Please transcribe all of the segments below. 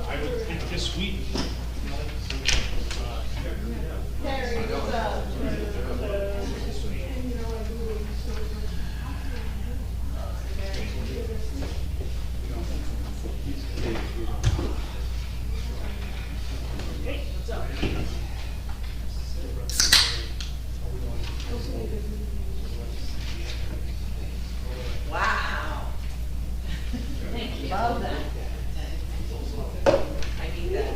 I would think this week. Wow. Thank you. Love that. I need that.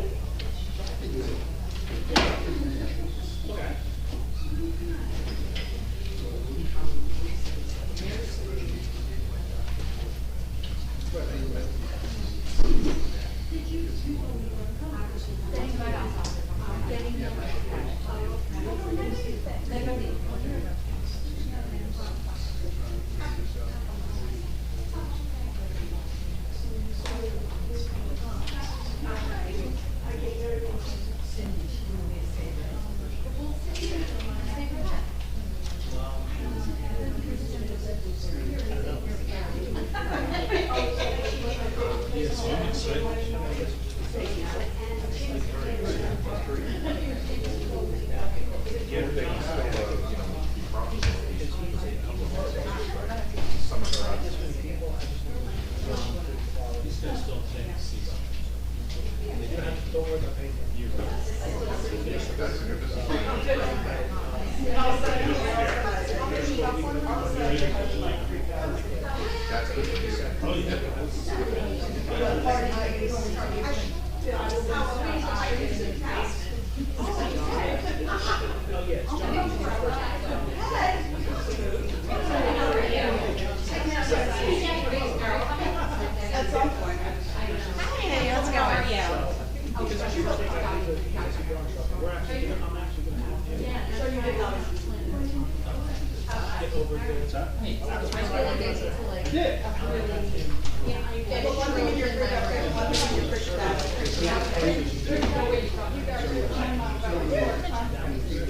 Hey, how's it going?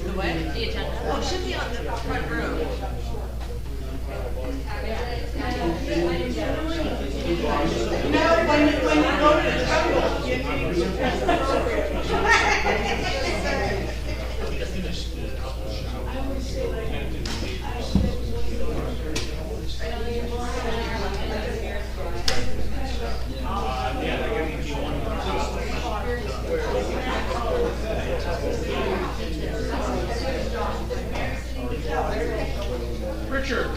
The what? The agenda? Oh, it should be on the front row. No, when you go to the jungle, you need to dress appropriately. Richard.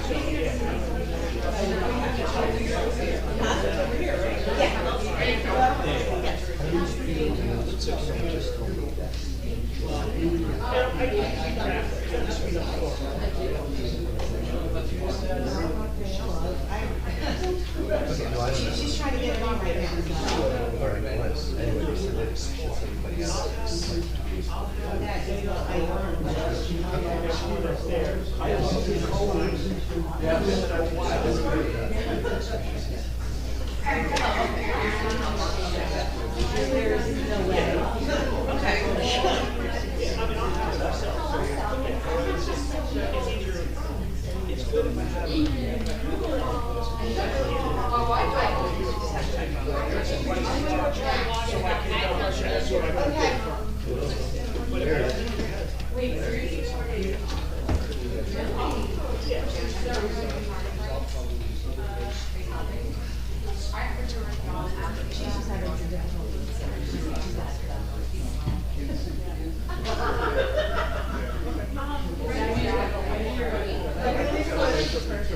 She's trying to get it on right now.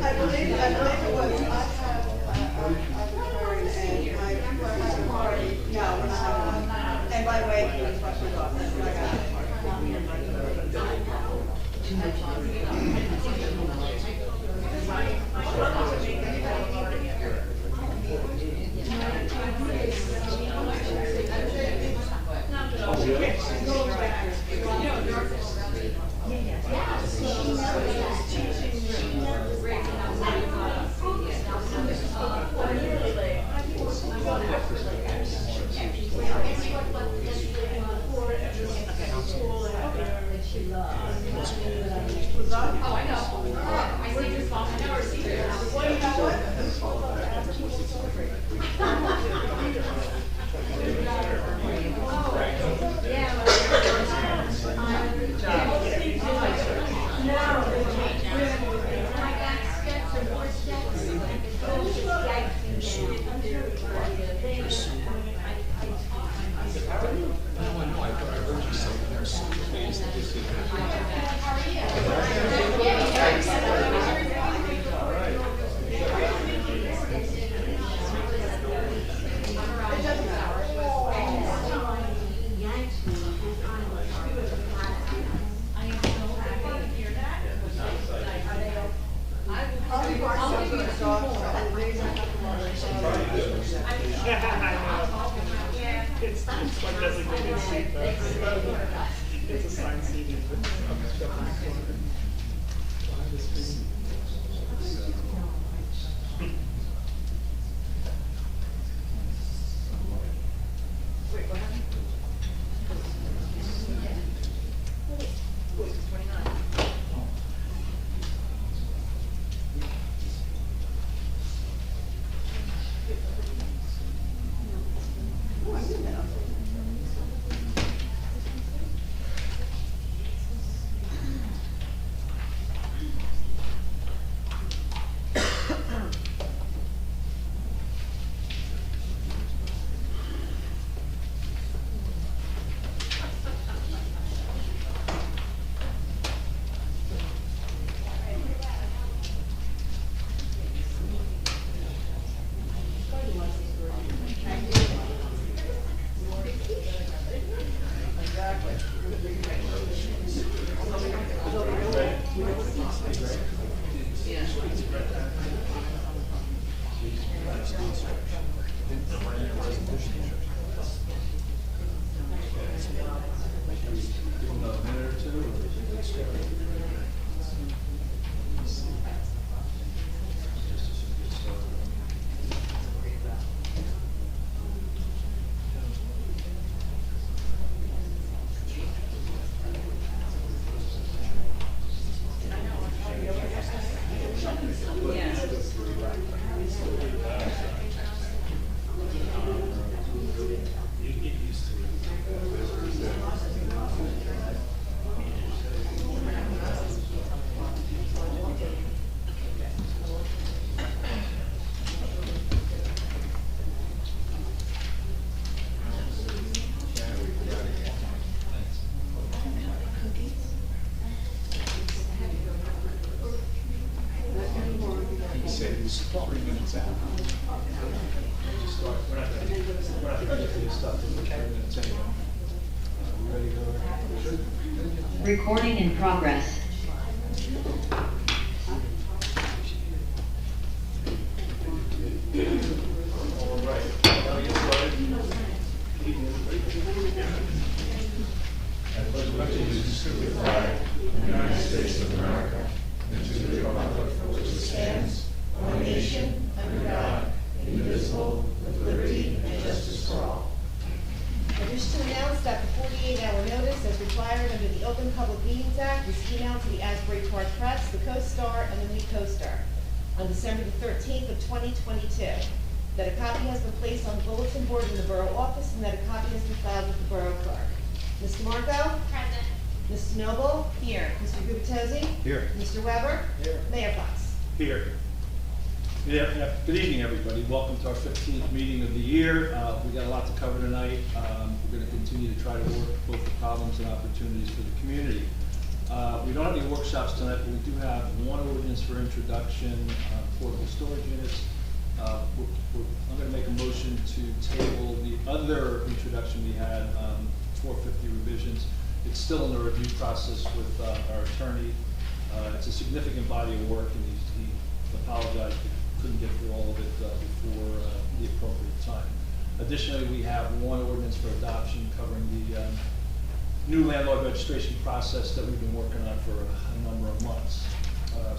I believe it was, I have, a and my party, no, and by the way, he was fucking off, that's what I got. Oh, I know. I see your phone. I know I see it. Well, you know what? It's my designated seat, though. It's assigned seating. Behind the screen. Wait, what happened? Wait, 29. Oh, I did that. He was 3 minutes out. We're not gonna get to this stuff in 3 minutes anyway. We ready to go? Recording in progress. All right. Now we get started. Evening, everybody. I pledge allegiance to the flag of the United States of America and to the republic for which it stands, one nation, under God, indivisible, with liberty and justice for all. I wish to announce that the 48-hour notice as required under the Open Public Meetings Act was emailed to the Asbury Park Press, the Co-Star, and the New Co-Star on December the 13th of 2022. That a copy has been placed on the bulletin board in the Borough office and that a copy has been filed with the Borough Clerk. Mr. Marco? Present. Mrs. Noble? Here. Mr. Gubatose? Here. Mr. Weber? Here. Mayor Fox? Here. Yeah, good evening, everybody. Welcome to our 15th meeting of the year. We got a lot to cover tonight. We're going to continue to try to work both the problems and opportunities for the community. We don't have any workshops tonight, but we do have one ordinance for introduction, portable storage units. I'm going to make a motion to table the other introduction we had, 450 revisions. It's still in the review process with our attorney. It's a significant body of work, and he apologized he couldn't get through all of it before the appropriate time. Additionally, we have one ordinance for adoption covering the new landlord registration process that we've been working on for a number of months.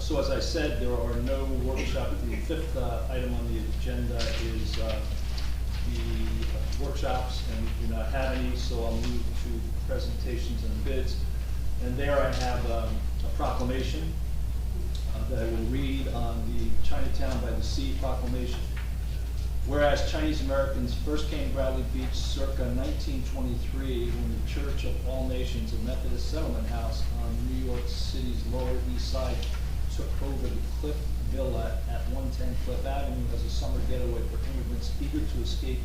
So as I said, there are no workshops. The fifth item on the agenda is the workshops, and we do not have any, so I'll move to presentations and bids. And there I have a proclamation that I will read on the Chinatown by the Sea proclamation. Whereas Chinese Americans first came to Bradley Beach circa 1923 when the Church of All Nations, a Methodist settlement house on New York City's Lower East Side, took over the Cliff Villa at 110 Cliff Avenue as a summer getaway for immigrants eager to escape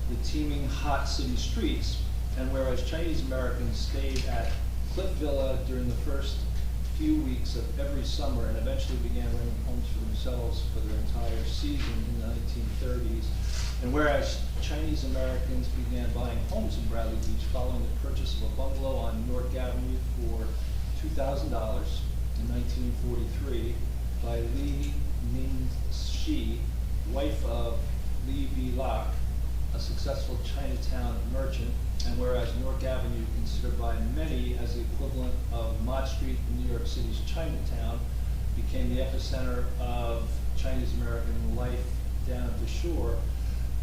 the teeming hot city streets. And whereas Chinese Americans stayed at Cliff Villa during the first few weeks of every summer and eventually began renting homes for themselves for their entire season in the 1930s. And whereas Chinese Americans began buying homes in Bradley Beach following the purchase of a bungalow on Newark Avenue for $2,000 in 1943 by Li Ming Shi, wife of Li V. Locke, a successful Chinatown merchant, and whereas Newark Avenue, considered by many as the equivalent of Mott Street in New York City's Chinatown, became the epicenter of Chinese American life down at the shore.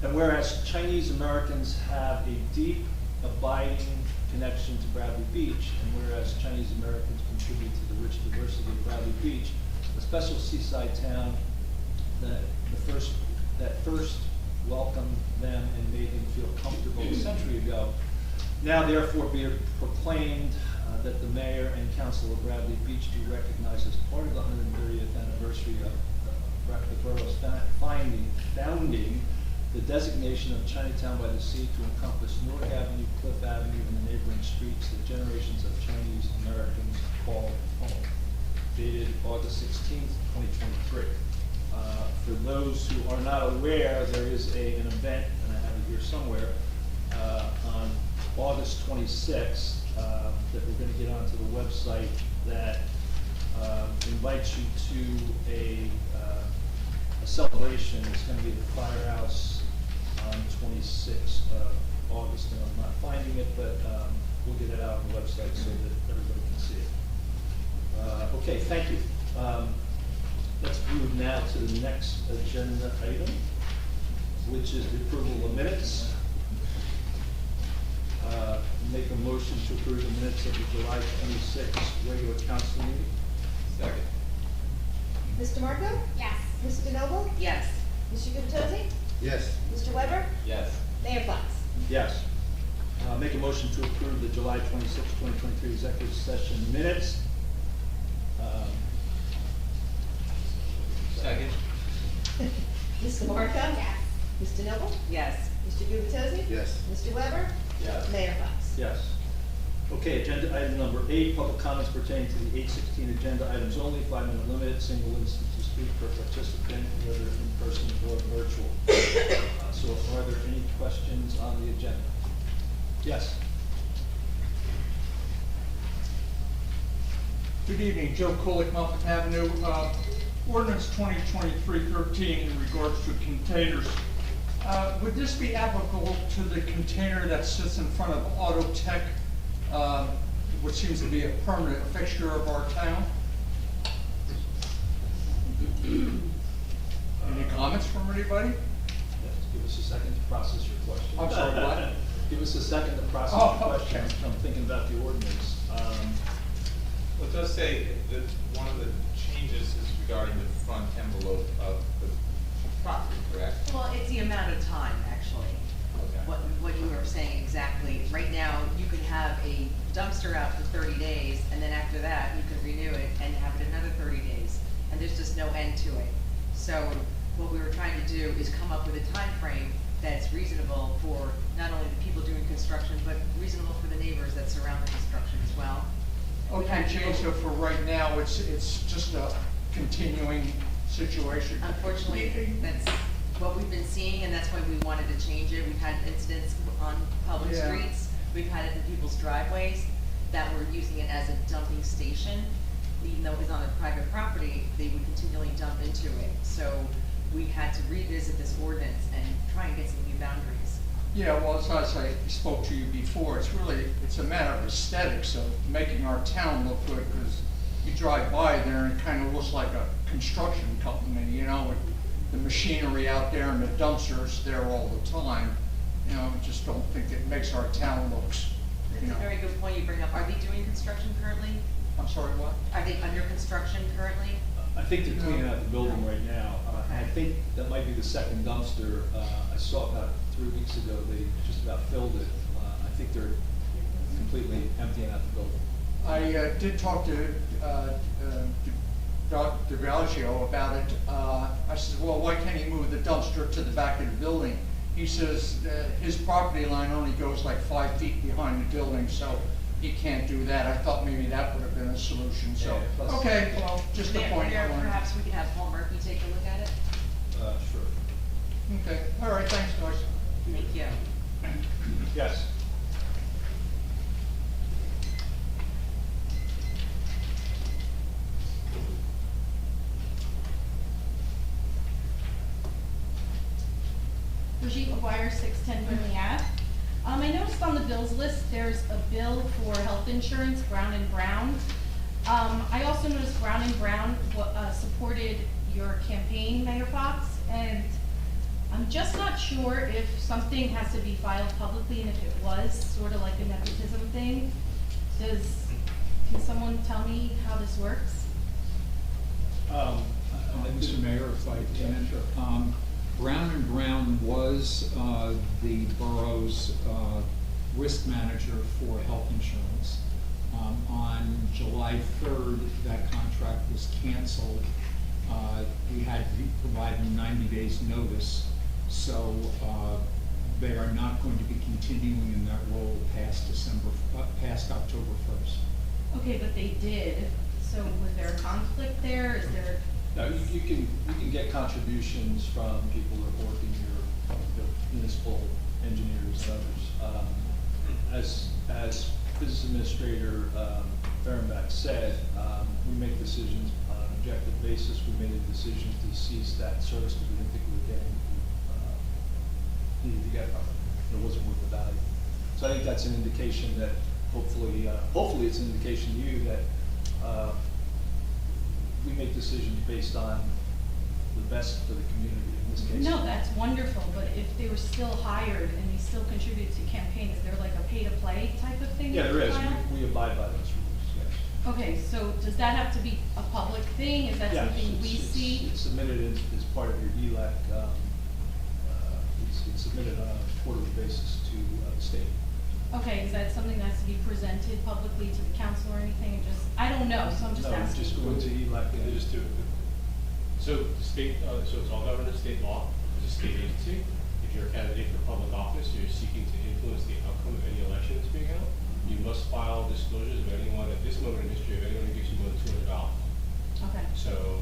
And whereas Chinese Americans have a deep, abiding connection to Bradley Beach, and whereas Chinese Americans contribute to the rich diversity of Bradley Beach, a special seaside town that first welcomed them and made them feel comfortable a century ago, now therefore be it proclaimed that the mayor and council of Bradley Beach do recognize as part of the 130th anniversary of the borough's founding, the designation of Chinatown by the Sea to encompass Newark Avenue, Cliff Avenue, and the neighboring streets that generations of Chinese Americans call home. Dated August 16th, 2023. For those who are not aware, there is an event, and I have it here somewhere, on August 26th that we're going to get onto the website that invites you to a celebration. It's going to be at the Firehouse on 26th of August, and I'm not finding it, but we'll get it out on the website so that everybody can see it. Okay, thank you. Let's move now to the next agenda item, which is the approval of minutes. Make a motion to approve the minutes of the July 26th regular council meeting. Second. Mr. Marco? Yes. Mr. Noble? Yes. Mr. Gubatose? Yes. Mr. Weber? Yes. Mayor Fox? Yes. Make a motion to approve the July 26th, 2023 executive session minutes. Second. Mr. Marco? Yes. Mr. Noble? Yes. Mr. Gubatose? Yes. Mr. Weber? Yes. Mayor Fox? Yes. Okay, agenda item number 8, public comments pertaining to the 8:16 agenda items only, 5-minute limit, single instance to speak per participant, whether in person or virtual. So are there any questions on the agenda? Yes. Good evening, Joe Kulik, Mountain Avenue. Ordinance 2023-13 in regards to containers. Would this be applicable to the container that sits in front of Auto Tech, which seems to be a permanent fixture of our town? Any comments from anybody? Yes, give us a second to process your question. I'm sorry, what? Give us a second to process Oh, your question. okay. I'm thinking about the ordinance. Well, it does say that one of the changes is regarding the front envelope of the property, correct? Well, it's the amount of time, actually. Okay. What you were saying exactly. Right now, you can have a dumpster out for 30 days, and then after that, you can renew it and have it another 30 days. And there's just no end to it. So what we were trying to do is come up with a time frame that's reasonable for not only the people doing construction, but reasonable for the neighbors that surround the construction as well. We Okay, had Jane, so for right now, it's just a continuing situation. Unfortunately, that's what we've been seeing, and that's why we wanted to change it. We've had incidents on public Yeah. streets, we've had it in people's driveways, that were using it as a dumping station. Even though it was on a private property, they would continually dump into it. So we had to revisit this ordinance and try and get some new boundaries. Yeah, well, as I spoke to you before, it's a matter of aesthetics of making our town look good, because you drive by there and it kind of looks like a construction company, you know, with the machinery out there and the dumpsters there all the time. You know, I just don't think it makes our town looks, you That's know. a very good point you bring up. Are they doing construction currently? I'm sorry, what? Are they under construction currently? I think they're cleaning out the building right now. I think that might be the second dumpster. I saw about 3 weeks ago, they just about filled it. I think they're completely emptying out the building. I did talk to Dr. Biagio about it. I said, well, why can't he move the dumpster to the back of the building? He says his property line only goes like 5 feet behind the building, so he can't do that. I thought maybe that would have been a solution, so. Yeah, plus- Okay, well, just a point. I wanted- Perhaps we could have Paul Murphy take a look at it? Sure. Okay, all right, thanks, guys. Thank you. Yes. Brigitte McGuire, 610 Brinley Ave. I noticed on the bills list, there's a bill for health insurance, Brown and Brown. I also noticed Brown and Brown supported your campaign, Mayor Fox, and I'm just not sure if something has to be filed publicly, and if it was, sort of like a nepotism thing. Can someone tell me how this works? Mr. Mayor, if I can. Brown and Brown was the borough's risk manager for health insurance. On July 3rd, that contract was canceled. We had to provide them 90 days notice, so they are not going to be continuing in that role past October 1st. Okay, but they did, so was there a conflict there? Is there? No, you can get contributions from people that are working here, municipal engineers and others. As Business Administrator Fehrenbach said, we make decisions on an objective basis. We made a decision to cease that service because we didn't think we were getting needed to get from it. It wasn't worth the value. So I think that's an indication that hopefully it's an indication to you that we make decisions based on the best for the community in this case. No, that's wonderful, but if they were still hired and they still contributed to campaign, is there like a pay-to-play type of thing? Yeah, there is. filed? We abide by those rules, yes. Okay, so does that have to be a public thing? Is that Yeah, something we it's- see? It's submitted as part of your ELAC. It's submitted on a quarterly basis to the state. Okay, is that something that has to be presented publicly to the council or anything? I don't know, so I'm just No, asking. just go into ELAC. They just do it. So the state, so it's all governed in state law, it's a state agency. If you're a candidate for public office, you're seeking to influence the outcome of any election that's being held, you must file disclosures of anyone at this moment in history, of anyone who gives you more than $200. Okay, So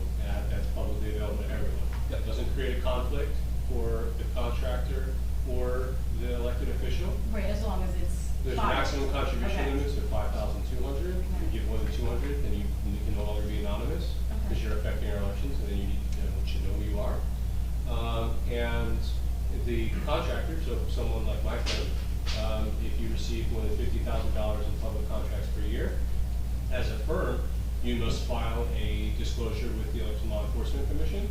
that's publicly available to everyone. That doesn't create a conflict for the contractor or the elected official. right, as long as it's There's filed. maximum contribution Okay. limits of 5,200. If you give more than 200, then you can no longer be anonymous because Okay. you're affecting our elections, and then you should know who you are. And the contractor, so someone like my friend, if you receive more than $50,000 in public contracts per year, as a firm, you must file a disclosure with the Election Law Enforcement Commission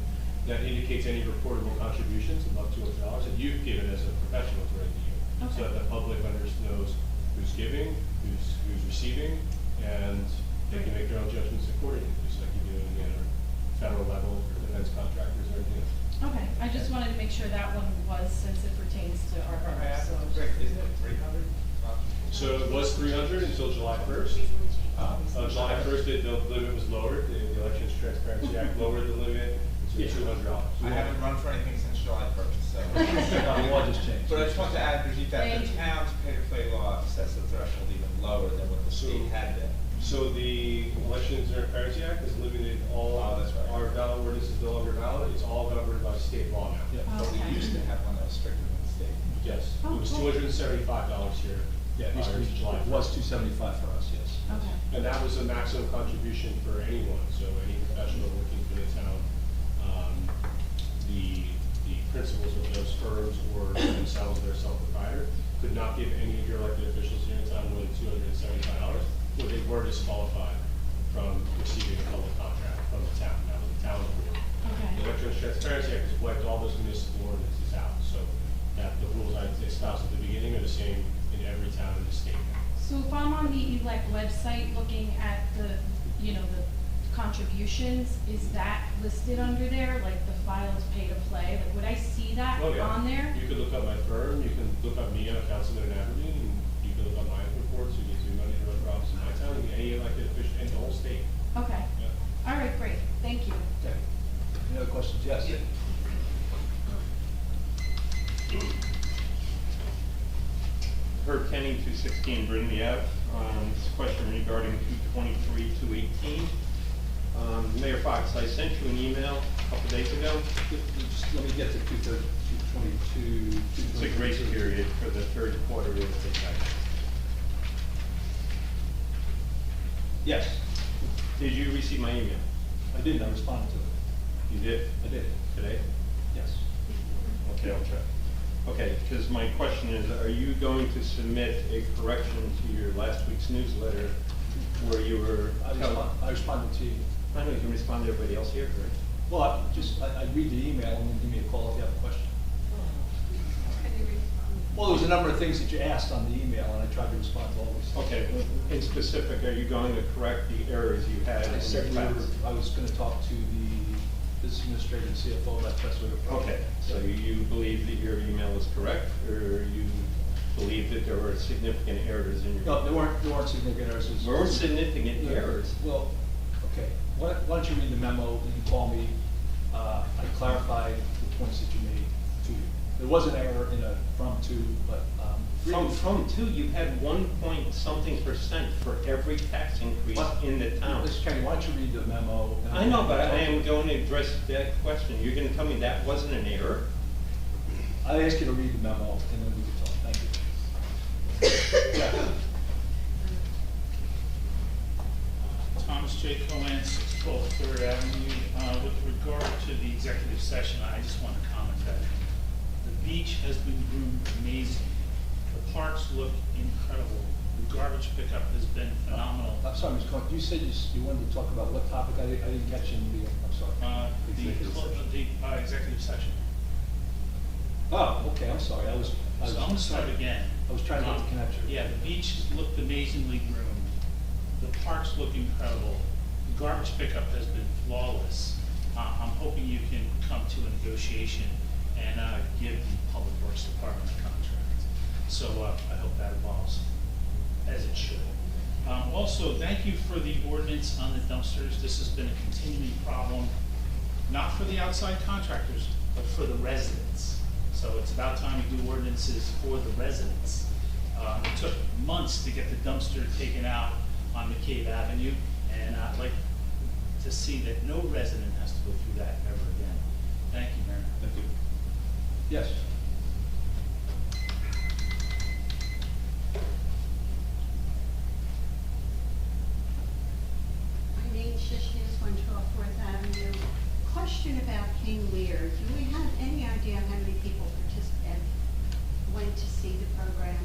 that indicates any reportable contributions above $200 that you've given as a professional during the year. So Okay. that the public knows who's giving, who's receiving, and they can make their own judgments accordingly, just like you do in the federal level for defense contractors or anything else. Okay, I just wanted to make sure that one was, since it pertains to our borough, so. Isn't it 300? So it was 300 until July 1st. July 1st, the limit was lowered, the Elections Transparency Act lowered the limit to $200. I haven't run for anything since July 1st, so. The law just changed. But I just want to add, Brigitte, that Thank the you. town's pay-to-play law sets the threshold even lower than what the state had been. So the Elections Transparency Act has limited all, Oh, that's right. our ballot ordinance is no longer valid, it's all governed by state law now. Yeah. But we Okay. used to have one that was stricter than the state. Yes, Oh, it was cool. $275 here. Yeah, it used to prior be- July it was 1st. $275 for us, yes. Okay, And that was a maximum contribution for anyone, so any professional working for the town. The principals of those firms or themselves, their self-proprietor, could not give any of your elected officials here in town more than $275, or they were disqualified from receiving a public contract from the town. Now, the town board. The okay. Elections Transparency Act has wiped all those municipal ordinances out, so that the rules I espoused at the beginning are the same in every town in the state now. So if I'm on the ELEC website looking at the contributions, is that listed under there, like the files pay to play? Like, would I see that Oh, yeah. on there? You could look up my firm, you can look up me, I'm a councilman in Aberdeen, and you can look up my reports, you can see money to run for office in my town, and any elected official in the whole state. Okay, Yeah. all right, great, thank you. Okay. Any other questions? Yes? Herb Kenny, 216 Brindley Ave. This question regarding 223, 218. Mayor Fox, I sent you an email a couple days ago. Just let me get to 222. It's a grace period for the third quarter real estate tax. Yes, Did you receive my email? I did, I responded to it. You did? I did, Today? yes. Okay, I'll check. Okay, because my question is, are you going to submit a correction to your last week's newsletter where you were? I responded to you. I know you can respond to everybody else here, right? Well, I read the email and then give me a call if you have a question. Well, there was a number of things that you asked on the email, and I tried to respond to all those. Okay, in specific, are you going to correct the errors you had in I your said facts? I was gonna talk to the business administrator and CFO about the best way to approach it. Okay, so you believe that your email is correct, or you believe that there were significant errors in your? No, there weren't significant errors. It was- There weren't significant errors. Well, okay, why don't you read the memo, and you call me, I clarified the points that you made to you. There was an error in a from to, but, From two, you had 1 point something% for every tax increase What? in the town. Mr. Kenny, why don't you read the memo? and- I know, but I am going to address that question. You're gonna tell me that wasn't an error? I asked you to read the memo, and then we can talk, thank you. Yeah. Thomas J. Cohen, 612 Third Avenue. With regard to the executive session, I just want to comment that the beach has been groomed amazing. The parks look incredible. The garbage pickup has been phenomenal. I'm sorry, Ms. Cohen, you said you wanted to talk about what topic? I didn't catch in the, I'm sorry. The executive session. Oh, okay, I'm sorry, So I'm gonna start again. I was trying to get the connection. Yeah, the beach looked amazingly groomed. The parks look incredible. The garbage pickup has been flawless. I'm hoping you can come to a negotiation and give the Public Works Department a contract. So I hope that evolves as it should. Also, thank you for the ordinance on the dumpsters. This has been a continuing problem, not for the outside contractors, but for the residents. So it's about time we do ordinances for the residents. It took months to get the dumpster taken out on McCabe Avenue, and I'd like to see that no resident has to go through that ever again. Thank you, Mayor. Thank you. Yes. My name's Shishnis, 112 Fourth Avenue. Question about King Lear. Do we have any idea how many people went to see the program?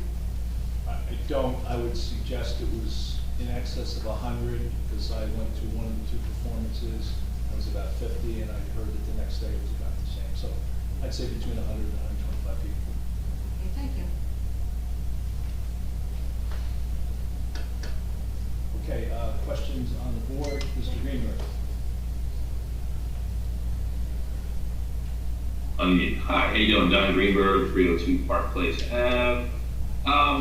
I don't, I would suggest it was in excess of 100, because I went to one of the two performances, it was about 50, and I heard that the next day it was about the same. So I'd say between 100 and 125 people. Okay, thank you. Okay, questions on the board? Mr. Greenberg? Hi, how you doing? Don Greenberg, 302 Park Place Ave.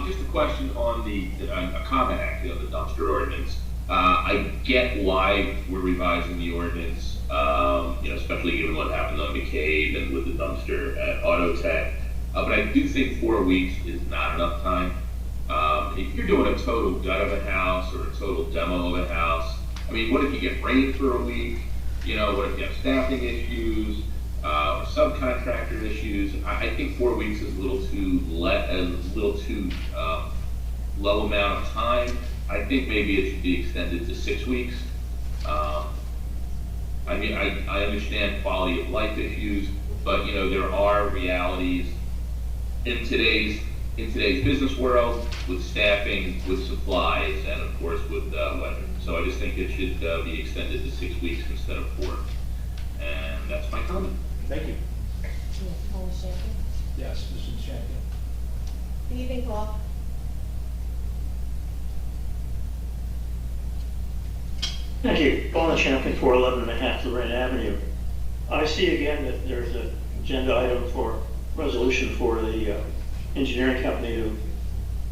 Just a question on a comment actually on the dumpster ordinance. I get why we're revising the ordinance, especially given what happened on McCabe and with the dumpster at Autotech. But I do think 4 weeks is not enough time. If you're doing a total gut of a house or a total demo of a house, I mean, what if you get rain for a week? What if you have staffing issues? Or subcontractor issues? I think 4 weeks is a little too low amount of time. I think maybe it should be extended to 6 weeks. I mean, I understand quality of life issues, but there are realities in today's business world with staffing, with supplies, and of course with weather. So I just think it should be extended to 6 weeks instead of 4. And that's my comment. Thank you. Paul Shanky. Yes, Mr. Champion. Good evening, Paul. Thank you. Paul Champion, 411.5 Lorraine Avenue. I see again that there's an agenda item for resolution for the engineering company to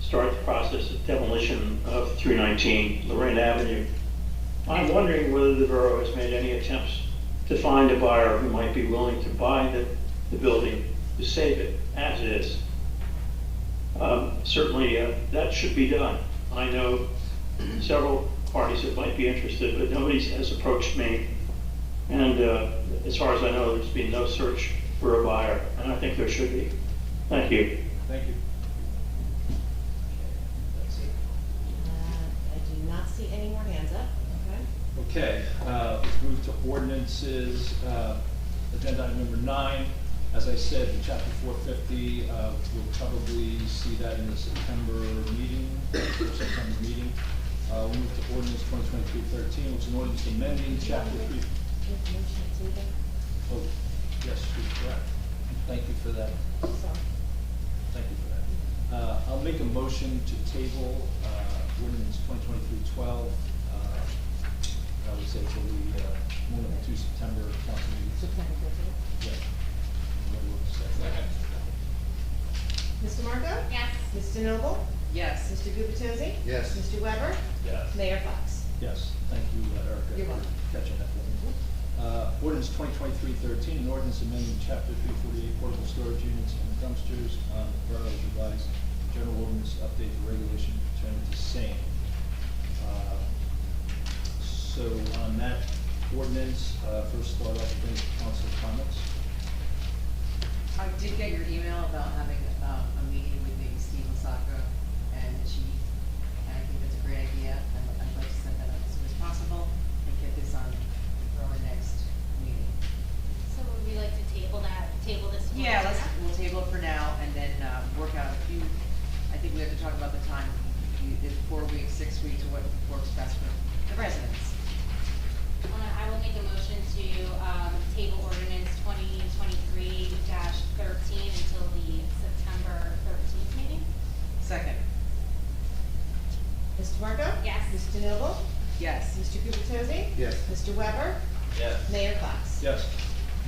start the process of demolition of 319 Lorraine Avenue. I'm wondering whether the borough has made any attempts to find a buyer who might be willing to buy the building to save it as is. Certainly that should be done. I know several parties that might be interested, but nobody has approached me. And as far as I know, there's been no search for a buyer, and I think there should be. Thank you. Thank you. That's it. I do not see any more hands up, okay? Okay, let's move to ordinances. Agenda item number 9, As I said, in chapter 450, we'll probably see that in the September meeting, September meeting. We'll move to ordinance 2023-13, which is an ordinance amending chapter 3. Oh, yes, you're correct. Thank you for that. Thank you for that. I'll make a motion to table ordinance 2023-12. I would say till the one of the 2 September council meetings. Yeah. Mr. Marco? Yes. Mr. Noble? Yes. Mr. Gubatose? Yes. Mr. Weber? Yes. Mayor Fox? Yes, thank you, Erica. You're for welcome. Catching that for me. Ordinance 2023-13, an ordinance amending chapter 348 portable storage units and dumpsters on the borough's revised general ordinance to update the regulation pertaining to same. So on that ordinance, first start off with any council comments. I did get your email about having a meeting with maybe Steve Lasaka and the chief, and I think that's a great idea. I'd like to set that up as soon as possible and get this on for our next meeting. So would we like to table this? for Yeah, now? we'll table it for now and then work out a few, I think we have to talk about the time. Is 4 weeks, 6 weeks, or what works best for the residents? I will make a motion to table ordinance 2023-13 until the September 13th meeting. Second. Mr. Marco? Yes. Mr. Noble? Yes. Mr. Gubatose? Yes. Mr. Weber? Yes. Mayor Fox? Yes.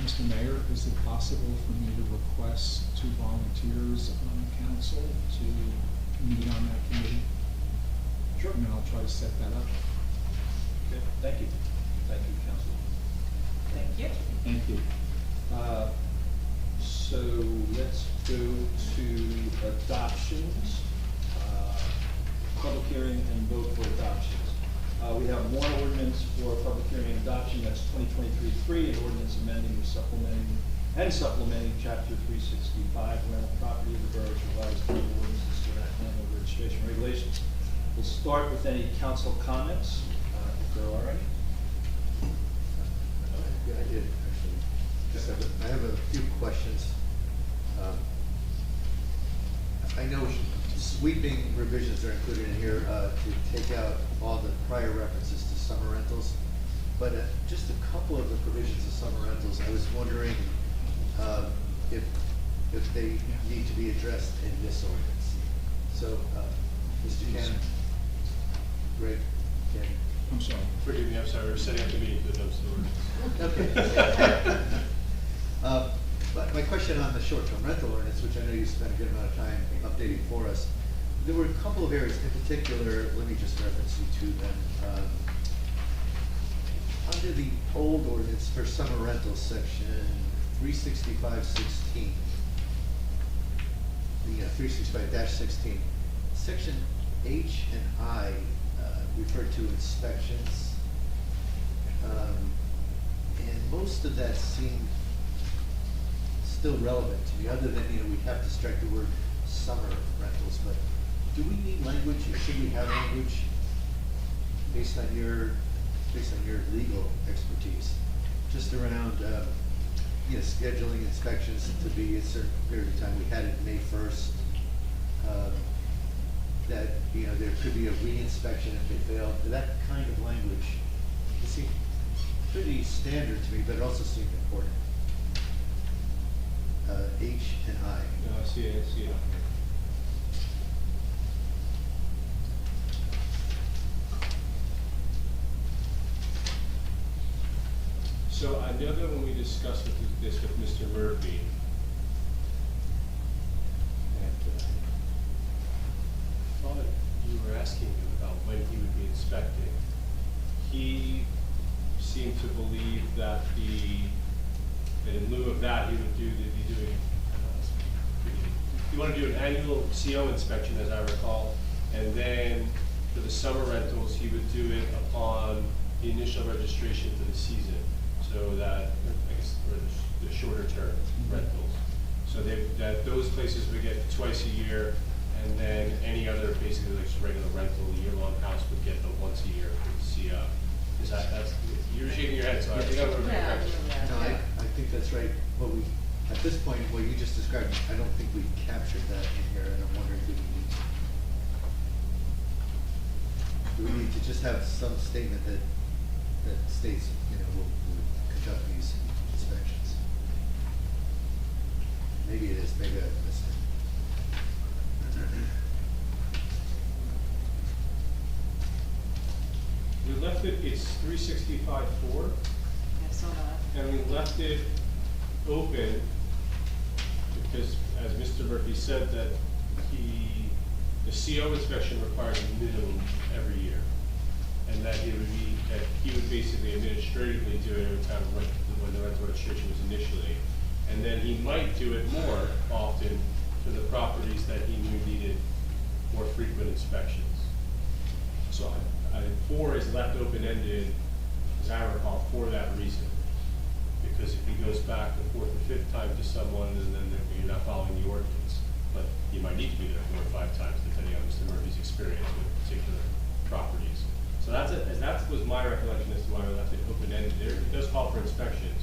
Mr. Mayor, is it possible for me to request 2 volunteers on the council to meet on that committee? Sure. And I'll try to set that up. Okay, thank you. Thank you, Council. Thank you. Thank you. So let's go to adoptions, public hearing and vote for adoptions. We have one ordinance for public hearing and adoption, that's 2023-3, an ordinance amending and supplementing chapter 365, rental property of the borough's revised ordinances to enact landlord registration regulations. We'll start with any council comments, if there are any. Yeah, I did, actually. I have a few questions. I know sweeping revisions are included in here to take out all the prior references to summer rentals. But just a couple of the provisions of summer rentals, I was wondering if they need to be addressed in this ordinance. So, Mr. Cannon, Greg, Cannon. I'm sorry. Forgive me, I'm sorry, we're setting up the meeting for the dumpster ordinance. Okay. But my question on the short-term rental ordinance, which I know you spent a good amount of time updating for us, there were a couple of areas in particular, let me just reference you to them. Under the old ordinance for summer rentals, section 365-16, the 365-16, section H and I refer to inspections. And most of that seemed still relevant to me, other than, we have to strike the word summer rentals, but do we need language, or should we have language based on your legal expertise, just around, scheduling inspections to be a certain period of time? We had it May 1st, that, there could be a re-inspection if they failed. That kind of language, it seemed pretty standard to me, but it also seemed important. H and I. No, I see it. So I know that when we discussed this with Mr. Murphy, and I thought you were asking him about when he would be inspecting. He seemed to believe that in lieu of that, he would be doing, he wanted to do an annual CO inspection, as I recall, and then for the summer rentals, he would do it upon the initial registration for the season, so that, I guess, for the shorter term rentals. So that those places would get twice a year, and then any other, basically like just regular rental, year-long house would get the once a year for the CO. Is that's, you're shaking your head, so I think I'm Yeah, correct. No, I think that's right. What we at this point, what you just described, I don't think we've captured that in here, and I'm wondering, do we need to? Do we need to just have some statement that states, will conduct these inspections? Maybe it is, maybe I missed it. We left it, it's 365-4, Yeah, so that. and we left it open because, as Mr. Murphy said, that the CO inspection requires a minimum every year. And that he would basically administratively do it every time when the rental registration was initially. And then he might do it more often for the properties that he knew needed more frequent inspections. So I think 4 is left open-ended, as I recall, for that reason. Because if he goes back the 4th or 5th time to someone, and then you're not following the ordinance. But you might need to be there 4 or 5 times, depending on Mr. Murphy's experience with particular properties. So that was my recollection as to why we left it open-ended there. It does call for inspections.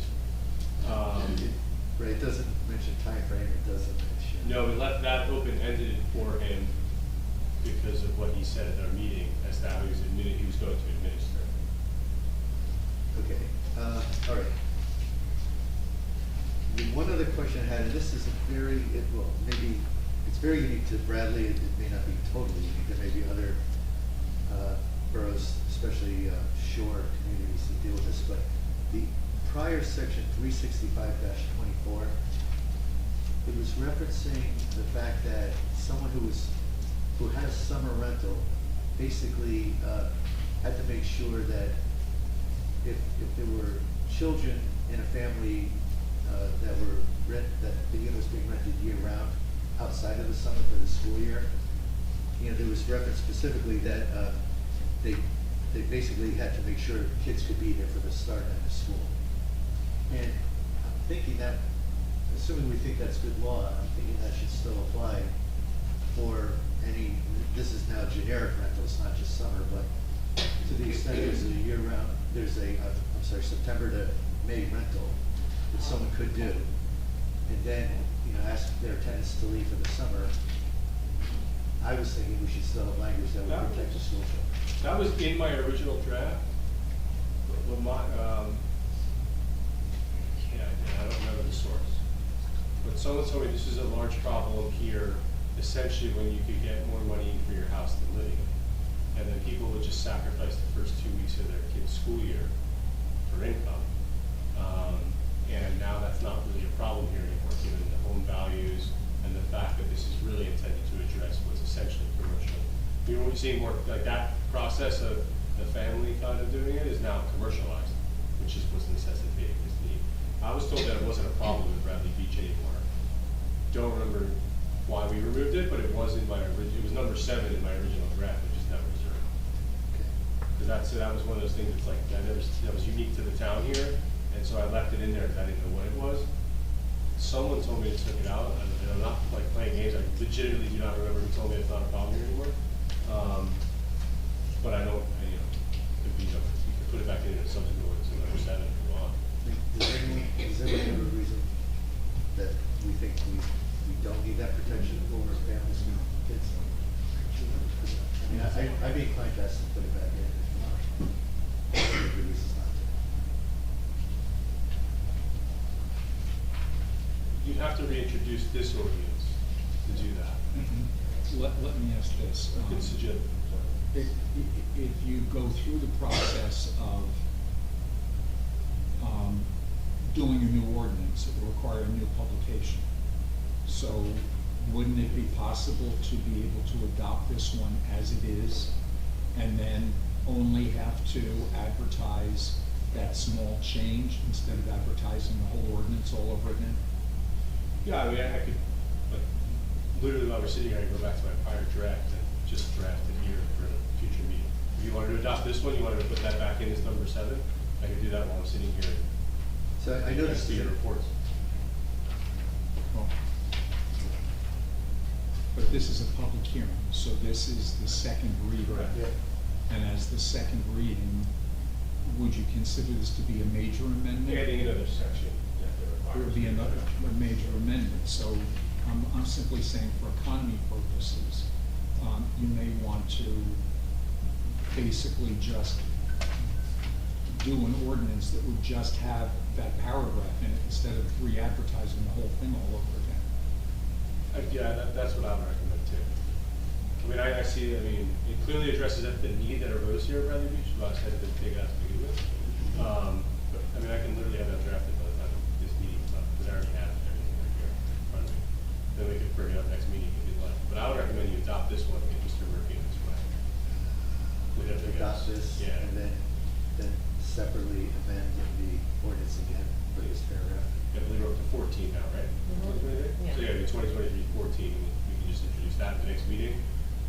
Right, it doesn't mention time frame. It doesn't mention. No, we left that open-ended for him because of what he said at our meeting as to how he was going to administer. Okay, all right. One other question I had, and this is maybe it's very unique to Bradley. It may not be totally unique. There may be other boroughs, especially shore communities, that deal with this. But the prior section 365-24, it was referencing the fact that someone who had a summer rental basically had to make sure that if there were children in a family that the unit was being rented year-round outside of the summer for the school year, there was reference specifically that they basically had to make sure kids could be there for the start and end of school. And I'm thinking that, assuming we think that's good law, I'm thinking that should still apply for any, this is now generic rentals, not just summer, but to the extent there's a year-round, September to May rental that someone could do, and then, ask their tenants to leave for the summer. I was thinking we should still have language that would protect the school children. That was in my original draft. But I don't remember the source. But someone told me this is a large problem here, essentially when you could get more money for your house than living in. And then people would just sacrifice the first 2 weeks of their kid's school year for income. And now that's not really a problem here anymore, given the home values and the fact that this is really intended to address what's essentially commercial. We're seeing more like that process of the family kind of doing it is now commercialized, which is what's necessitating this need. I was told that it wasn't a problem with Bradley Beach anymore. Don't remember why we removed it, but it was in my it was number 7 in my original draft, which is never reserved. Because that was one of those things that's like that was unique to the town here, and so I left it in there because I didn't know what it was. Someone told me to take it out, and I'm not like playing games. I legitimately do not remember who told me it's not a problem here anymore. But I don't, you could put it back in as something to number 7 if you want. Is there any other reason that we think we don't need that protection for families and kids? I'd be inclined to ask them to put it back in if not. The reason's not there. You'd have to reintroduce this ordinance to do that. Let me ask this. If you go through the process of doing a new ordinance, it will require a new publication. So wouldn't it be possible to be able to adopt this one as it is and then only have to advertise that small change instead of advertising the whole ordinance all over again? Yeah, I mean, I could, like, literally while we're sitting here, I go back to my prior draft and just draft it here for a future meeting. If you wanted to adopt this one, you wanted to put that back in as number 7, I could do that while I'm sitting here. So I noticed the reports. But this is a public hearing, so this is the second reading. Correct. Yeah. And as the second reading, would you consider this to be a major amendment? Adding another section. there would be a major amendment. So I'm simply saying for economy purposes, you may want to basically just do an ordinance that would just have that paragraph in it instead of re-advertising the whole thing all over again. Yeah, that's what I would recommend too. I mean, I see, I mean, it clearly addresses the need that arose here at Bradley Beach, so I said to take it out to begin with. But, I mean, I can literally have that drafted by the time this meeting's up, because I already have everything right here in front of me. Then we could bring it up next meeting if you'd like. But I would recommend you adopt this one and get Mr. Murphy in this way. With everything else. Adopt this, Yeah. and then separately amend the ordinance again for this paragraph. I believe we're up to 14 now, right? Yeah. So yeah, it'd be 2023-14, we can just introduce that at the next meeting,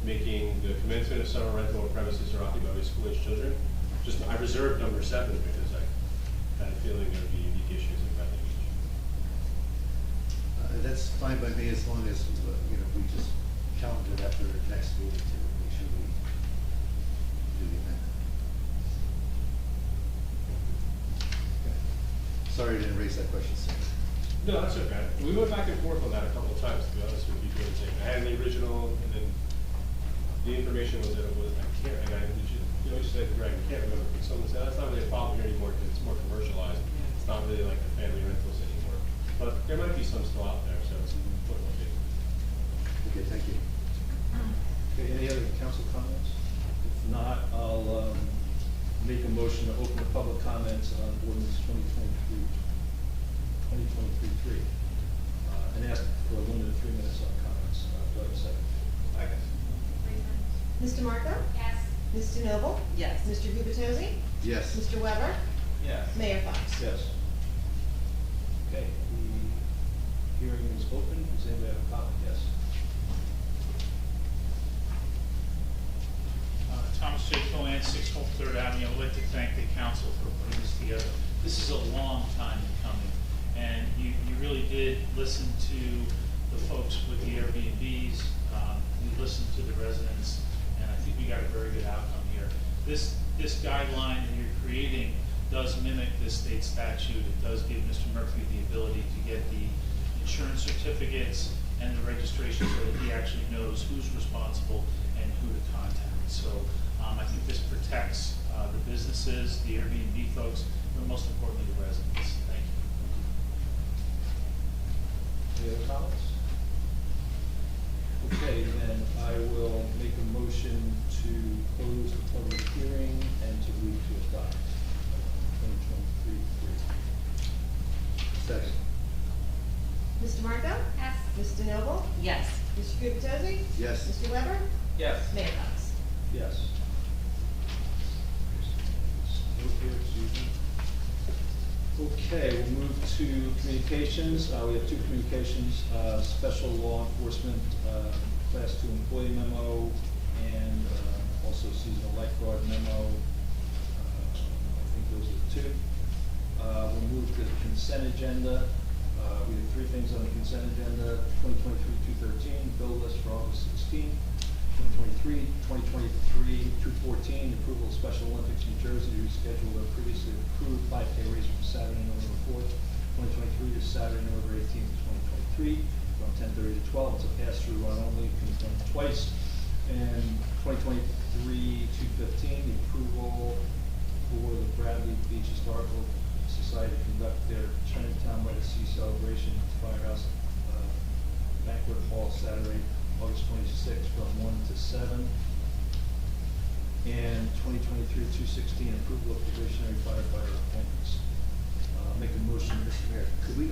making the commencement of summer rental on premises or occupied by school-age children. Just, I reserved number 7 because I had a feeling there would be unique issues in Bradley Beach. That's fine by me as long as, we just calendar it after the next meeting to make sure we do the amendment. Okay. Sorry I didn't raise that question sooner. No, that's okay. We went back and forth on that a couple of times, to be honest with you. I had the original, and then the information was that it was, I can't, and I, you just said, Greg, I can't remember, but someone said, that's not really a problem here anymore, because it's more commercialized. It's not really like the family rentals anymore. But there might be some still out there, so it's what we'll do. Okay, thank you. Okay, any other council comments? If not, I'll make a motion to open the public comments on ordinance 2023-3, and ask for a limit of 3 minutes on comments. Do I have a second? Second. Mr. Marco? Yes. Ms. DeNoble? Yes. Mr. Gubatose? Yes. Mr. Weber? Yes. Mayor Fox? Yes. Okay, the hearing is open. Does anybody have a comment? Yes. Thomas J. Cohen, 6 Third Avenue. I'd like to thank the council for putting this together. This is a long time coming, and you really did listen to the folks with the Airbnbs. You listened to the residents, and I think we got a very good outcome here. This guideline that you're creating does mimic this state statute. It does give Mr. Murphy the ability to get the insurance certificates and the registration so that he actually knows who's responsible and who to contact. So I think this protects the businesses, the Airbnb folks, but most importantly, the residents. Thank you. Any other comments? Okay, then I will make a motion to close the public hearing and to move to adopt 2023-3. Second. Mr. Marco? Yes. Ms. DeNoble? Yes. Mr. Gubatose? Yes. Mr. Weber? Yes. Mayor Fox? Yes. Okay, we'll move to communications. We have 2 communications, special law enforcement, class 2 employee memo, and also seasonal lifeguard memo. I think those are the 2. We'll move to the consent agenda. We have 3 things on the consent agenda: 2023-213, bill list for August 16, 2023, 2023-214, approval of Special Olympics New Jersey to reschedule their previously approved 5K race from Saturday, November 4th, 2023 to Saturday, November 18th, 2023, from 10:30 to 12. It's a pass-through run only, confirmed twice. And 2023-215, the approval for the Bradley Beach Historical Society to conduct their Chinatown by the Sea celebration at the Firehouse Banquet Hall Saturday, August 26th from 1 to 7. And 2023-216, approval of probationary firefighter appointments. Make a motion, Mr. Mayor, could we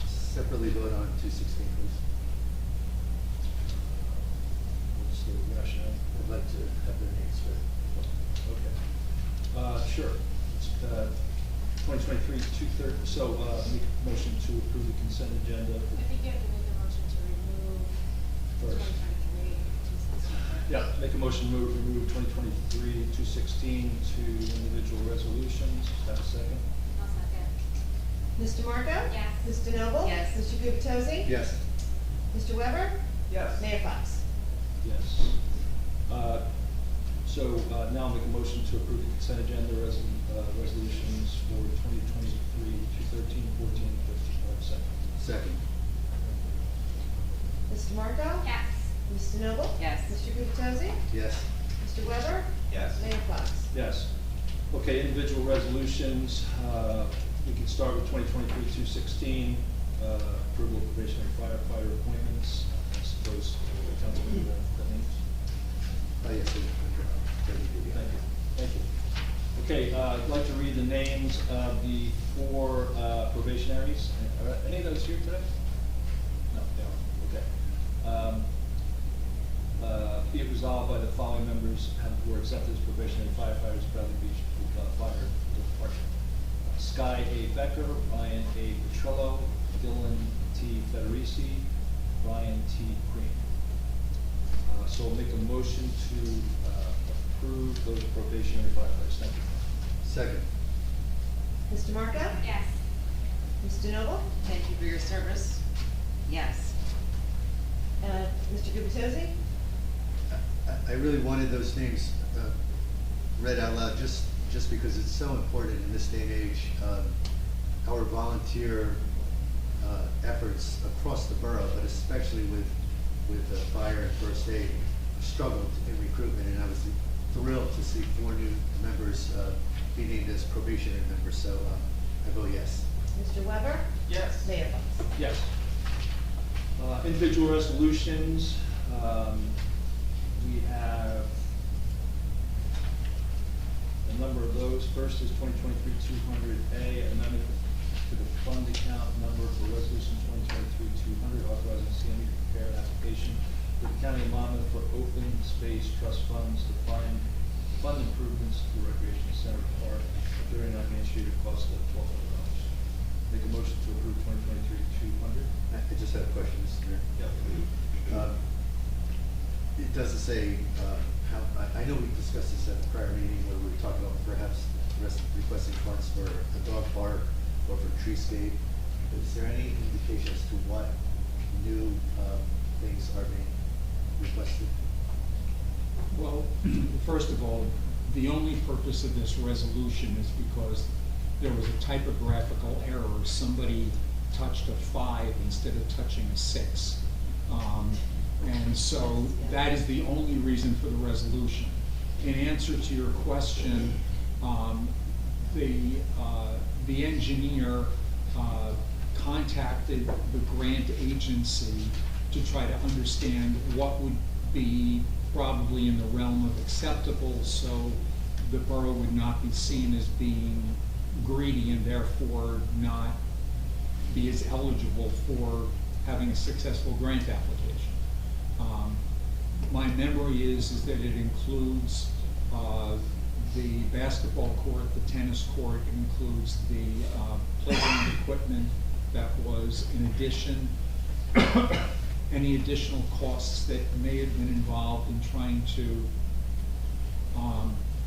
separately vote on 216, please? What's the rationale? I'd like to have their names read. Okay. Sure. 2023-213, so make a motion to approve the consent agenda. I think you have to make a motion to remove First. 2023. Yeah, make a motion to remove 2023-216 to individual resolutions. Have a second? I'll second. Mr. Marco? Yes. Ms. DeNoble? Yes. Mr. Gubatose? Yes. Mr. Weber? Yes. Mayor Fox? Yes. So now I'll make a motion to approve the consent agenda resolutions for 2023, 213, 14, 15. I have a second? Second. Mr. Marco? Yes. Mr. Noble? Yes. Mr. Gubatose? Yes. Mr. Weber? Yes. Mayor Fox? Yes. Okay, individual resolutions, we can start with 2023-216, approval of probationary firefighter appointments. I suppose the council will do the names. Oh, yes, we- Thank you. Thank you. Okay, I'd like to read the names of the 4 probationaries. Are any of those here today? No, they aren't. Okay. Be it resolved by the following members were accepted as probationary firefighters, Bradley Beach Fire Department. Sky A. Becker, Ryan A. Petrillo, Dylan T. Federici, Ryan T. Green. So I'll make a motion to approve those probationary firefighters. Thank you. Second. Mr. Marco? Yes. Mr. Noble? Thank you for your service. Yes. Mr. Gubatose? I really wanted those names read out loud just because it's so important in this day and age. Our volunteer efforts across the borough, but especially with fire and first aid, struggled in recruitment, and I was thrilled to see 4 new members be named as probationary members, so I vote yes. Mr. Weber? Yes. Mayor Fox? Yes. Individual resolutions, we have a number of those. First is 2023-200A, amendment to the fund account number for resolution 2023-200, authorizing CME to prepare an application for the County of Monmouth for open space trust funds to fund improvements to the recreation center park at 39 Main Street at a cost of $1,200. Make a motion to approve 2023-200. I just have a question, Mr. Mayor. Yeah. It doesn't say, I know we discussed this at a prior meeting where we were talking about perhaps requesting funds for a dog park or for treescape. Is there any indication as to what new things are being requested? Well, first of all, the only purpose of this resolution is because there was a typographical error. Somebody touched a 5 instead of touching a 6. And so that is the only reason for the resolution. In answer to your question, the engineer contacted the grant agency to try to understand what would be probably in the realm of acceptable, so the borough would not be seen as being greedy and therefore not be as eligible for having a successful grant application. My memory is that it includes the basketball court, the tennis court, it includes the playground equipment that was in addition. Any additional costs that may have been involved in trying to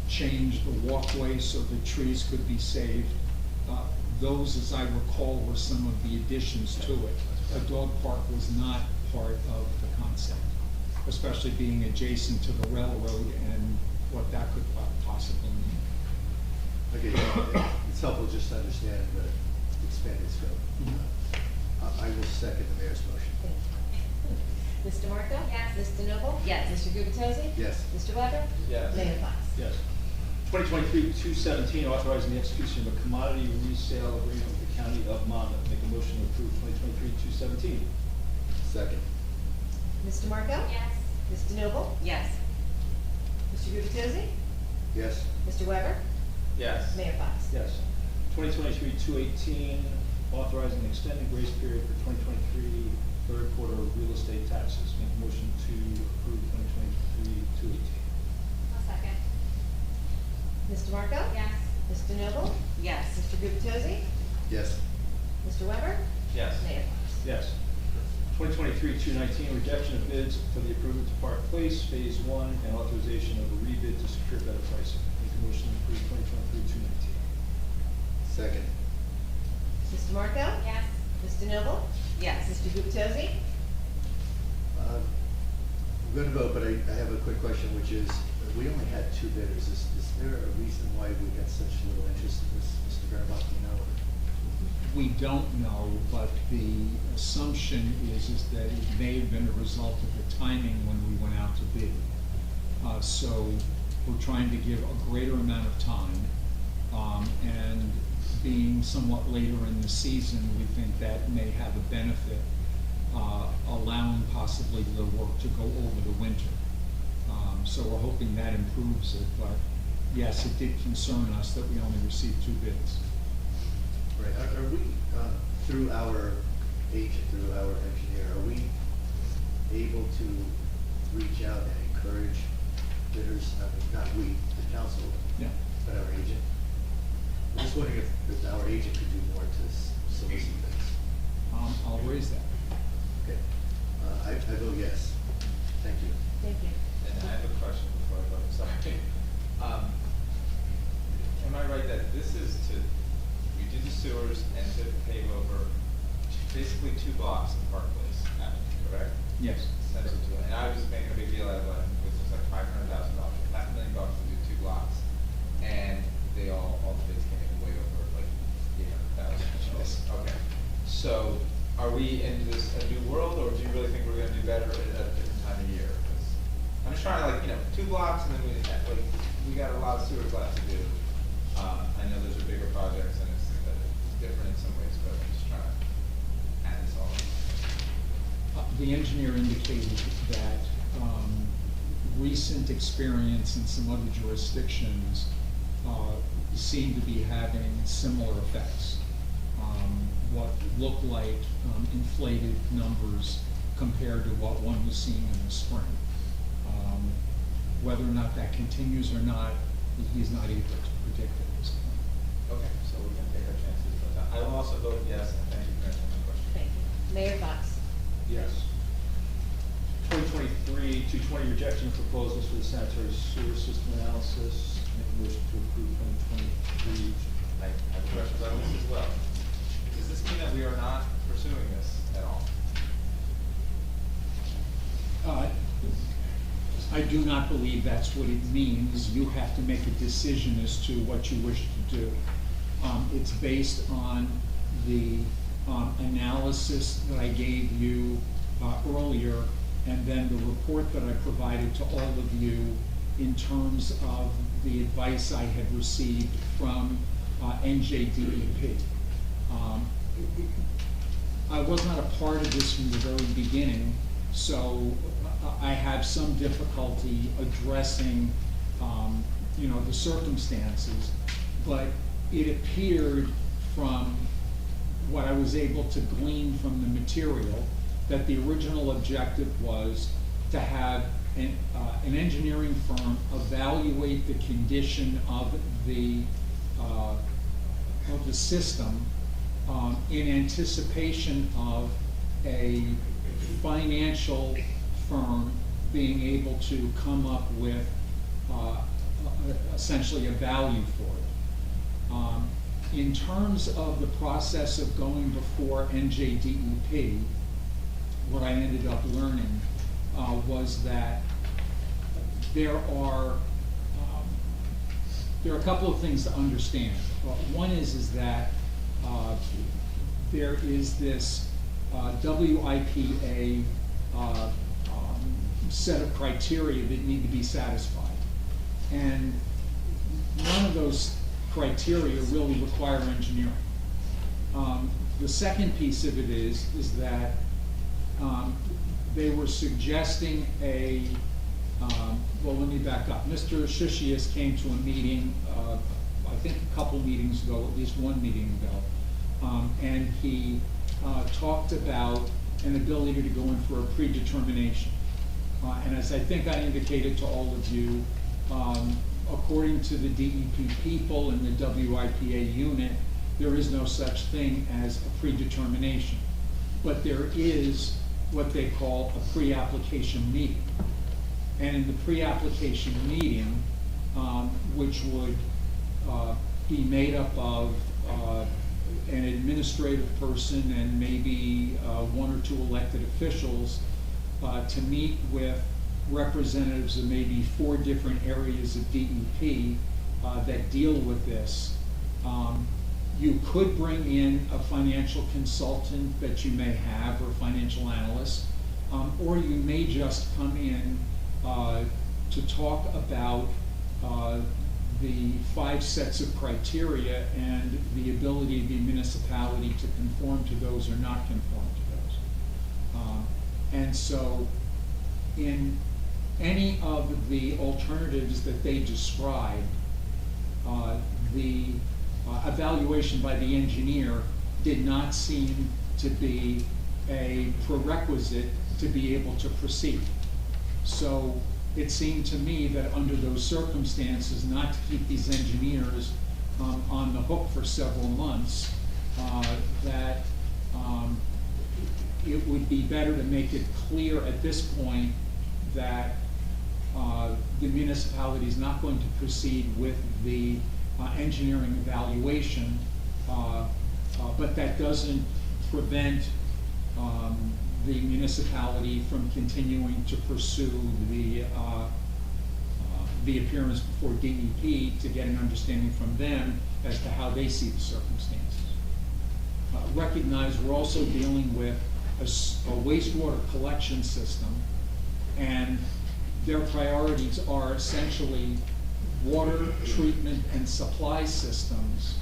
change the walkway so the trees could be saved. Those, as I recall, were some of the additions to it. A dog park was not part of the concept, especially being adjacent to the railroad and what that could possibly mean. Okay, it's helpful just to understand the expanded scope. I will second the mayor's motion. Mr. Marco? Yes. Mr. Noble? Yes. Mr. Gubatose? Yes. Mr. Weber? Yes. Mayor Fox? Yes. 2023-217, authorizing the execution of a commodity resale agreement with the County of Monmouth. Make a motion to approve 2023-217. Second. Mr. Marco? Yes. Mr. Noble? Yes. Mr. Gubatose? Yes. Mr. Weber? Yes. Mayor Fox? Yes. 2023-218, authorizing an extended grace period for 2023 third quarter real estate taxes. Make a motion to approve 2023-218. I'll second. Mr. Marco? Yes. Mr. Noble? Yes. Mr. Gubatose? Yes. Mr. Weber? Yes. Mayor Fox? Yes. 2023-219, rejection of bids for the improvement to Park Place, Phase 1, and authorization of a rebid to secure better pricing. Make a motion to approve 2023-219. Second. Mr. Marco? Yes. Mr. Noble? Yes. Mr. Gubatose? I'm going to vote, but I have a quick question, which is, we only had 2 bidders. Is there a reason why we got such little interest in this, Mr. Garabach, you know? We don't know, but the assumption is that it may have been a result of the timing when we went out to bid. So we're trying to give a greater amount of time, and being somewhat later in the season, we think that may have a benefit, allowing possibly the work to go over the winter. So we're hoping that improves it, but yes, it did concern us that we only received 2 bids. Right, are we, through our agent, through our engineer, are we able to reach out and encourage bidders? I mean, not we, the council, Yeah. but our agent? I'm just wondering if our agent could do more to solicit bids. I'll raise that. Okay, I vote yes. Thank you. Thank you. And I have a question before I vote, sorry. Am I right that this is to, we do the sewers and to pave over basically 2 blocks of Park Place Avenue, correct? Yes. Essentially, and I was making a big deal out of it, which was like $500,000, $500,000 to do 2 blocks, and they all the bids came in way over like $800,000. Okay, so are we in this a new world, or do you really think we're going to do better at a different time of year? 'Cause I'm just trying to 2 blocks, and then we got a lot of sewers left to do. I know those are bigger projects, and it's different in some ways, but I'm just trying to add this all up. The engineer indicated that recent experience in some other jurisdictions seem to be having similar effects. What looked like inflated numbers compared to what one was seeing in the spring. Whether or not that continues or not, he's not able to predict at this point. Okay, so we're going to take our chances. But I will also vote yes, and thank you for answering my question. Thank you. Mayor Fox? Yes. 2023, 220 rejection of proposals for the sanitary sewer system analysis. Make a motion to approve 2023. I have questions on this as well. Does this mean that we are not pursuing this at all? I do not believe that's what it means. You have to make a decision as to what you wish to do. It's based on the analysis that I gave you earlier, and then the report that I provided to all of you in terms of the advice I had received from NJDEP. I was not a part of this from the very beginning, so I have some difficulty addressing, the circumstances, but it appeared from what I was able to glean from the material that the original objective was to have an engineering firm evaluate the condition of the system in anticipation of a financial firm being able to come up with essentially a value for it. In terms of the process of going before NJDEP, what I ended up learning was that there are a couple of things to understand. One is that there is this WIPA set of criteria that need to be satisfied. And none of those criteria really require engineering. The second piece of it is that they were suggesting well, let me back up. Mr. Shishias came to a meeting, I think a couple meetings ago, at least one meeting ago, and he talked about an ability to go in for a predetermination. And as I think I indicated to all of you, according to the DEP people and the WIPA unit, there is no such thing as a predetermination. But there is what they call a pre-application meeting. And in the pre-application meeting, which would be made up of an administrative person and maybe 1 or 2 elected officials, to meet with representatives of maybe 4 different areas of DEP that deal with this. You could bring in a financial consultant that you may have, or financial analyst, or you may just come in to talk about the 5 sets of criteria and the ability of the municipality to conform to those or not conform to those. And so in any of the alternatives that they describe, the evaluation by the engineer did not seem to be a prerequisite to be able to proceed. So it seemed to me that under those circumstances, not to keep these engineers on the hook for several months, that it would be better to make it clear at this point that the municipality is not going to proceed with the engineering evaluation, but that doesn't prevent the municipality from continuing to pursue the appearance before DEP to get an understanding from them as to how they see the circumstances. Recognize we're also dealing with a wastewater collection system, and their priorities are essentially water treatment and supply systems,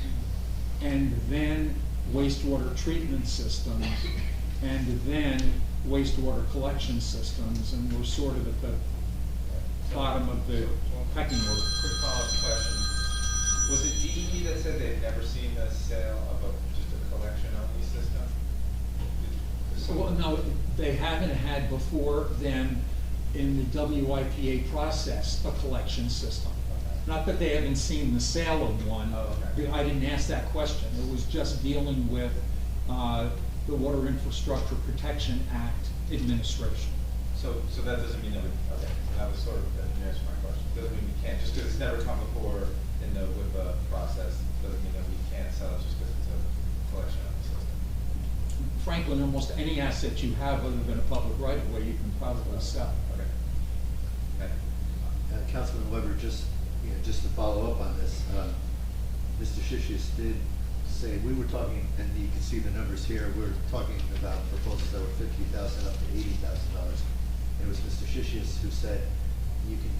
and then wastewater treatment systems, and then wastewater collection systems, and we're sort of at the bottom of the pecking order. Quick follow-up question. Was it DEP that said they'd never seen the sale of just a collection-only system? Well, no, they haven't had before them in the WIPA process a collection system. Not that they haven't seen the sale of one. Oh, okay. I didn't ask that question. It was just dealing with the Water Infrastructure Protection Act administration. So that doesn't mean that okay, so that was sort of the answer to my question. Doesn't mean we can't, just because it's never come before in the WIPA process, doesn't mean that we can't sell it just because it's a collection of the system. Frankly, almost any asset you have other than a public right-of-way, you can probably sell. Okay. Thank you. Councilman Weber, just to follow up on this, Mr. Shishius did say, we were talking, and you can see the numbers here, we're talking about proposals that were $50,000 up to $80,000. It was Mr. Shishius who said you can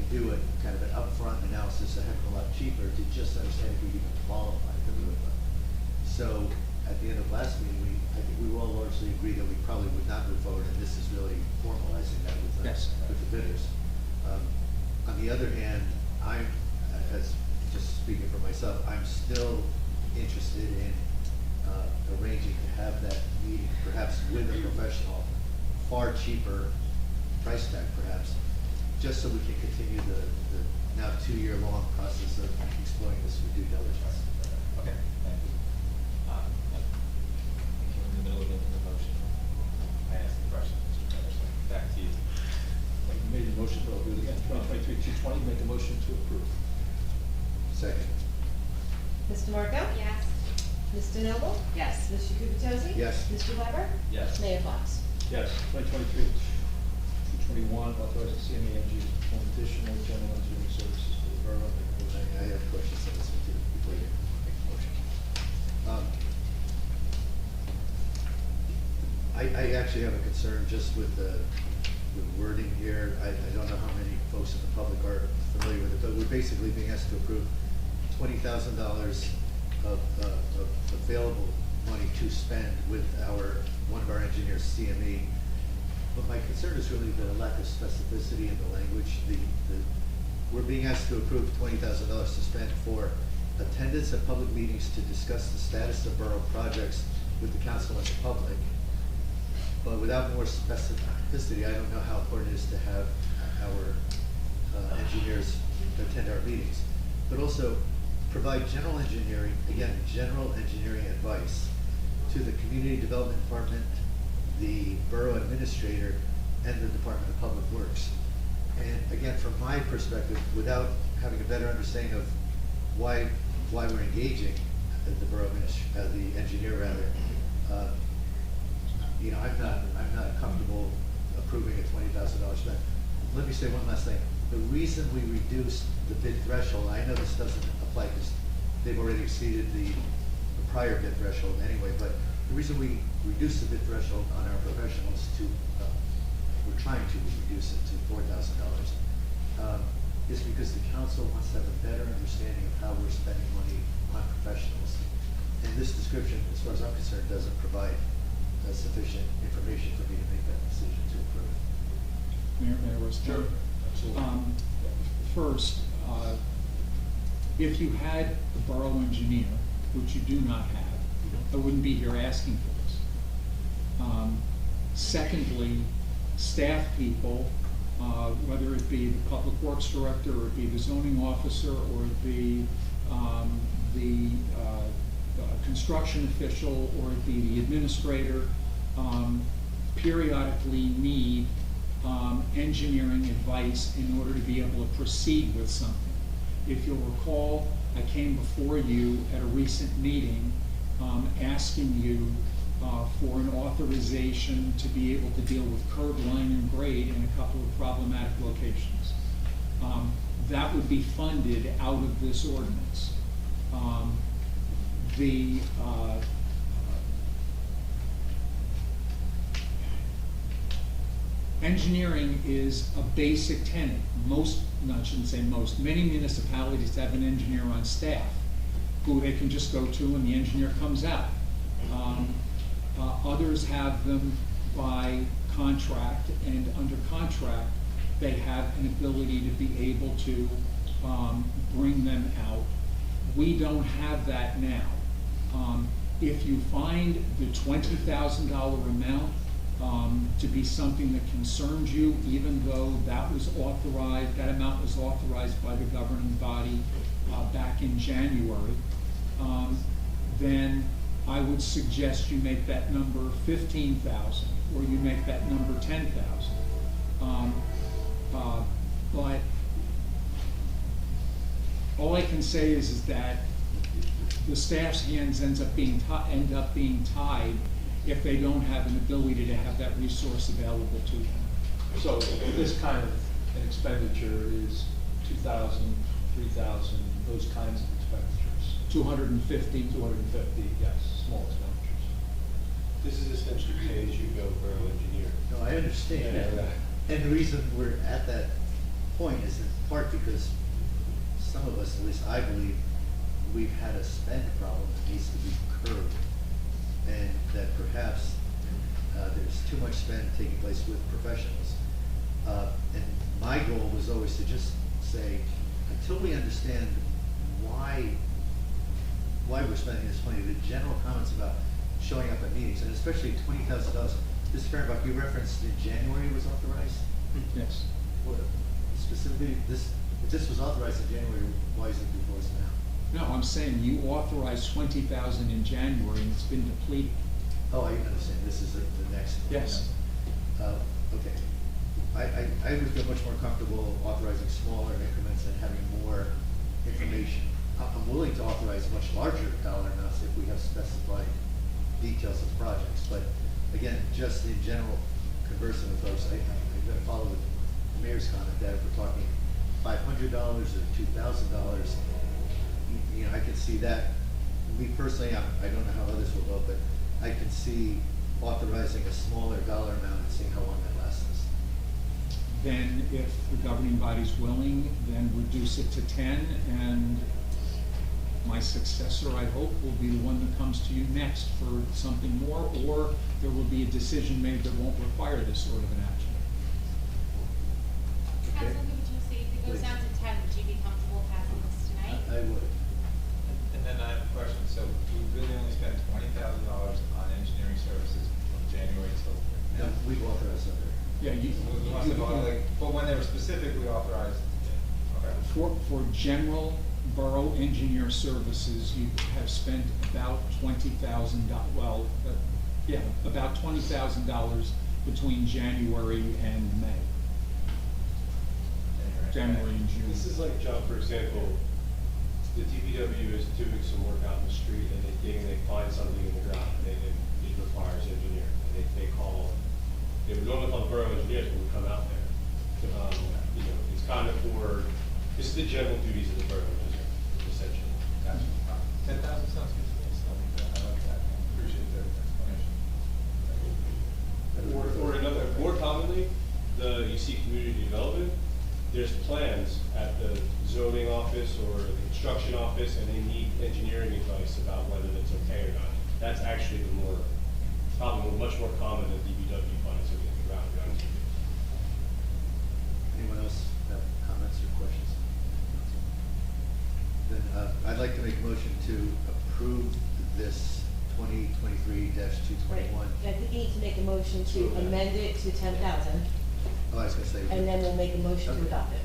do a kind of an upfront analysis a heck of a lot cheaper to just understand if we even qualify for the WIPA. So at the end of last meeting, I think we all largely agreed that we probably would not move forward, and this is really formalizing that with the bidders. On the other hand, I'm, as just speaking for myself, I'm still interested in arranging to have that meeting, perhaps with a professional, far cheaper price tag perhaps, just so we can continue the now 2-year-long process of exploring this with due diligence. Okay, thank you. I think we're in the middle of making the motion. I asked the question, Mr. Patterson. Back to you. You made the motion, but I'll do it again. 2023-220, make a motion to approve. Second. Mr. Marco? Yes. Mr. Noble? Yes. Mr. Gubatose? Yes. Mr. Weber? Yes. Mayor Fox? Yes. 2023-221, authorizing CMENG to perform additional general engineering services for the borough. I have questions on this one too, before you make the motion. I actually have a concern just with the wording here. I don't know how many folks in the public are familiar with it, but we're basically being asked to approve $20,000 of available money to spend with one of our engineers, CME. But my concern is really the lack of specificity in the language. We're being asked to approve $20,000 to spend for attendance at public meetings to discuss the status of borough projects with the council and the public. But without more specificity, I don't know how important it is to have our engineers attend our meetings. But also provide general engineering advice to the Community Development Department, the Borough Administrator, and the Department of Public Works. And again, from my perspective, without having a better understanding of why we're engaging the engineer rather, I'm not comfortable approving a $20,000 spend. Let me say one last thing. The reason we reduced the bid threshold, I know this doesn't apply because they've already exceeded the prior bid threshold anyway, but the reason we reduced the bid threshold on our professionals to, we're trying to reduce it to $4,000, is because the council wants to have a better understanding of how we're spending money on professionals. And this description, as far as I'm concerned, doesn't provide sufficient information for me to make that decision to approve. Mayor West. Sure, absolutely. First, if you had a borough engineer, which you do not have, I wouldn't be here asking for this. Secondly, staff people, whether it be the public works director, or it be the zoning officer, or it be the construction official, or it be the administrator, periodically need engineering advice in order to be able to proceed with something. If you'll recall, I came before you at a recent meeting asking you for an authorization to be able to deal with curb, line, and grade in a couple of problematic locations. That would be funded out of this ordinance. Engineering is a basic tenet. Most, no, I shouldn't say most, many municipalities have an engineer on staff who they can just go to and the engineer comes out. Others have them by contract, and under contract, they have an ability to be able to bring them out. We don't have that now. If you find the $20,000 amount to be something that concerns you, even though that was authorized, that amount was authorized by the governing body back in January, then I would suggest you make that number 15,000, or you make that number 10,000. But all I can say is that the staff's hands end up being tied if they don't have an ability to have that resource available to them. So this kind of an expenditure is 2,000, 3,000, those kinds of expenditures. 250. 250, yes, small expenditures. This is essentially pay-as-you-go borough engineer. No, I understand. Yeah. And the reason we're at that point is in part because some of us, at least I believe, we've had a spend problem that needs to be curbed. And that perhaps there's too much spend taking place with professionals. And my goal was always to just say, until we understand why we're spending this money, the general comments about showing up at meetings, and especially $20,000. Mr. Fehrenbach, you referenced in January was authorized? Yes. What, specifically, if this was authorized in January, why is it before us now? No, I'm saying you authorized 20,000 in January and it's been depleted. Oh, I understand, this is the next. Yes. Okay. I would feel much more comfortable authorizing smaller increments and having more information. I'm willing to authorize much larger dollar amounts if we have specified details of projects, but again, just in general, conversing with folks, I'm going to follow the mayor's comment that if we're talking $500 or $2,000, you know, I can see that. Me personally, I don't know how others will vote, but I can see authorizing a smaller dollar amount and seeing how long that lasts us. Then if the governing body's willing, then reduce it to 10, and my successor, I hope, will be the one that comes to you next for something more, or there will be a decision made that won't require this sort of an action. Okay. Councilman, would you say if it goes Please. down to 10, would you be comfortable passing this tonight? I would. And then I have a question, so we really only spent $20,000 on engineering services from January till No, now? we've authorized that. Yeah, We must have, but when they were specifically authorized, okay. For general borough engineer services, you have spent about $20,000, well, about $20,000 between January and May. January and June. This is like, John, for example, the DPW is doing some work out in the street and they dig and they find something in the ground and it requires engineer. And they call, they would normally call the borough engineers who would come out there. You know, it's kind of for, this is the general duties of the borough engineer, essentially. Gotcha. 10,000 sounds good to me, something like that. see community development, there's plans at the zoning office or the construction office, and they need engineering advice about whether that's okay or not. That's actually the more, probably much more common than DPW funds in the ground, to be honest with you. Anyone else have comments or questions? Then I'd like to make a motion to approve this 2023-221. I think you need to make a motion to amend it to 10,000, Oh, I was gonna say. and then we'll make a motion to Okay. adopt it.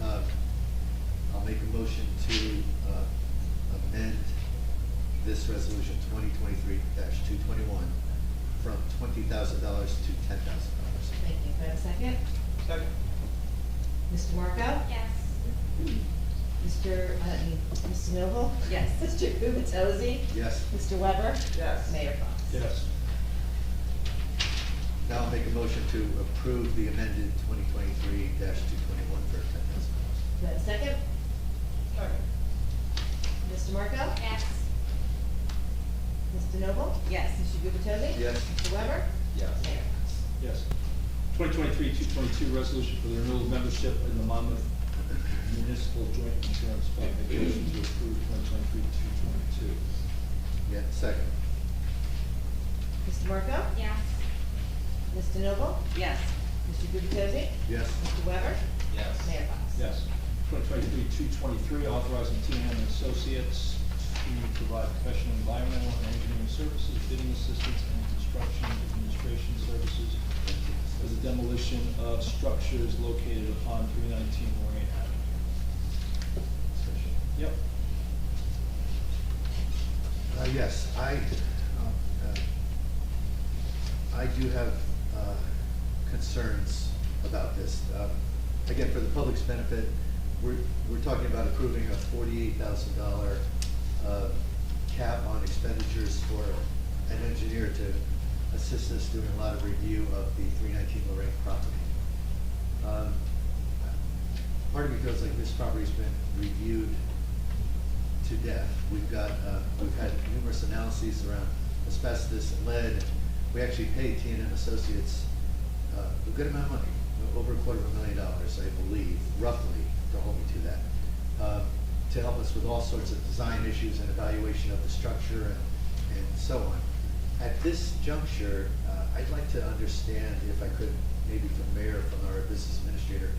I'll make a motion to amend this resolution 2023-221 from $20,000 to $10,000. Thank you. Do I have a second? Second. Mr. Marco? Yes. Mrs. Noble? Yes. Mr. Gubatose? Yes. Mr. Weber? Yes. Mayor Fox? Yes. Now I'll make a motion to approve the amended 2023-221 for $10,000. Do I have a second? Second. Mr. Marco? Yes. Mr. Noble? Yes. Mr. Gubatose? Yes. Mr. Weber? Yes. Mayor Fox? Yes. 2023-222, resolution for the renewal of membership in the Monmouth Municipal Joint Insurance Fund. Make a motion to approve 2023-222. Yeah, second. Mr. Marco? Yes. Mr. Noble? Yes. Mr. Gubatose? Yes. Mr. Weber? Yes. Mayor Fox? Yes. 2023-223, authorizing T&M Associates to provide professional environmental and engineering services, bidding assistance, and construction administration services for the demolition of structures located upon 319 Lorraine Avenue. Yep. Yes, I do have concerns about this. Again, for the public's benefit, we're talking about approving a $48,000 cap on expenditures for an engineer to assist us doing a lot of review of the 319 Lorraine property. Part of me feels like this property's been reviewed to death. We've had numerous analyses around asbestos and lead. We actually paid T&M Associates a good amount of money, over $250,000, I believe, roughly, to hold me to that, to help us with all sorts of design issues and evaluation of the structure and so on. At this juncture, I'd like to understand, if I could, maybe from Mayor, from our business administrator,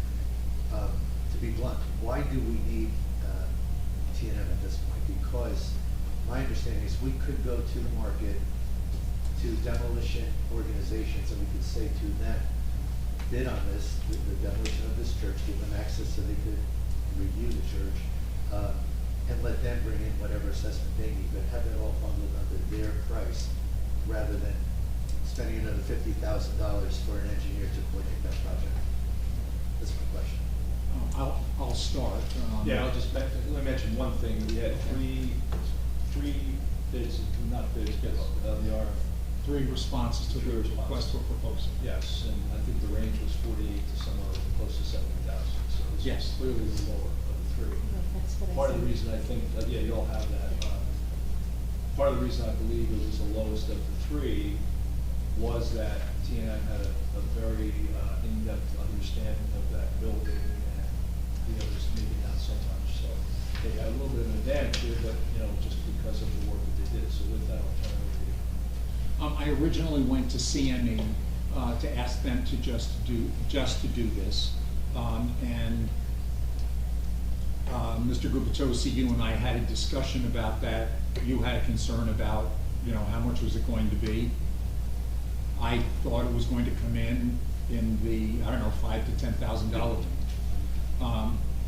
to be blunt, why do we need T&M at this point? Because my understanding is we could go to the market, to demolition organizations, and we could say to them, bid on this, the demolition of this church, give them access so they could review the church, and let them bring in whatever assessment they need, but have that all bundled under their price, rather than spending another $50,000 for an engineer to coordinate that project. That's my question. I'll start. Yeah, let me mention one thing. We had three bids, not bids, but the RF. 3 responses to the Three responses. request for proposal. Yes, and I think the range was 48 to somewhere close to 70,000. So it's Yes. clearly the lower of the three. That's what I Part of the said. reason I think, yeah, you all have that. Part of the reason I believe it was the lowest of the three was that T&M had a very in-depth understanding of that building, and the others maybe not so much. So they had a little bit of an advantage here, but just because of the work that they did. So with that, I'll turn it over to you. I originally went to CME to ask them to just to do this, and Mr. Gubatose, you and I had a discussion about that. You had a concern about how much was it going to be. I thought it was going to come in the $5,000 to $10,000.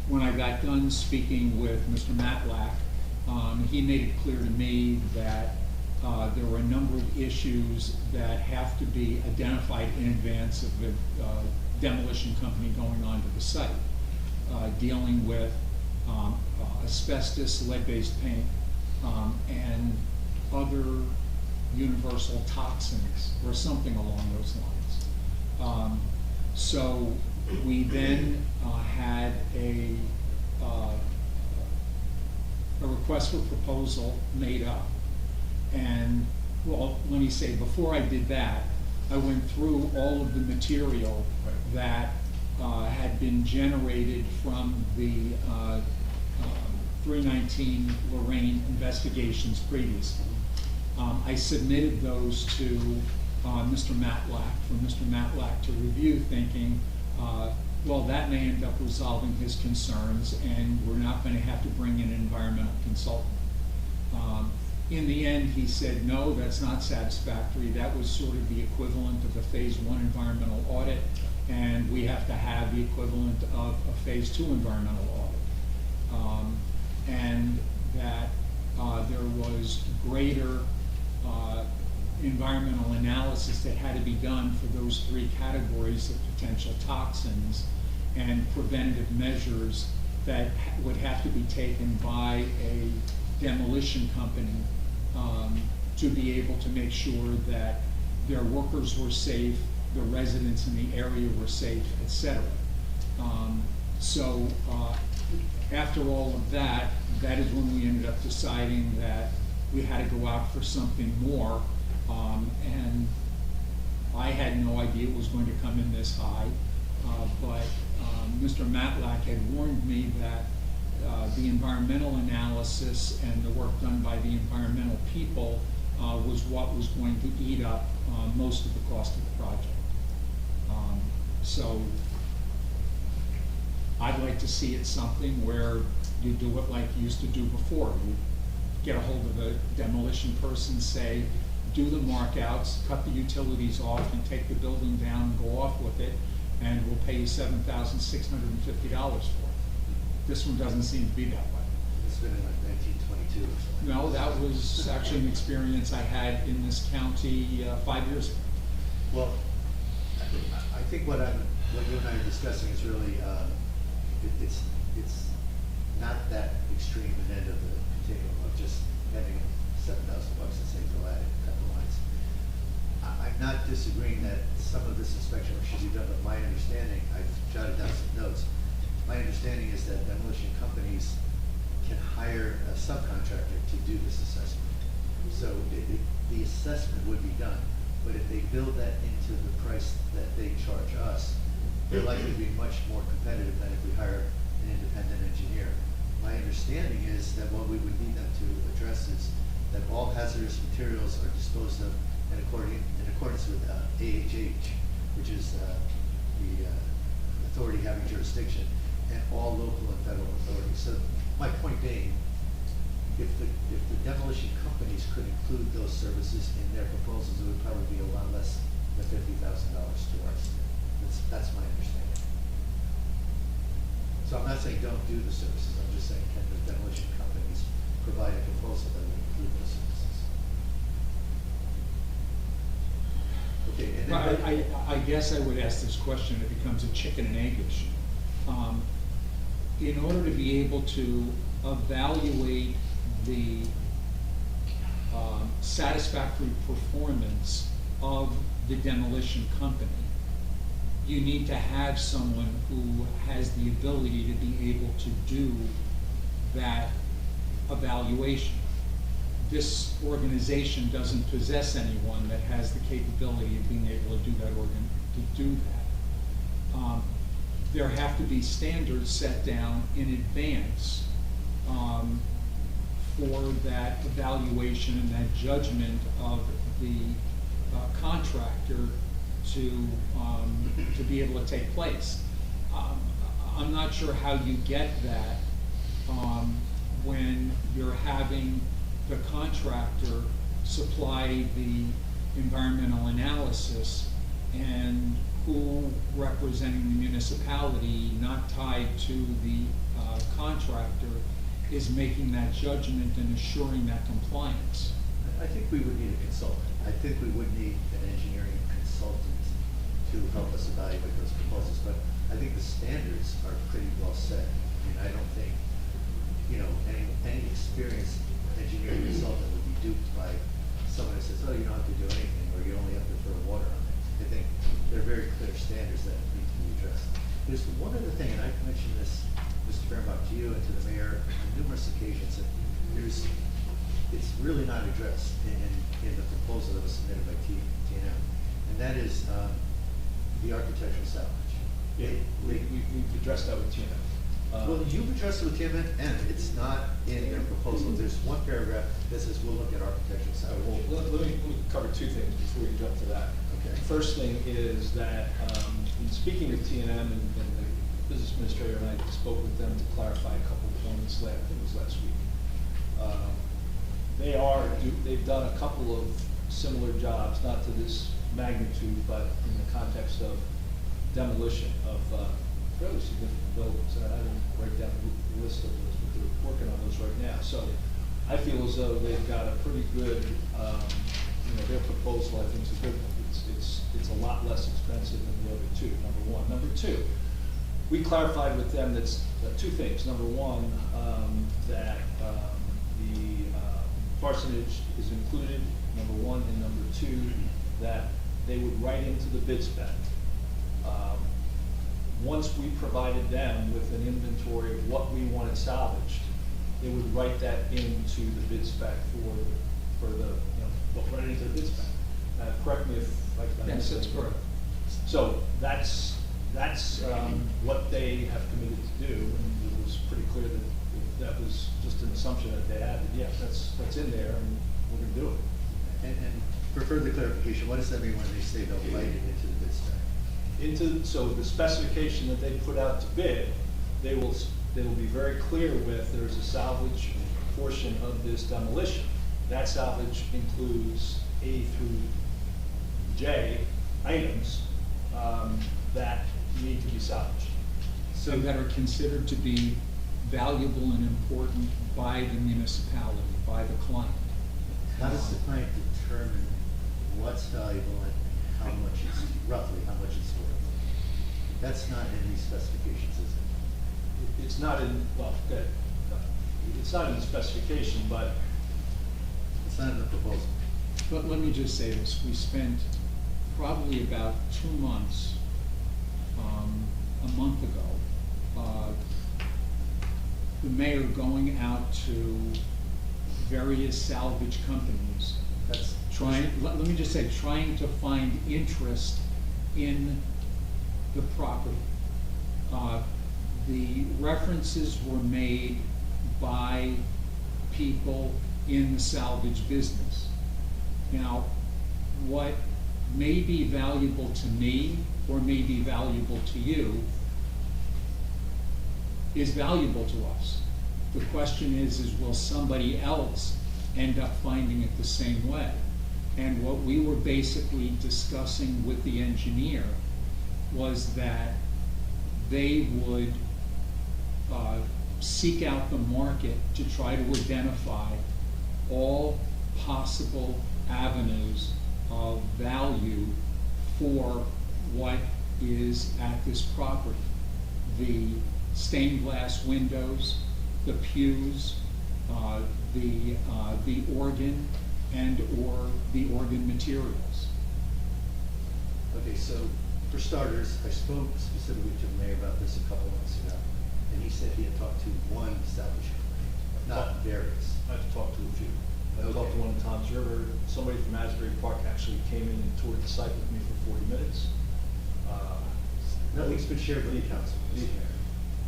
When I got done speaking with Mr. Matlack, he made it clear to me that there were a number of issues that have to be identified in advance of the demolition company going onto the site, dealing with asbestos, lead-based paint, and other universal toxins or something along those lines. So we then had a request for proposal made up. And, well, let me say, before I did that, I went through all of the material that had been generated from the 319 Lorraine investigations previously. I submitted those to Mr. Matlack, for Mr. Matlack to review, thinking, well, that may end up resolving his concerns, and we're not going to have to bring in an environmental consultant. In the end, he said, no, that's not satisfactory. That was sort of the equivalent of a phase 1 environmental audit, and we have to have the equivalent of a phase 2 environmental audit. And that there was greater environmental analysis that had to be done for those 3 categories of potential toxins, and preventative measures that would have to be taken by a demolition company to be able to make sure that their workers were safe, the residents in the area were safe, etc. So after all of that, that is when we ended up deciding that we had to go out for something more, and I had no idea it was going to come in this high, but Mr. Matlack had warned me that the environmental analysis and the work done by the environmental people was what was going to eat up most of the cost of the project. So I'd like to see it something where you do it like you used to do before. You get a hold of a demolition person, say, do the markouts, cut the utilities off, and take the building down and go off with it, and we'll pay you $7,650 for it. This one doesn't seem to be that way. It's been in like 1922 or something. No, that was actually an experience I had in this county 5 years ago. Well, I think what you and I are discussing is really, it's not that extreme an end of the continuum of just having $7,000 and saying go at it, cut the lines. I'm not disagreeing that some of this inspection work should be done, but my understanding, I've jotted down some notes, my understanding is that demolition companies can hire a subcontractor to do this assessment. So the assessment would be done, but if they build that into the price that they charge us, they're likely to be much more competitive than if we hire an independent engineer. My understanding is that what we would need them to address is that all hazardous materials are disposed of in accordance with AHH, which is the authority having jurisdiction, and all local and federal authorities. So my point being, if the demolition companies could include those services in their proposals, it would probably be a lot less than $50,000 to us. That's my understanding. So I'm not saying don't do the services, I'm just saying can the demolition companies provide a proposal that would include those services? Okay, and then I guess I would ask this question, it becomes a chicken and egg issue. In order to be able to evaluate the satisfactory performance of the demolition company, you need to have someone who has the ability to be able to do that evaluation. This organization doesn't possess anyone that has the capability of being able to do that. There have to be standards set down in advance for that evaluation and that judgment of the contractor to be able to take place. I'm not sure how you get that when you're having the contractor supply the environmental analysis and who representing the municipality, not tied to the contractor, is making that judgment and assuring that compliance. I think we would need a consultant. I think we would need an engineering consultant to help us evaluate those proposals, but I think the standards are pretty well set. I mean, I don't think, any experienced engineering consultant would be duped by someone who says, oh, you don't have to do anything, or you only have to throw water on it. I think there are very clear standards that need to be addressed. There's one other thing, and I've mentioned this, Mr. Fairmont, to you and to the mayor on numerous occasions, and it's really not addressed in the proposal that was submitted by T&M. And that is the architectural salvage. Yeah, we've addressed that with Tina. Well, you've addressed it with Tim, and it's not in their proposal. There's one paragraph that says we'll look at architectural salvage. Well, let me cover two things before we jump to that. Okay. The first thing is that, in speaking with T&M and the business administrator and I spoke with them to clarify a couple of points I think it was last week. They've done a couple of similar jobs, not to this magnitude, but in the context of demolition of fairly significant buildings. And I didn't write down the list of those, but they're working on those right now. So I feel as though they've got a pretty good, their proposal I think is a good one. It's a lot less expensive than the other two, number one. Number two, we clarified with them that's two things. Number one, that the parsonage is included, number one, and number two, that they would write into the bid spec. Once we provided them with an inventory of what we wanted salvaged, they would write that into the bid spec for the, write it into the bid spec. Correct me if I Yes, that's correct. So that's what they have committed to do, and it was pretty clear that that was just an assumption that they had, that yes, that's in there, and we're gonna do it. And for further clarification, what does that mean when they say they'll write it into the bid spec? So the specification that they put out to bid, they will be very clear with, there's a salvage portion of this demolition. That salvage includes A through J items that need to be salvaged. So that are considered to be valuable and important by the municipality, by the client. How does the client determine what's valuable and how much it's, roughly how much it's worth? That's not in these specifications, is it? It's not in, well, good. It's not in the specification, but It's not in the proposal. But let me just say this, we spent probably about 2 months, a month ago, the mayor going out to various salvage companies, let me just say, trying to find interest in the property. The references were made by people in the salvage business. Now, what may be valuable to me or may be valuable to you is valuable to us. The question is will somebody else end up finding it the same way? And what we were basically discussing with the engineer was that they would seek out the market to try to identify all possible avenues of value for what is at this property. The stained glass windows, the pews, the organ, and or the organ materials. Okay, so for starters, I spoke specifically to the mayor about this a couple months ago, and he said he had talked to one salvage company, not various. I've talked to a few. I talked to one in Tom's River. Somebody from Asbury Park actually came in and toured the site with me for 40 minutes. Nothing's been shared with the council.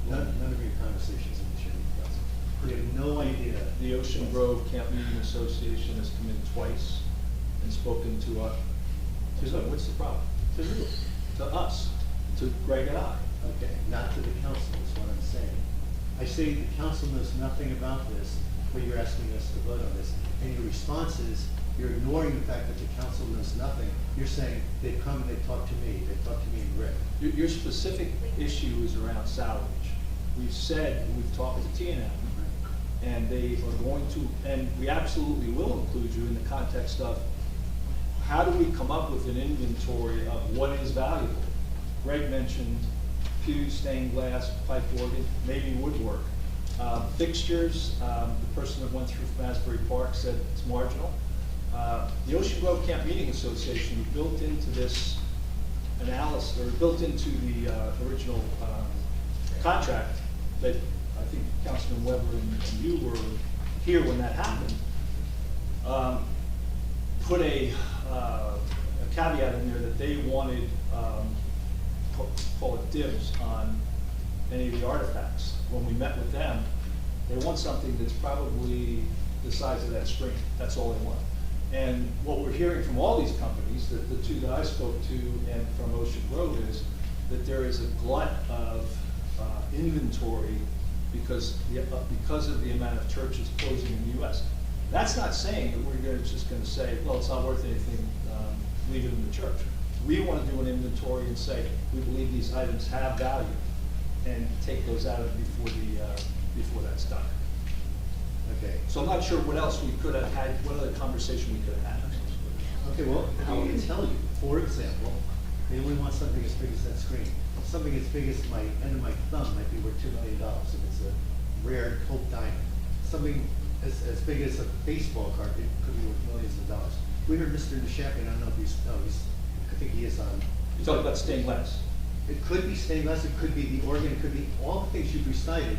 None of your conversations have been shared with the council. We have no idea. The Ocean Grove Camp Meeting Association has come in twice and spoken to us. What's the problem? To who? To us, to Greg and I. Okay, not to the council is what I'm saying. I say the council knows nothing about this, but you're asking us to vote on this. And your response is, you're ignoring the fact that the council knows nothing. You're saying, they've come and they've talked to me, they've talked to me and Greg. Your specific issue is around salvage. We've said, we've talked to T&M, and they are going to, and we absolutely will include you in the context of how do we come up with an inventory of what is valuable? Greg mentioned pews, stained glass, pipe organ, maybe woodwork. Fixtures, the person that went through from Asbury Park said it's marginal. The Ocean Grove Camp Meeting Association built into this analysis, or built into the original contract that I think Councilman Weber and you were here when that happened, put a a caveat in there that they wanted, call it dibs on any of the artifacts. When we met with them, they want something that's probably the size of that screen. That's all they want. And what we're hearing from all these companies, the two that I spoke to and from Ocean Grove, is that there is a glut of inventory because of the amount of churches closing in the US. That's not saying that we're just going to say, well, it's not worth anything, leave it in the church. We want to do an inventory and say, we believe these items have value, and take those out of before that's done. Okay. So I'm not sure what else we could have had, what other conversation we could have had. Okay, well, I can tell you, for example, they only want something as big as that screen. Something as big as my end of my thumb might be worth $2 million if it's a rare Cope diamond. Something as big as a baseball card, it could be worth millions of dollars. We heard Mr. Nishapin, I don't know if I think he is on. You're talking about stained glass. It could be stained glass, it could be the organ, it could be all the things you've recited.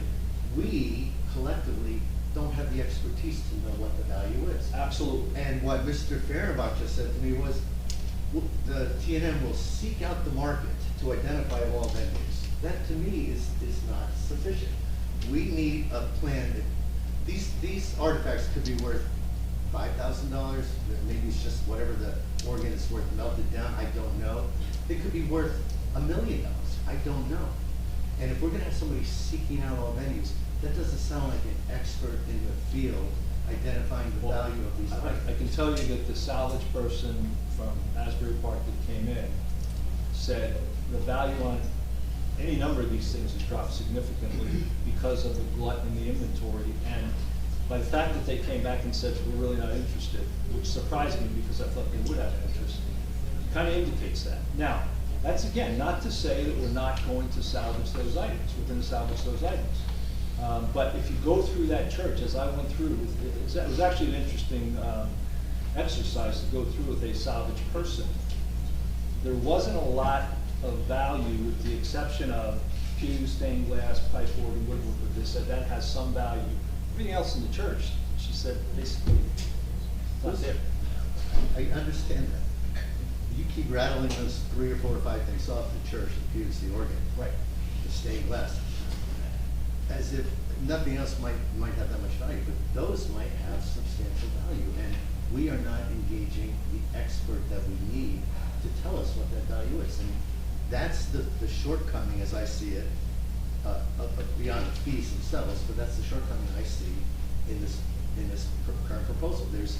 We collectively don't have the expertise to know what the value is. Absolutely. And what Mr. Fehrenbach just said to me was, the TNM will seek out the market to identify all venues. That to me is not sufficient. We need a plan that, these artifacts could be worth $5,000, maybe it's just whatever the organ is worth melted down, I don't know. It could be worth $1 million, I don't know. And if we're gonna have somebody seeking out all venues, that doesn't sound like an expert in the field identifying the value of these items. I can tell you that the salvage person from Asbury Park that came in said the value on any number of these things has dropped significantly because of the glut in the inventory. And by the fact that they came back and said, we're really not interested, which surprised me because I thought they would have interest, kind of indicates that. Now, that's again, not to say that we're not going to salvage those items. We're going to salvage those items. But if you go through that church, as I went through, it was actually an interesting exercise to go through with a salvage person. There wasn't a lot of value with the exception of pew, stained glass, pipe organ, woodwork, but they said that has some value. Everything else in the church, she said, basically, not there. I understand that. You keep rattling those 3 or 4 or 5 things off: the church, the pews, the organ, right, the stained glass, as if nothing else might have that much value, but those might have substantial value, and we are not engaging the expert that we need to tell us what that value is. And that's the shortcoming, as I see it, beyond the fees themselves, but that's the shortcoming I see in this current proposal. There's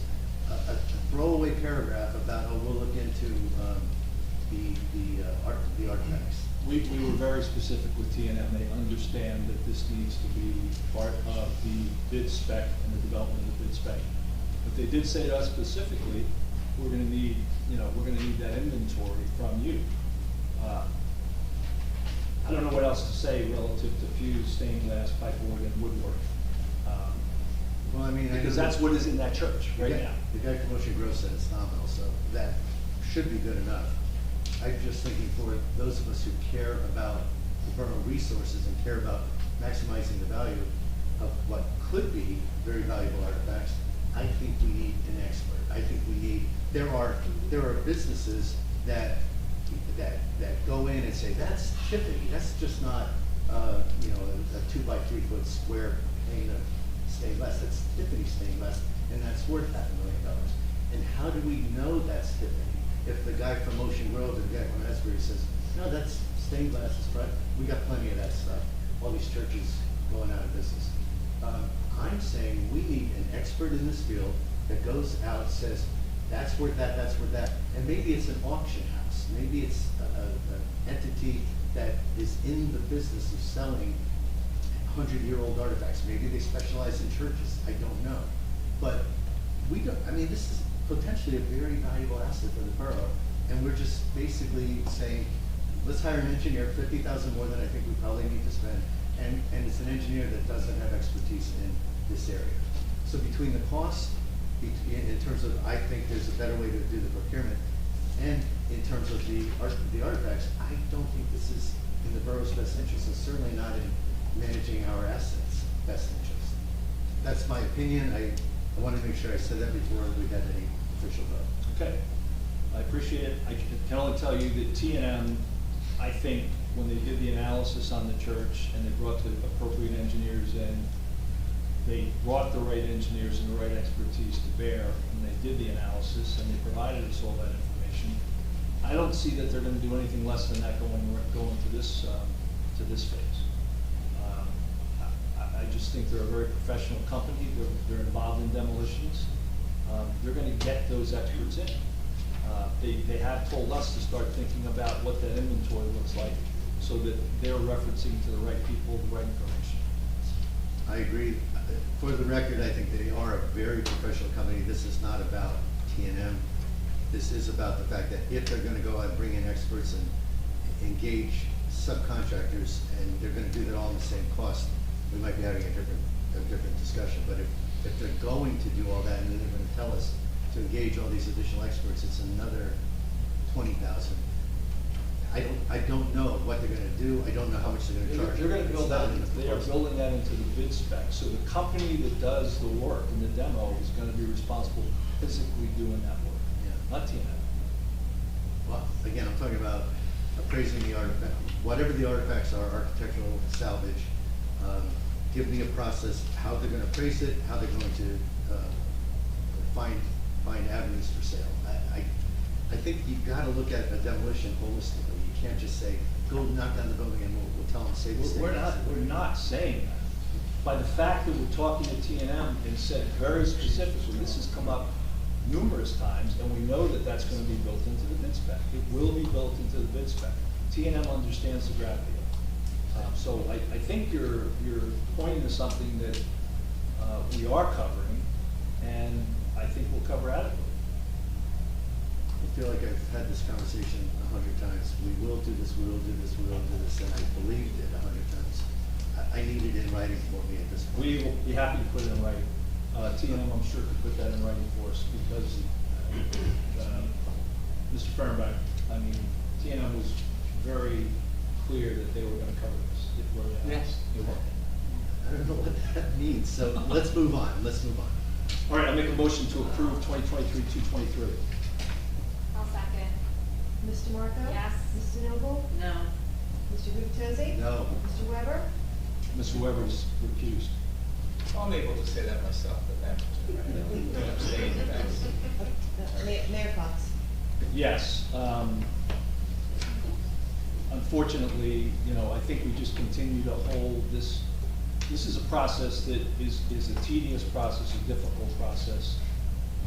a throwaway paragraph about, oh, we'll look into the artifacts. We were very specific with TNM. They understand that this needs to be part of the bid spec and the development of the bid spec. But they did say to us specifically, we're going to need, that inventory from you. I don't know what else to say relative to fuse, stained glass, pipe organ, woodwork. Well, I mean, because that's what is in that church right now. The guy from Ocean Grove said it's nominal, so that should be good enough. I'm just thinking for those of us who care about the borough resources and care about maximizing the value of what could be very valuable artifacts, I think we need an expert. I think we need, there are businesses that go in and say, that's Tiffany, that's just not a 2x3 foot square pane of stained glass, that's Tiffany stained glass, and that's worth $500,000. And how do we know that's Tiffany? If the guy from Ocean Grove and the guy from Asbury says, no, that's stained glass, right? We got plenty of that stuff. All these churches going out of business. I'm saying we need an expert in this field that goes out, says, that's worth that, that's worth that. And maybe it's an auction house. Maybe it's an entity that is in the business of selling 100-year-old artifacts. Maybe they specialize in churches. I don't know. But we don't, this is potentially a very valuable asset for the borough. And we're just basically saying, let's hire an engineer, $50,000 more than I think we probably need to spend. And it's an engineer that doesn't have expertise in this area. So between the cost, in terms of, I think there's a better way to do the procurement, and in terms of the artifacts, I don't think this is in the borough's best interest, and certainly not in managing our assets' best interest. That's my opinion. I wanted to make sure I said that before we had any official vote. Okay. I appreciate it. I can only tell you that T&M, I think, when they did the analysis on the church and they brought the appropriate engineers in, they brought the right engineers and the right expertise to bear when they did the analysis, and they provided us all that information. I don't see that they're gonna do anything less than that going to this phase. I just think they're a very professional company. They're involved in demolitions. They're gonna get those experts in. They have told us to start thinking about what that inventory looks like, so that they're referencing to the right people, the right information. I agree. For the record, I think they are a very professional company. This is not about T&M. This is about the fact that if they're gonna go out and bring in experts and engage subcontractors, and they're gonna do that all in the same cost, we might be having a different discussion. But if they're going to do all that, and then they're gonna tell us to engage all these additional experts, it's another $20,000. I don't know what they're gonna do. I don't know how much they're gonna charge. They're gonna It's build not that, in the they are proposal. building that into the bid spec. So the company that does the work and the demo is gonna be responsible for physically doing that work, Yeah. not T&M. Well, again, I'm talking about appraising the artifact, whatever the artifacts are, architectural salvage. Give me a process, how they're gonna appraise it, how they're going to find avenues for sale. I think you've gotta look at a demolition holistically. You can't just say, go knock down the building and we'll tell them, save the state. We're not saying that. By the fact that we're talking to T&M and said very specifically, this has come up numerous times, and we know that that's gonna be built into the bid spec. It will be built into the bid spec. T&M understands the gravity of it. So I think you're pointing to something that we are covering, and I think we'll cover adequately. I feel like I've had this conversation 100 times. We will do this, we will do this, we will do this, and I believed it 100 times. I need it in writing for me at this point. We will be happy to put it in writing. T&M, I'm sure, could put that in writing for us, because Mr. Fehrenbach, I mean, T&M was very clear that they were gonna cover this. If we're asked. Yes. They were. I don't know what that means, so let's move on. All right, I make a motion to approve 2023-223. I'll second. Mr. Marco? Yes. Mr. Noble? No. Mr. Gubatose? No. Mr. Weber? Mr. Weber's recused. I'm able to say that myself, but I'm abstaining, thanks. Mayor Fox? Yes. Unfortunately, I think we just continue to hold this. This is a process that is a tedious process, a difficult process.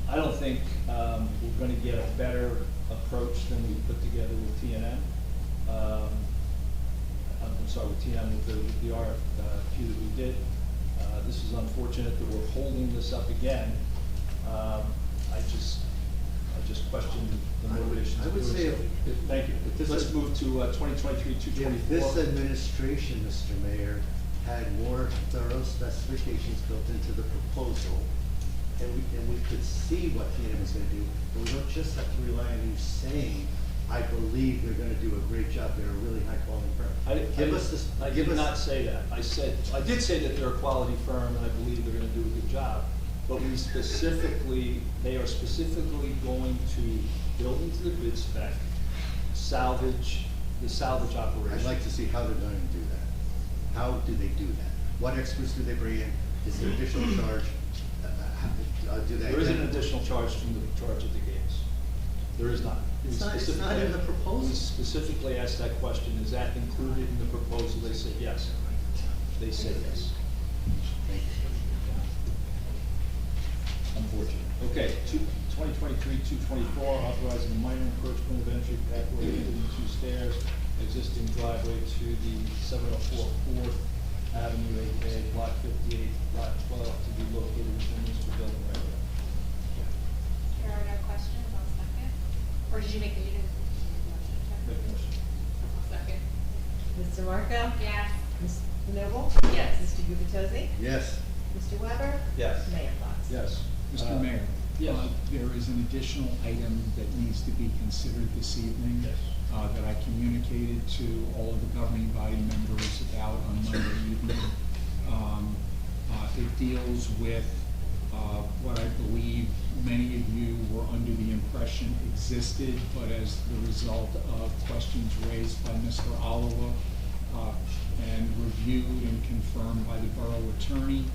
I don't think we're gonna get a better approach than we put together with T&M. I'm sorry, with T&M, with the RFQ that we did. This is unfortunate that we're holding this up again. I just question the motivation. I would say Thank you. Let's move to 2023-224. If this administration, Mr. Mayor, had more thorough specifications built into the proposal, and we could see what T&M is gonna do, and we don't just have to rely on you saying, I believe they're gonna do a great job, they're a really high quality firm. I did not say that. I did say that they're a quality firm, and I believe they're gonna do a good job. But they are specifically going to build into the bid spec, the salvage operation. I'd like to see how they're going to do that. How do they do that? What experts do they bring in? Is there additional charge? Do they? There is an additional charge from the charge at the gates. There is not. It's not in the proposal. We specifically asked that question, is that included in the proposal? They said yes. They said yes. Thank you. Unfortunate. Okay, 2023-224, authorizing a minor encroachment of entry backward into 2 stairs, existing driveway to the 704 4th Avenue, aka Block 58, Lot 12, to be located within Mr. Building right away. There are no questions, I'll second. Or did you make the meeting? Make a motion. I'll second. Mr. Marco? Yes. Mr. Noble? Yes. Mr. Gubatose? Yes. Mr. Weber? Yes. Mayor Fox? Yes. Mr. Mayor? Yes. There is an additional item that needs to be considered this evening. Yes. That I communicated to all of the governing body members about on Monday evening. It deals with what I believe many of you were under the impression existed, but as the result of questions raised by Mr. Oliver and reviewed and confirmed by the borough attorney,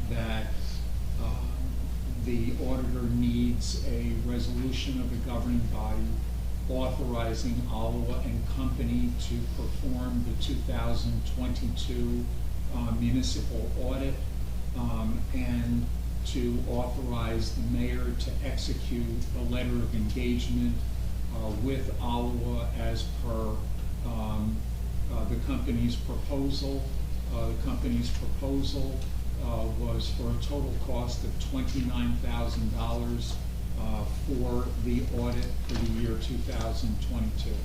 that the auditor needs a resolution of the governing body authorizing Oliver and Company to perform the 2022 municipal audit, and to authorize the mayor to execute a letter of engagement with Oliver as per the company's proposal. The company's proposal was for a total cost of $29,000 for the audit for the year 2022.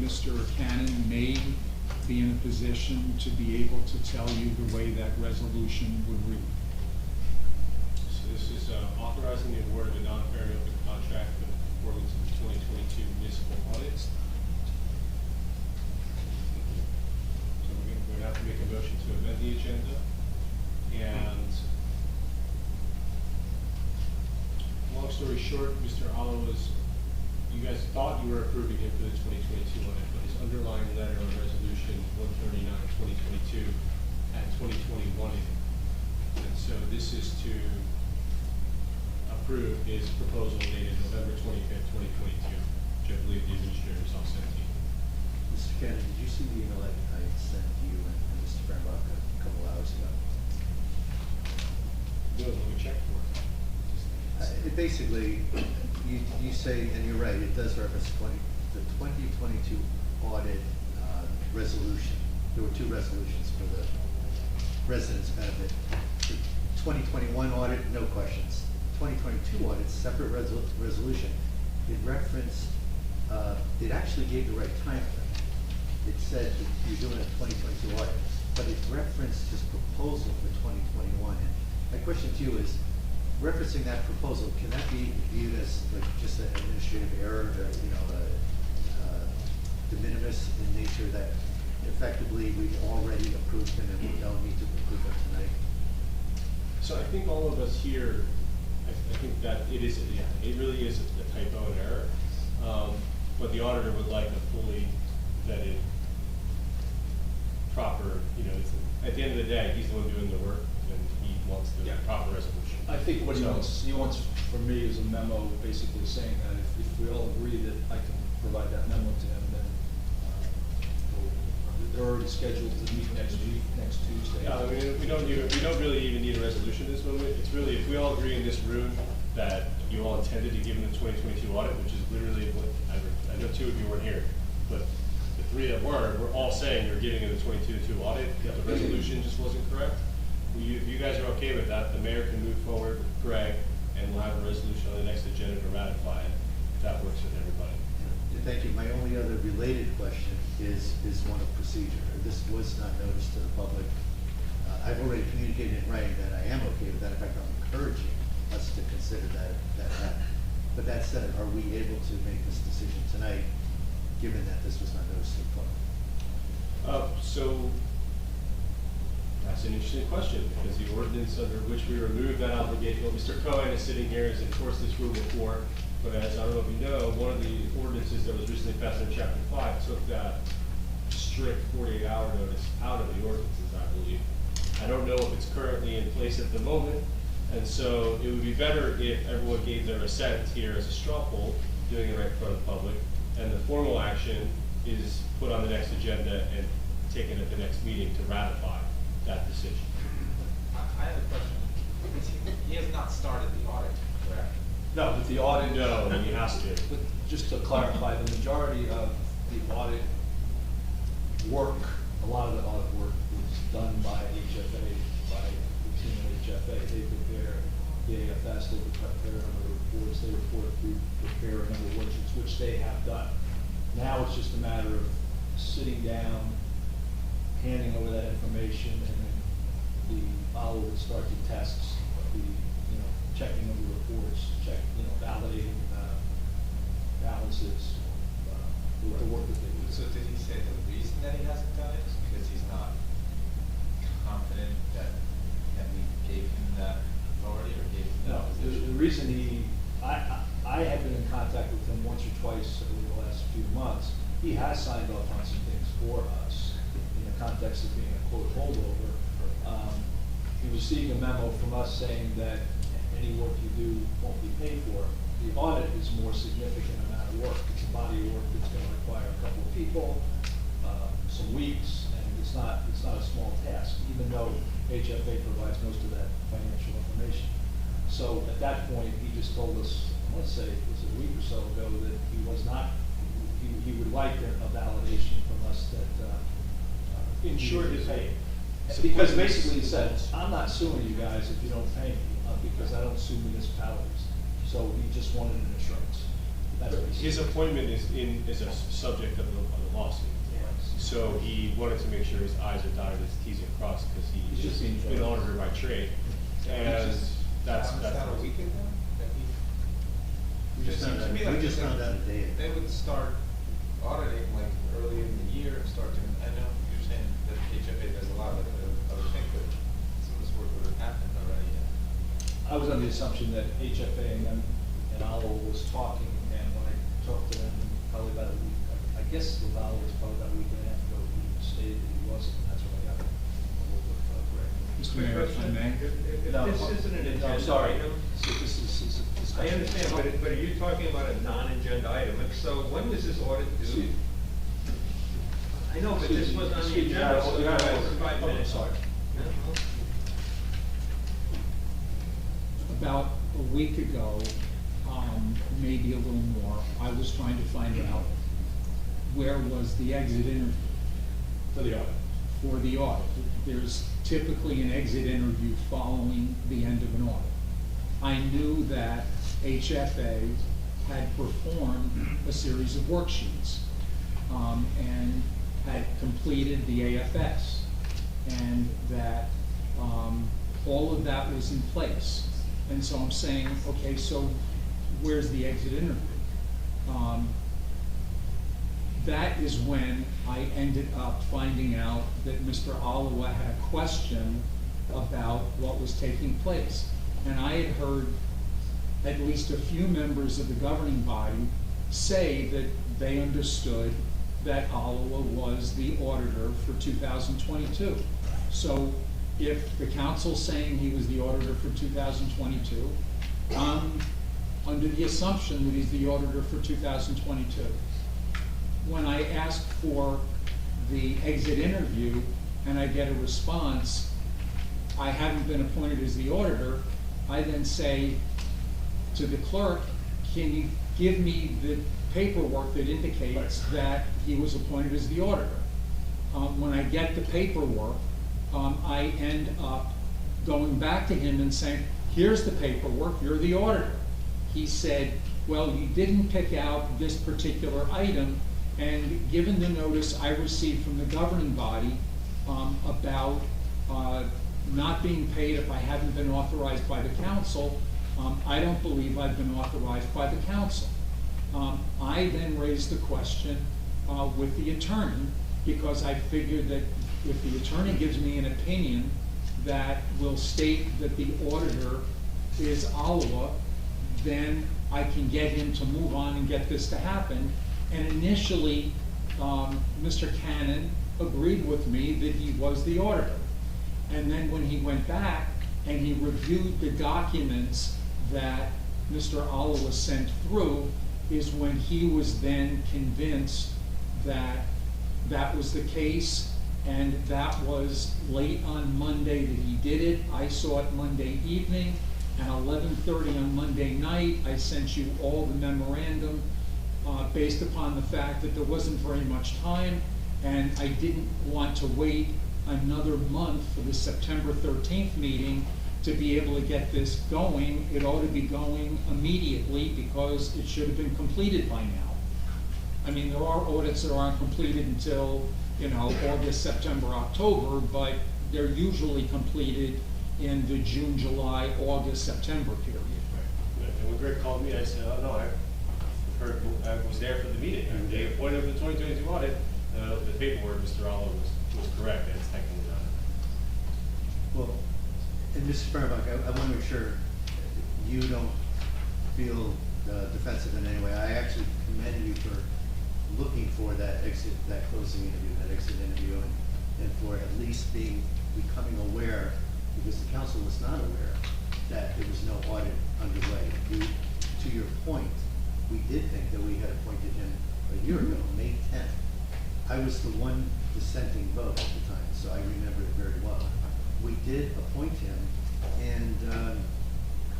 Mr. Cannon may be in a position to be able to tell you the way that resolution would read. So this is authorizing the award of a non-fair and open contract in accordance with the 2022 municipal audits. So we're going to have to make a motion to amend the agenda. And long story short, Mr. Oliver you guys thought you were approving him for the 2022 audit, but his underlying letter on resolution 139/2022 had 2021 in it. And so this is to approve his proposal dated November 25th, 2022, which I believe the administrator is all sent to you. Mr. Cannon, did you see the email I sent to you and Mr. Brambach a couple hours ago? Good, let me check for it. It basically, you say, and you're right, it does reference the 2022 audit resolution. There were two resolutions for the residents' benefit. The 2021 audit, no questions. 2022 audit, separate resolution. It referenced, it actually gave the right time frame. It said that you're doing a 2022 audit, but it referenced his proposal for 2021. And my question to you is, referencing that proposal, can that be viewed as like just an administrative error, or, de minimis in nature, that effectively we've already approved him and we don't need to approve him tonight? So I think all of us here, I think that it really is a typo and error. But the auditor would like a fully vetted, proper, at the end of the day, he's the one doing the work, and he wants the proper resolution. I think what he wants from me is a memo basically saying that if we all agree that I can provide that memo to him, then they're already scheduled to meet next Tuesday. Yeah, I mean, we don't really even need a resolution at this moment. It's really, if we all agree in this room that you all intended to give him the 2022 audit, which is literally what, I know two of you weren't here, but the three that we're all saying you're giving him the 2022 audit, the resolution just wasn't correct. If you guys are okay with that, the mayor can move forward with Greg, and we'll have a resolution on the next agenda to ratify it, if that works with everybody. Thank you. My only other related question is one of procedure. This was not noticed to the public. I've already communicated in writing that I am okay with that. In fact, I'm encouraging us to consider that. But that said, are we able to make this decision tonight, given that this was not noticed to the public? So that's an interesting question, because the ordinance under which we remove that obligation, well, Mr. Cohen is sitting here, has enforced this rule before, but as I don't know if you know, one of the ordinances that was recently passed in Chapter 5 took that strict 48-hour notice out of the ordinances, I believe. I don't know if it's currently in place at the moment, and so it would be better if everyone gave their assent here as a straw poll, doing it right in front of the public, and the formal action is put on the next agenda and taken at the next meeting to ratify that decision. I have a question. He has not started the audit, correct? No, but the audit. No, he has to. But just to clarify, the majority of the audit work, a lot of the audit work was done by HFA, by the team at HFA. They prepare the AFS, they prepare a number of reports, they prepare a number of worksheets, which they have done. Now it's just a matter of sitting down, handing over that information, and then the follower would start the tests, checking of the reports, validating balances, with the work that they do. So did he say the reason that he hasn't done it is because he's not confident he has signed off on some things for us in the context of being a quote holdover. He received a memo from us saying that any work you do won't be paid for. The audit is more significant amount of work. It's a body of work that's gonna require a couple of people, some weeks, and it's not a small task, even though HFA provides most of that financial information. So at that point, he just told us, I want to say, it was a week or so ago, that he was not, he would like a validation from us that, Insured is paid. because basically he said, I'm not suing you guys if you don't pay me, because I don't sue municipalities. So he just wanted an assurance. That's what he His said. appointment is a subject of the lawsuit. So he wanted to make sure his I's are dotted, his T's are crossed, because He's he's just being been thorough. auditor by trade. And that's. Is that a week ago? We just found out a day ago. They would start auditing like early in the year and start doing, I know you're saying that HFA does a lot of other things, but some of this work would have happened already. I was under the assumption that HFA and Oliver was talking, and when I talked to them, probably about a week, I guess with Oliver was probably about a week and a half ago, he stated that he wasn't, that's when I got a hold of Greg. Mr. Mayor, if I may. No, This isn't an no, agenda I'm sorry. item. This is a discussion. I understand, but are you talking about a non-agenda item? If so, when was this audit due? I know, but this was on the Excuse me, agenda, so you gotta- it's 5 oh, minutes. sorry. About a week ago, maybe a little more, I was trying to find out where was the exit interview For the audit. for the audit. There's typically an exit interview following the end of an audit. I knew that HFA had performed a series of worksheets and had completed the AFS, and that all of that was in place. And so I'm saying, okay, so where's the exit interview? That is when I ended up finding out that Mr. Oliwa had a question about what was taking place. And I had heard at least a few members of the governing body say that they understood that Oliwa was the auditor for 2022. So if the council's saying he was the auditor for 2022, I'm under the assumption that he's the auditor for 2022. When I ask for the exit interview and I get a response, I haven't been appointed as the auditor, I then say to the clerk, can you give me the paperwork that indicates that he was appointed as the auditor? When I get the paperwork, I end up going back to him and saying, here's the paperwork, you're the auditor. He said, well, you didn't pick out this particular item, and given the notice I received from the governing body about not being paid if I haven't been authorized by the council, I don't believe I've been authorized by the council. I then raised the question with the attorney, because I figured that if the attorney gives me an opinion that will state that the auditor is Oliwa, then I can get him to move on and get this to happen. And initially, Mr. Cannon agreed with me that he was the auditor. And then when he went back and he reviewed the documents that Mr. Oliwa sent through, is when he was then convinced that that was the case, and that was late on Monday that he did it. I saw it Monday evening. At 11:30 on Monday night, I sent you all the memorandum based upon the fact that there wasn't very much time, and I didn't want to wait another month for the September 13th meeting to be able to get this going. It ought to be going immediately because it should have been completed by now. I mean, there are audits that aren't completed until, August, September, October, but they're usually completed in the June, July, August, September period. And when Greg called me, I said, oh, no, I heard, I was there for the meeting. On the day appointed of the 2022 audit, the paperwork, Mr. Oliver was correct, and it's technically not. Well, and Mr. Spermbach, I want to make sure you don't feel defensive in any way. I actually commend you for looking for that that closing interview, that exit interview, and for at least becoming aware, because the council was not aware that there was no audit underway. To your point, we did think that we had appointed him a year ago, May 10th. I was the one dissenting vote at the time, so I remember it very well. We did appoint him, and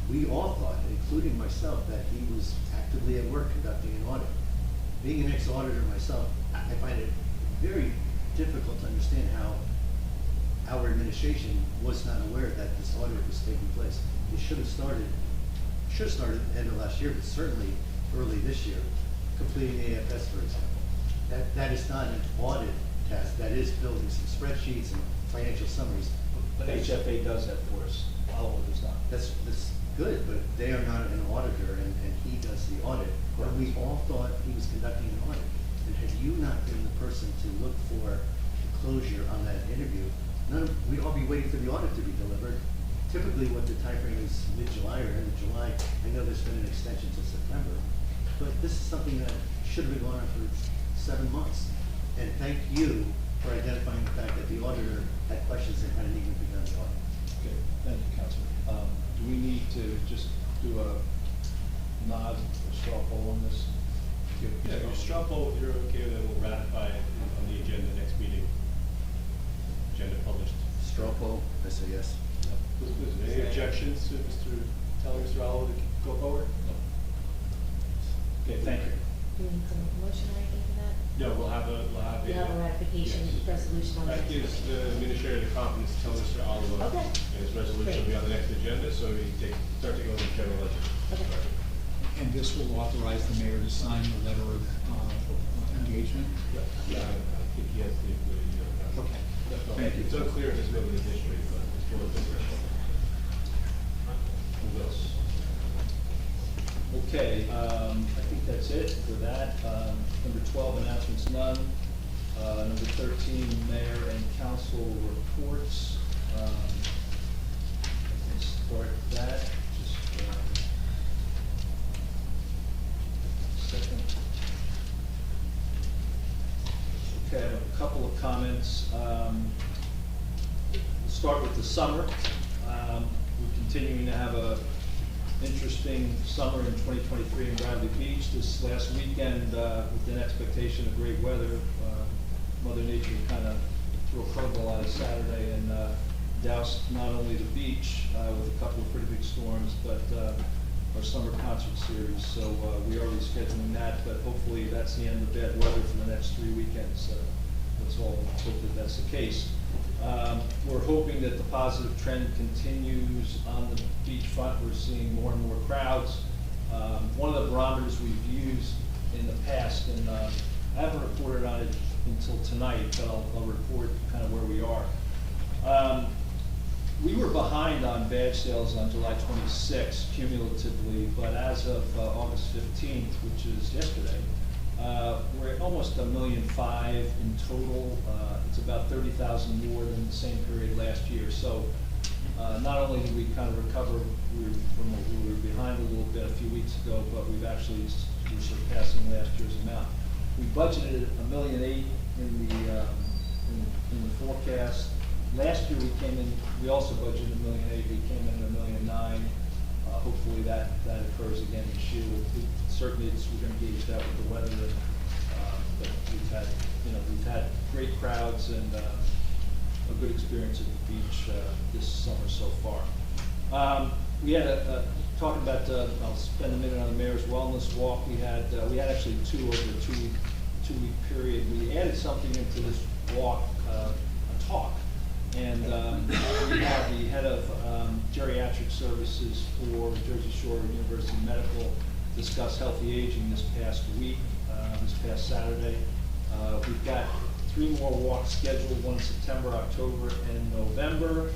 we all thought, including myself, that he was actively at work conducting an audit. Being an ex-auditor myself, I find it very difficult to understand how our administration was not aware that this audit was taking place. It should have started at the end of last year, but certainly early this year, completing the AFS, for example. That is not an audit task, that is building some spreadsheets and financial summaries. But HFA does that for us, Oliver does not. That's good, but they are not an auditor, and he does the audit. But we all thought he was conducting an audit. And had you not been the person to look for closure on that interview, we'd all be waiting for the audit to be delivered. Typically what the timeframe is mid-July or end of July. I know there's been an extension to September, but this is something that should have been going on for 7 months. And thank you for identifying the fact that the auditor had questions and hadn't even begun the audit. Okay, thank you, Councilman. Do we need to just do a nod or straw poll on this? Yeah, if you straw poll, if you're okay with it, we'll ratify it on the agenda next meeting. Agenda published. Straw poll, I say yes. Any objections to telling Mr. Oliver to go forward? Okay, thank you. Do we need to make a motion or anything for that? No, we'll have a. You have a ratification yes. resolution on That that. gives the administrator the confidence to tell Mr. Oliver. Okay. And his resolution will be on the next agenda, so he can start to go into general ledger. Okay. And this will authorize the mayor to sign the letter of engagement? Yeah, I think he has the ability to do that. Okay. Thank you. It's unclear in this building history, but it's full of interest. Who else? Okay, I think that's it for that. Number 12, announcements, none. Number 13, mayor and council reports. I can start that, just a second. Okay, I have a couple of comments. We'll start with the summer. We're continuing to have a interesting summer in 2023 in Bradley Beach. This last weekend, with an expectation of great weather, Mother Nature kind of threw a curveball out of Saturday and doused not only the beach with a couple of pretty big storms, but our summer concert series. So we are rescheduling that, but hopefully that's the end of bad weather for the next 3 weekends. Let's all hope that that's the case. We're hoping that the positive trend continues on the beachfront. We're seeing more and more crowds. One of the barometers we've used in the past, and I haven't reported on it until tonight, but I'll report kind of where we are. We were behind on badge sales on July 26th cumulatively, but as of August 15th, which is yesterday, we're at almost 1.5 million in total. It's about 30,000 more than the same period last year. So not only did we kind of recover from what we were behind a little bit a few weeks ago, but we're surpassing last year's amount. We budgeted $1.8 million in the forecast. Last year we also budgeted $1.8 million. We came in at $1.9 million. Hopefully that occurs again this year. Certainly we're going to gauge that with the weather. But we've had great crowds and a good experience at the beach this summer so far. We had talking about. I'll spend a minute on the mayor's wellness walk. We had actually two over a two-week period. We added something into this walk, a talk. And we had the head of geriatric services for Jersey Shore University Medical discuss healthy aging this past week, this past Saturday. We've got 3 more walks scheduled, one in September, October, and November.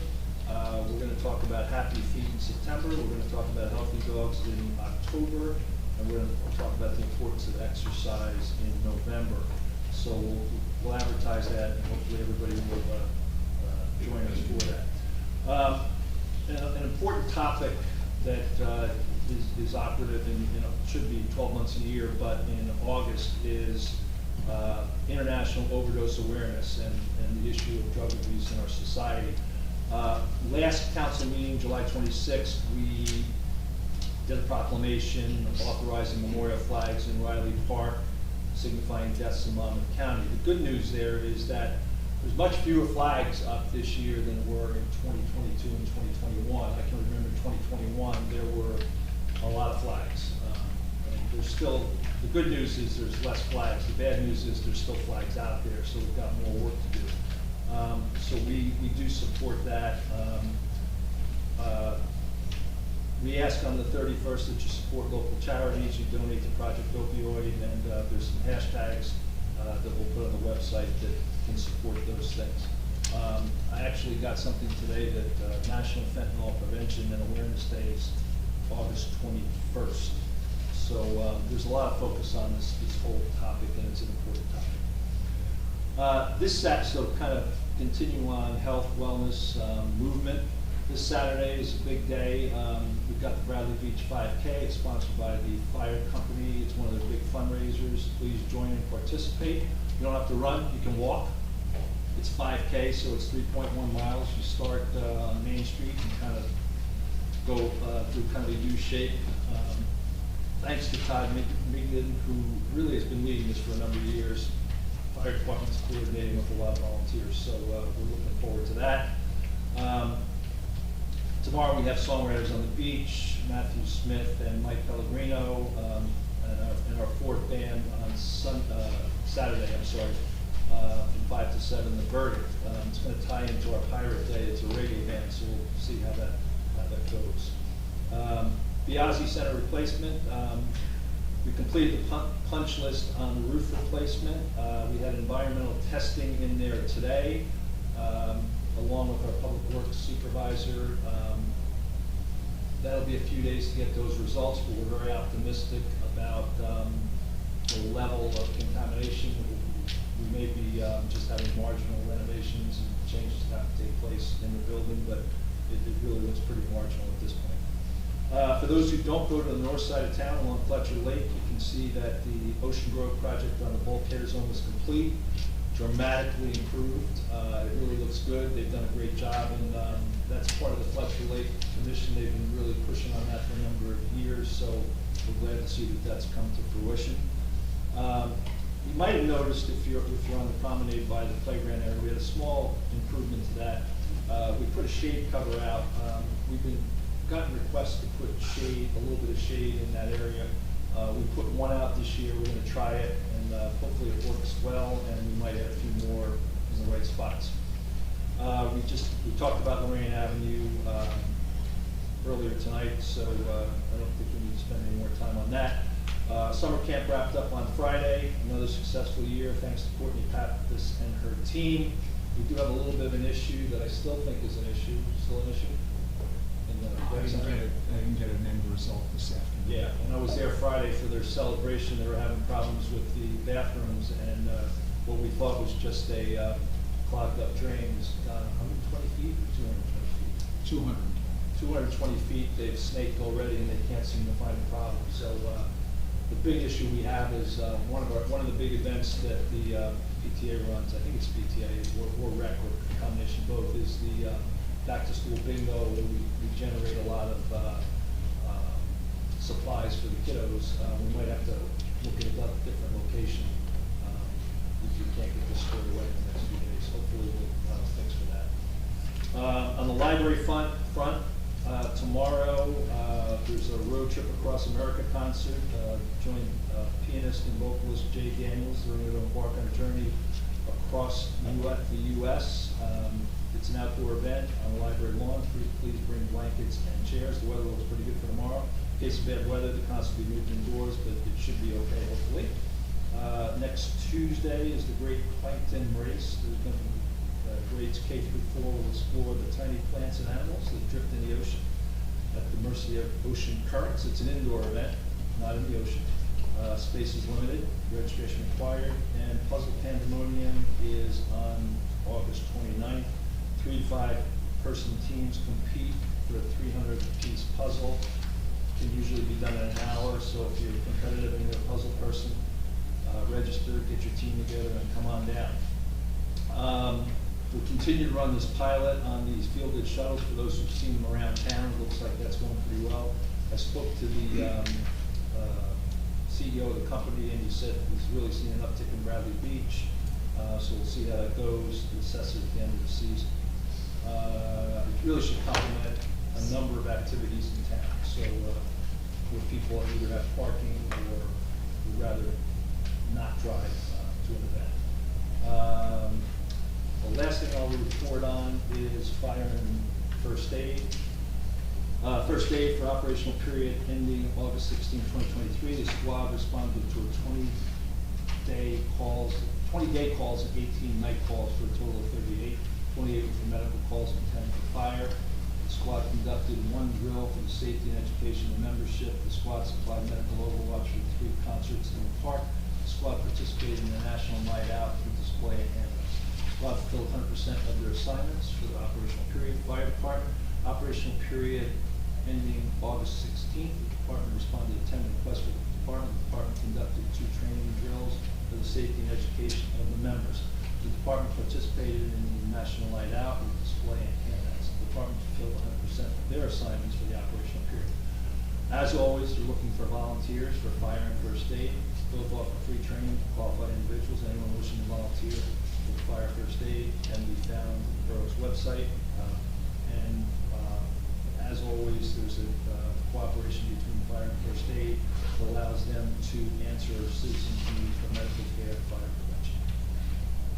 We're going to talk about happy feet in September. We're going to talk about healthy dogs in October. And we're going to talk about the importance of exercise in November. So we'll advertise that, and hopefully everybody will join us for that. An important topic that is operative and should be 12 months a year, but in August is international overdose awareness and the issue of drug abuse in our society. Last council meeting, July 26th, we did a proclamation authorizing memorial flags in Riley Park, signifying deaths in Monmouth County. The good news there is that there's much fewer flags up this year than were in 2022 and 2021. I can remember 2021, there were a lot of flags. And there's still, the good news is there's less flags. The bad news is there's still flags out there, so we've got more work to do. So we do support that. We ask on the 31st that you support local charities, you donate to Project Opioid, and there's some hashtags that we'll put on the website that can support those things. I actually got something today that National Fentanyl Prevention and Awareness Day is August 21st. So there's a lot of focus on this whole topic, and it's an important topic. This Saturday, so kind of continue on health, wellness movement. This Saturday is a big day. We've got the Bradley Beach 5K. It's sponsored by the fire company. It's one of their big fundraisers. Please join and participate. You don't have to run, you can walk. It's 5K, so it's 3.1 miles. You start on Main Street and kind of go through kind of a U shape. Thanks to Todd Migden, who really has been leading this for a number of years. Fire department's coordinating with a lot of volunteers, so we're looking forward to that. Tomorrow we have songwriters on the beach, Matthew Smith and Mike Pellegrino, and our fourth band on Saturday, from 5 to 7, The Verdict. It's going to tie into our Pirate Day. It's a reggae band, so we'll see how that goes. The Ozzie Center replacement. We completed the punch list on the roof replacement. We had environmental testing in there today, along with our public works supervisor. That'll be a few days to get those results, but we're very optimistic about the level of contamination. We may be just having marginal renovations and changes that have to take place in the building, but it really looks pretty marginal at this point. For those who don't go to the north side of town along Fletcher Lake, you can see that the Ocean Grove project on the bulkhead is almost complete, dramatically improved. It really looks good. They've done a great job, and that's part of the Fletcher Lake Commission. They've been really pushing on that for a number of years, so we're glad to see that that's come to fruition. You might have noticed if you're on the promenade by the playground area, we had a small improvement to that. We put a shade cover out. We've gotten requests to put shade, a little bit of shade in that area. We put one out this year. We're going to try it, and hopefully it works well, and we might add a few more in the right spots. We talked about Lorraine Avenue earlier tonight, so I don't think we need to spend any more time on that. Summer camp wrapped up on Friday. Another successful year, thanks to Courtney Pappas and her team. We do have a little bit of an issue that I still think is an issue. Still an issue? I didn't get an end result this afternoon. Yeah, when I was there Friday for their celebration, they were having problems with the bathrooms, and what we thought was just a clogged up drain was 120 feet or 220 feet? 220 feet. They've snaked already, and they can't seem to find a problem. So the big issue we have is one of the big events that the PTA runs. I think it's PTA or rec or a combination of both. Is the back to school bingo, where we generate a lot of supplies for the kiddos. We might have to look at a different location if we can't get this squared away in the next few days. Hopefully we'll have a fix for that. On the library front, tomorrow there's a Road Trip Across America concert. Join pianist and vocalist Jay Daniels. They're going to embark on a journey across the U.S. It's an outdoor event on the library lawn. Please bring blankets and chairs. The weather looks pretty good for tomorrow. In case of bad weather, the concert will be moved indoors, but it should be okay, hopefully. Next Tuesday is the Great Plankton Race. There's going to be grades K through 4 will explore the tiny plants and animals that drift in the ocean at the mercy of ocean currents. It's an indoor event, not in the ocean. Space is limited, registration required, and Puzzle Pandemonium is on August 29th. 3 to 5 person teams compete for a 300-piece puzzle. It can usually be done in an hour, so if you're competitive and you're a puzzle person, register, get your team together, and come Now, we'll continue to run this pilot on these fielded shuttles. For those who've seen them around town, it looks like that's going pretty well. I spoke to the CEO of the company, and he said he's really seen an uptick in Bradley Beach. So we'll see how that goes, the assessor at the end of the season. It really should complement a number of activities in town. So where people either have parking or would rather not drive to an event. The last thing I'll report on is fire and first aid. First aid for operational period ending August 16, 2023. The squad responded to a 20-day calls and 18 night calls for a total of 38. 28 were for medical calls and 10 for fire. The squad conducted one drill for the safety and education of membership. The squad supplied medical overwatch for 3 concerts in the park. The squad participated in the National Night Out for display and handles. The squad fulfilled 100% of their assignments for the operational period. Fire department, operational period ending August 16th. The department responded to 10 requests for the department. The department conducted 2 training drills for the safety and education of the members. The department participated in the National Night Out with display and handouts. The department fulfilled 100% of their assignments for the operational period. As always, they're looking for volunteers for fire and first aid. Both offer free training to qualified individuals. Anyone wishing to volunteer for the fire first aid can be found on the borough's website. As always, there's a cooperation between fire and first aid that allows them to answer citizens' needs for medical care and fire prevention.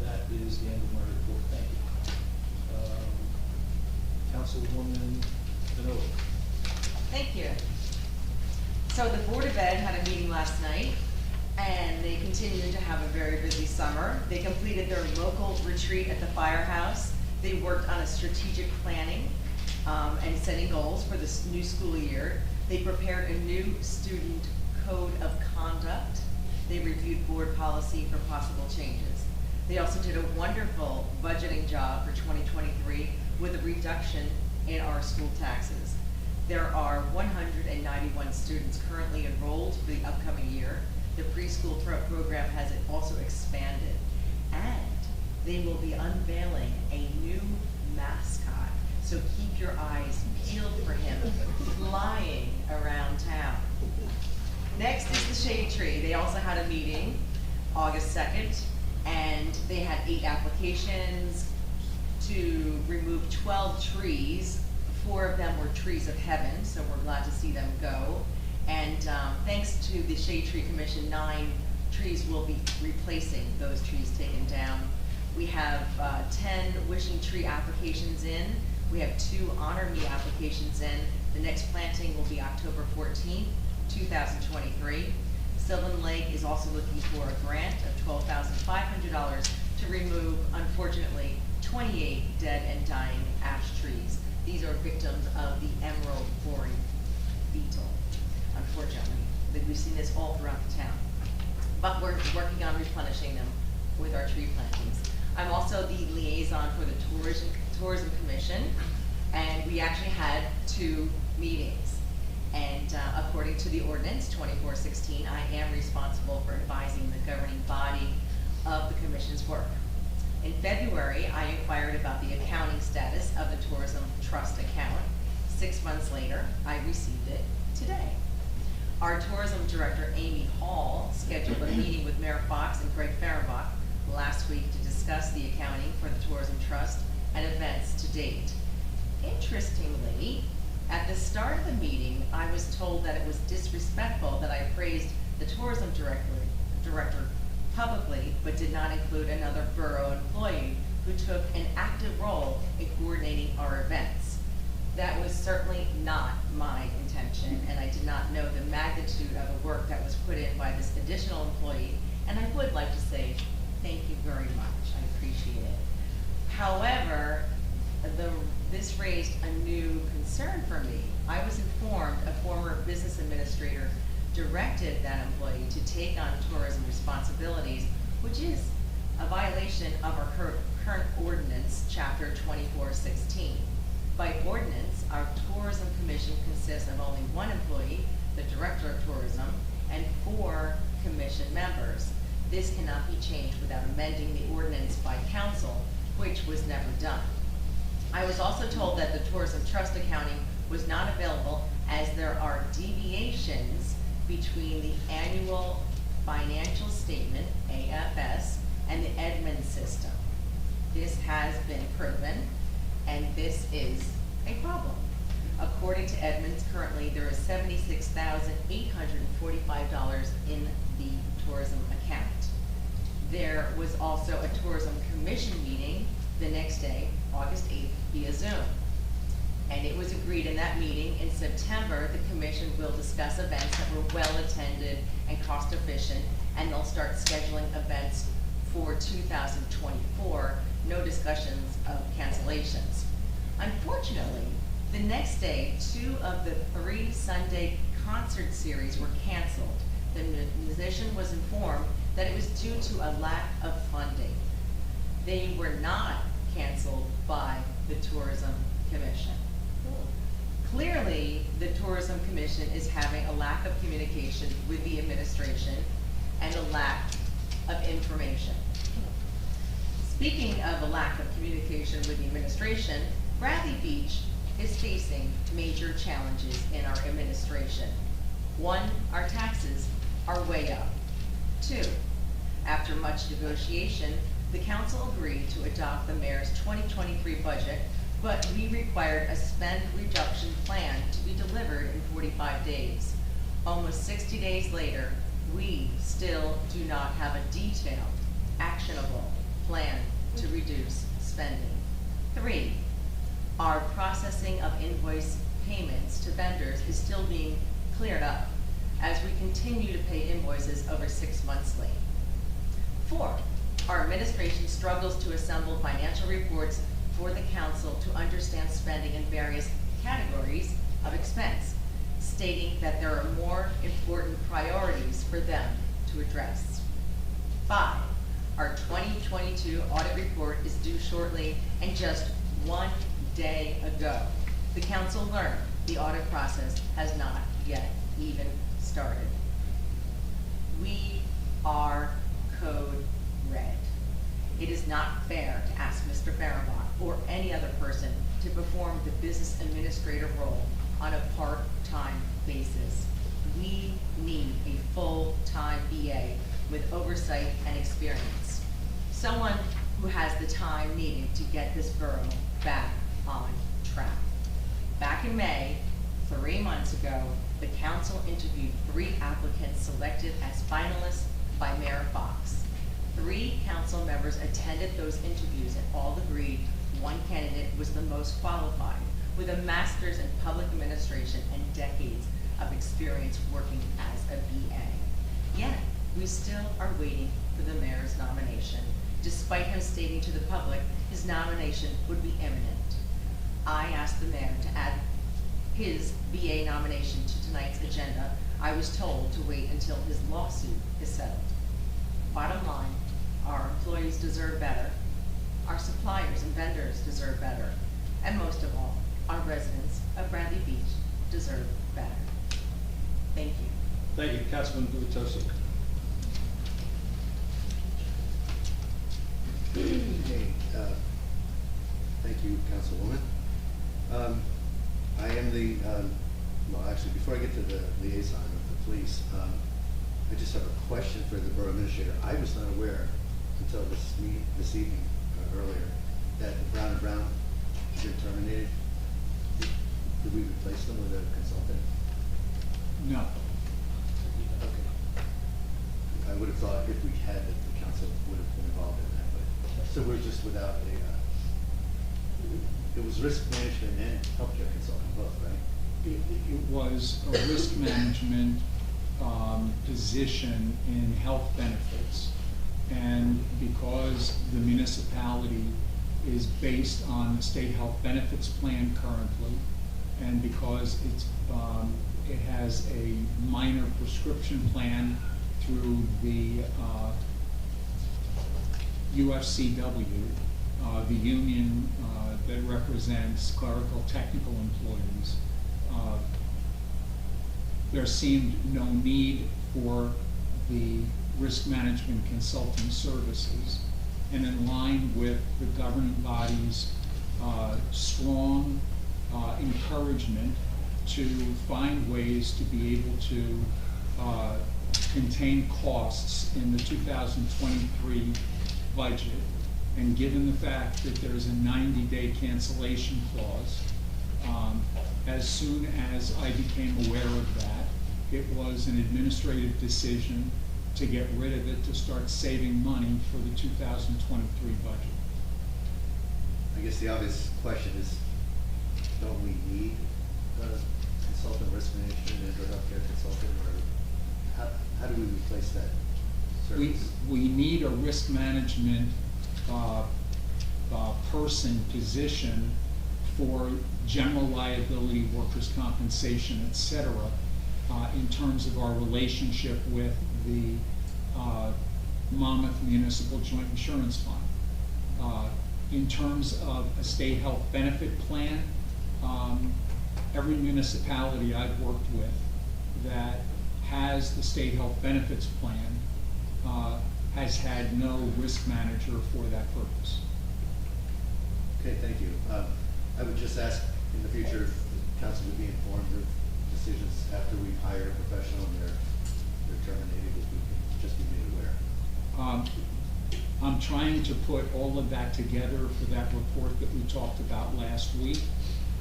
That is the end of my report. Thank you. Councilwoman Vanilla. Thank you. So the Board of Ed had a meeting last night, and they continue to have a very busy summer. They completed their local retreat at the firehouse. They worked on a strategic planning and setting goals for this new school year. They prepared a new student code of conduct. They reviewed board policy for possible changes. They also did a wonderful budgeting job for 2023 with a reduction in our school taxes. There are 191 students currently enrolled for the upcoming year. The preschool program has also expanded. And they will be unveiling a new mascot. So keep your eyes peeled for him flying around town. Next is the Shade Tree. They also had a meeting August 2nd, and they had 8 applications to remove 12 trees. 4 of them were trees of heaven, so we're glad to see them go. And thanks to the Shade Tree Commission, 9 trees will be replacing those trees taken down. We have 10 wishing tree applications in. We have 2 honor me applications in. The next planting will be October 14th, 2023. Sylvan Lake is also looking for a grant of $12,500 to remove, unfortunately, 28 dead and dying ash trees. These are victims of the emerald boring beetle, unfortunately. We've seen this all throughout the town. But we're working on replenishing them with our tree plantings. I'm also the liaison for the Tourism Commission, and we actually had 2 meetings. And according to the ordinance 2416, I am responsible for advising the governing body of the commission's work. In February, I inquired about the accounting status of the Tourism Trust account. 6 months later, I received it today. Our tourism director, Amy Hall, scheduled a meeting with Mayor Fox and Greg Fehrenbach last week to discuss the accounting for the Tourism Trust and events to date. Interestingly, at the start of the meeting, I was told that it was disrespectful that I praised the tourism director publicly, but did not include another borough employee who took an active role in coordinating our events. That was certainly not my intention, and I did not know the magnitude of the work that was put in by this additional employee, and I would like to say thank you very much. I appreciate it. However, this raised a new concern for me. I was informed a former business administrator directed that employee to take on tourism responsibilities, which is a violation of our current ordinance, chapter 2416. By ordinance, our tourism commission consists of only 1 employee, the director of tourism, and 4 commission members. This cannot be changed without amending the ordinance by council, which was never done. I was also told that the tourism trust accounting was not available as there are deviations between the annual financial statement, AFS, and the Edmunds system. This has been proven, and this is a problem. According to Edmunds, currently there is $76,845 in the tourism account. There was also a tourism commission meeting the next day, August 8th, via Zoom. And it was agreed in that meeting in September, the commission will discuss events that were well attended and cost efficient, and they'll start scheduling events for 2024, no discussions of cancellations. Unfortunately, the next day, 2 of the 3 Sunday concert series were canceled. The musician was informed that it was due to a lack of funding. They were not canceled by the Tourism Commission. Clearly, the Tourism Commission is having a lack of communication with the administration and a lack of information. Speaking of a lack of communication with the administration, Bradley Beach is facing major challenges in our administration. 1, our taxes are way up. 2, after much negotiation, the council agreed to adopt the mayor's 2023 budget, but we required a spend reduction plan to be delivered in 45 days. Almost 60 days later, we still do not have a detailed, actionable plan to reduce spending. 3, our processing of invoice payments to vendors is still being cleared up as we continue to pay invoices over 6 months late. 4, our administration struggles to assemble financial reports for the council to understand spending in various categories of expense, stating that there are more important priorities for them to address. 5, our 2022 audit report is due shortly, and just 1 day ago, the council learned the audit process has not yet even started. We are code red. It is not fair to ask Mr. Fehrenbach or any other person to perform the business administrator role on a part-time basis. We need a full-time BA with oversight and experience. Someone who has the time needed to get this borough back on track. Back in May, 3 months ago, the council interviewed 3 applicants selected as finalists by Mayor Fox. 3 council members attended those interviews and all agreed one candidate was the most qualified, with a master's in public administration and decades of experience working as a BA. Yet, we still are waiting for the mayor's nomination, despite him stating to the public his nomination would be imminent. I asked the mayor to add his BA nomination to tonight's agenda. I was told to wait until his lawsuit is settled. Bottom line, our employees deserve better, our suppliers and vendors deserve better, and most of all, our residents of Bradley Beach deserve better. Thank you. Thank you, Councilman Guvitosa. Okay, thank you, Councilwoman. I am the, well, actually, before I get to the liaison of the police, I just have a question for the borough administrator. I was not aware until this evening, earlier, that Brown & Brown has been terminated. Did we replace them with a consultant? No. Okay. I would have thought if we had, that the council would have been involved in that, but, so we're just without a, it was risk management and healthcare consultant both, right? It was a risk management position in health benefits. And because the municipality is based on the state health benefits plan currently, and because it has a minor prescription plan through the UFCW, the union that represents clerical technical employees, there seemed no need for the risk management consulting services, and in line with the governing body's strong encouragement to find ways to be able to contain costs in the 2023 budget. And given the fact that there's a 90-day cancellation clause, as soon as I became aware of that, it was an administrative decision to get rid of it, to start saving money for the 2023 budget. I guess the obvious question is, don't we need a consultant risk management and or healthcare consultant, or how do we replace that service? We need a risk management person, position for general liability, workers' compensation, et cetera, in terms of our relationship with the Monmouth Municipal Joint Insurance Fund. In terms of a state health benefit plan, every municipality I've worked with that has the state health benefits plan has had no risk manager for that purpose. Okay, thank you. I would just ask in the future if the council would be informed of decisions after we've hired a professional and they're terminated, if we can just be made aware. I'm trying to put all of that together for that report that we talked about last week.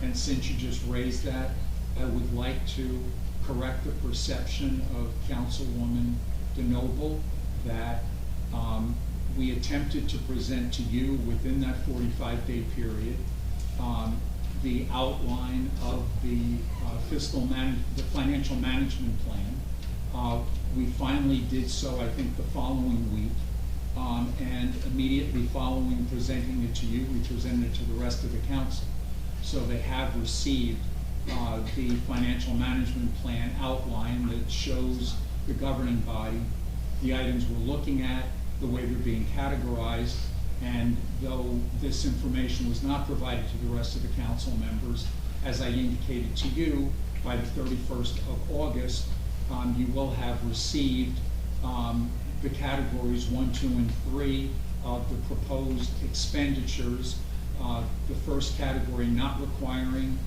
And since you just raised that, I would like to correct the perception of Councilwoman DeNoble that we attempted to present to you within that 45-day period the outline of the the financial management plan. We finally did so, I think, the following week. And immediately following presenting it to you, we presented it to the rest of the council. So they have received the financial management plan outline that shows the governing body, the items we're looking at, the way they're being categorized, and though this information was not provided to the rest of the council members, as I indicated to you, by the 31st of August, you will have received the categories 1, 2, and 3 of the proposed expenditures. The first category not requiring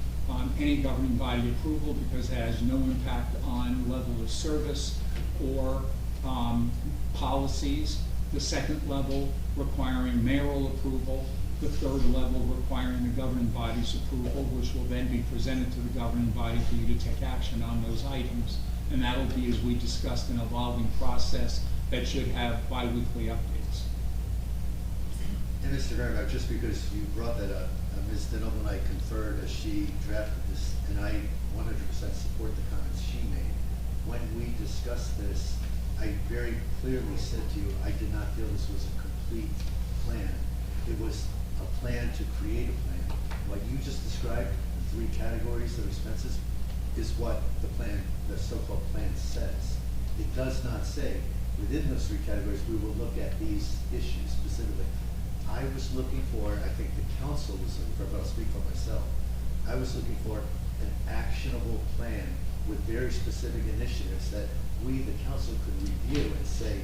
any governing body approval because it has no impact on level of service or policies. The second level requiring mayoral approval. The third level requiring the governing body's approval, which will then be presented to the governing body for you to take action on those items. And that'll be, as we discussed, an evolving process that should have bi-weekly updates. And Mr. Verma, just because you brought that up, Ms. DeNoble and I conferred as she drafted this, and I 100% support the comments she made. When we discussed this, I very clearly said to you, I did not feel this was a complete plan. It was a plan to create a plan. What you just described, the 3 categories of expenses, is what the plan, the so-called plan says. It does not say, within those 3 categories, we will look at these issues specifically. I was looking for, I think the council was looking for, but I'll speak for myself. I was looking for an actionable plan with very specific initiatives that we, the council, could review and say,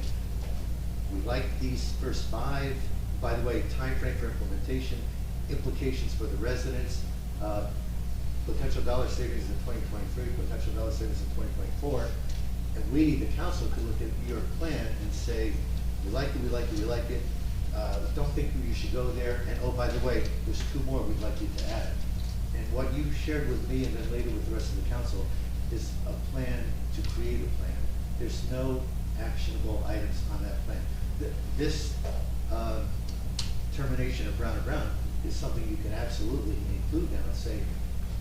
we like these first 5. By the way, time frame for implementation, implications for the residents, potential dollar savings in 2023, potential dollar savings in 2024. And we, the council, could look at your plan and say, we like it, we like it, we like it. Don't think you should go there. And oh, by the way, there's 2 more we'd like you to add. And what you shared with me and then later with the rest of the council is a plan to create a plan. There's no actionable items on that plan. This termination of Brown & Brown is something you can absolutely include now and say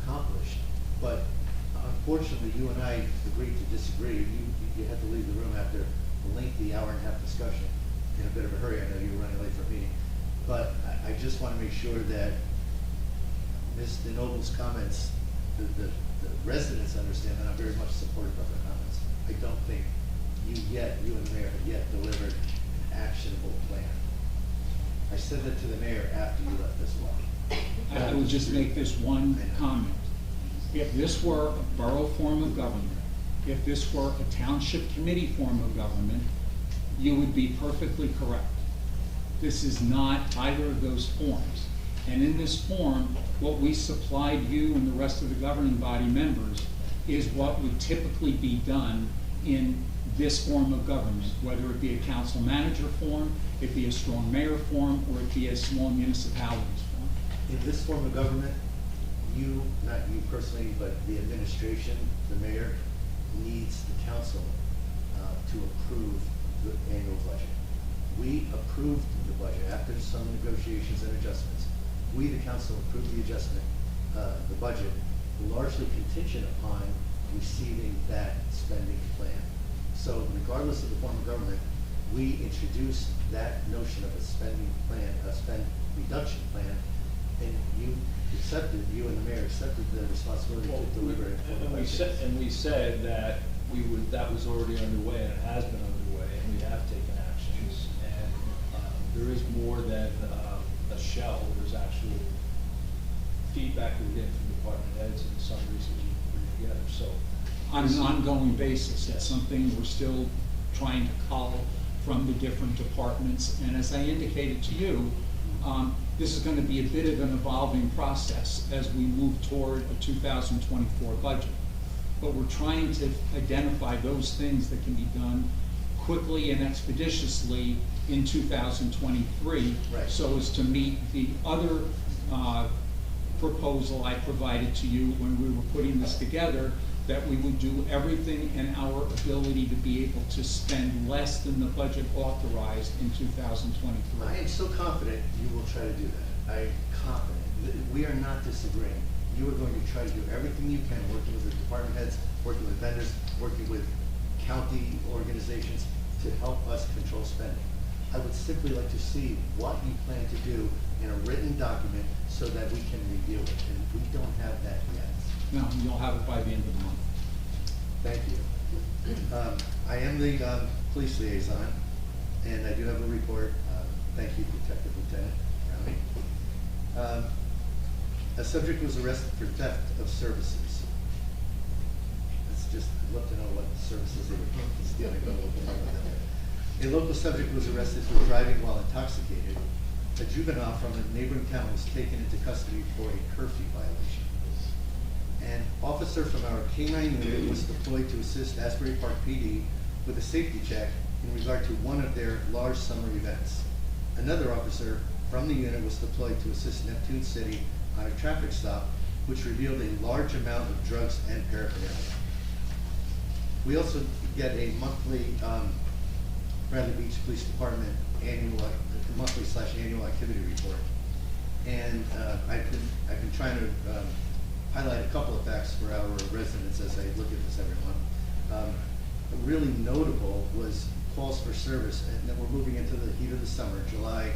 accomplished. But unfortunately, you and I agreed to disagree. You had to leave the room after a lengthy hour-and-a-half discussion in a bit of a hurry. I know you were running late for a meeting. But I just want to make sure that Ms. DeNoble's comments, the residents understand that I'm very much supportive of her comments. I don't think you and the mayor have yet delivered an actionable plan. I said that to the mayor after you left as well. I would just make this one comment. If this were a borough form of government, if this were a township committee form of government, you would be perfectly correct. This is not either of those forms. And in this form, what we supplied you and the rest of the governing body members is what would typically be done in this form of government, whether it be a council manager form, it be a strong mayor form, or it be a small municipalities form. In this form of government, you, not you personally, but the administration, the mayor, needs the council to approve the annual budget. We approved the budget after some negotiations and adjustments. We, the council, approved the adjustment, the budget, largely contingent upon receiving that spending plan. So regardless of the form of government, we introduced that notion of a spending plan, a spend reduction plan, and you and the mayor accepted the responsibility to deliver it. And we said that that was already underway, and it has been underway, and we have taken actions. And there is more than a shell. There's actual feedback we're getting from department heads and some reasons we put together. So On an ongoing basis, it's something we're still trying to cull from the different departments. And as I indicated to you, this is going to be a bit of an evolving process as we move toward a 2024 budget. But we're trying to identify those things that can be done quickly and expeditiously in 2023, Right. so as to meet the other proposal I provided to you when we were putting this together, that we would do everything in our ability to be able to spend less than the budget authorized in 2023. I am so confident you will try to do that. I am confident. We are not disagreeing. You are going to try to do everything you can, working with the department heads, working with vendors, working with county organizations to help us control spending. I would simply like to see what you plan to do in a written document so that we can review it, and we don't have that yet. No, you'll have it by the end of the month. Thank you. I am the police liaison, and I do have a report. Thank you, Detective Lieutenant Browning. A subject was arrested for theft of services. It's just, I'd love to know what services they were stealing, but we'll talk about that. A local subject was arrested for driving while intoxicated. A juvenile from a neighboring town was taken into custody for a curfew violation. An officer from our K-9 unit was deployed to assist Asbury Park PD with a safety check in regard to one of their large summer events. Another officer from the unit was deployed to assist Neptune City on a traffic stop, which revealed a large amount of drugs and paraphernalia. We also get a monthly Bradley Beach Police Department monthly/annual activity report. And I've been trying to highlight a couple of facts for our residents as I look at this, everyone. Really notable was calls for service, and then we're moving into the heat of the summer, July,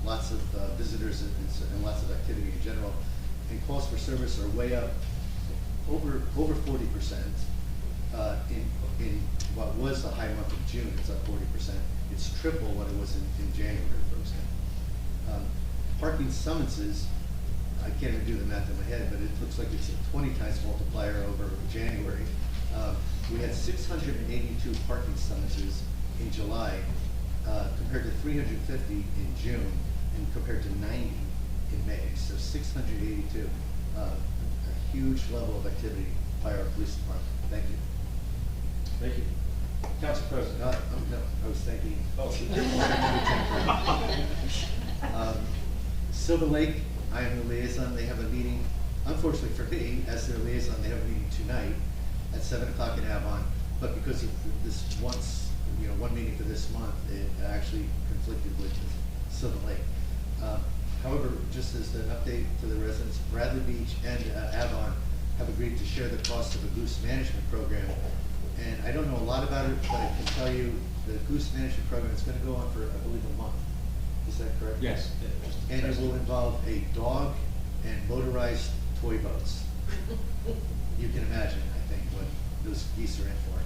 lots of visitors and lots of activity in general. And calls for service are way up, over 40%. In what was the high month of June, it's up 40%. It's triple what it was in January, for example. Parking summonses, I can't even do the math in my head, but it looks like it's a 20 times multiplier over January. We had 682 parking summonses in July, compared to 350 in June, and compared to 90 in May. So 682, a huge level of activity by our police department. Thank you. Thank you. Council President. No, I was thanking. Silver Lake, I am the liaison. They have a meeting, unfortunately for me, as their liaison, they have a meeting tonight at 7 o'clock in Avon. But because of this one meeting for this month, it actually conflicted with Silver Lake. However, just as an update to the residents, Bradley Beach and Avon have agreed to share the cost of a goose management program. And I don't know a lot about it, but I can tell you the goose management program is going to go on for, I believe, a month. Is that correct? Yes. And it will involve a dog and motorized toy boats. You can imagine, I think, what those geese are in for.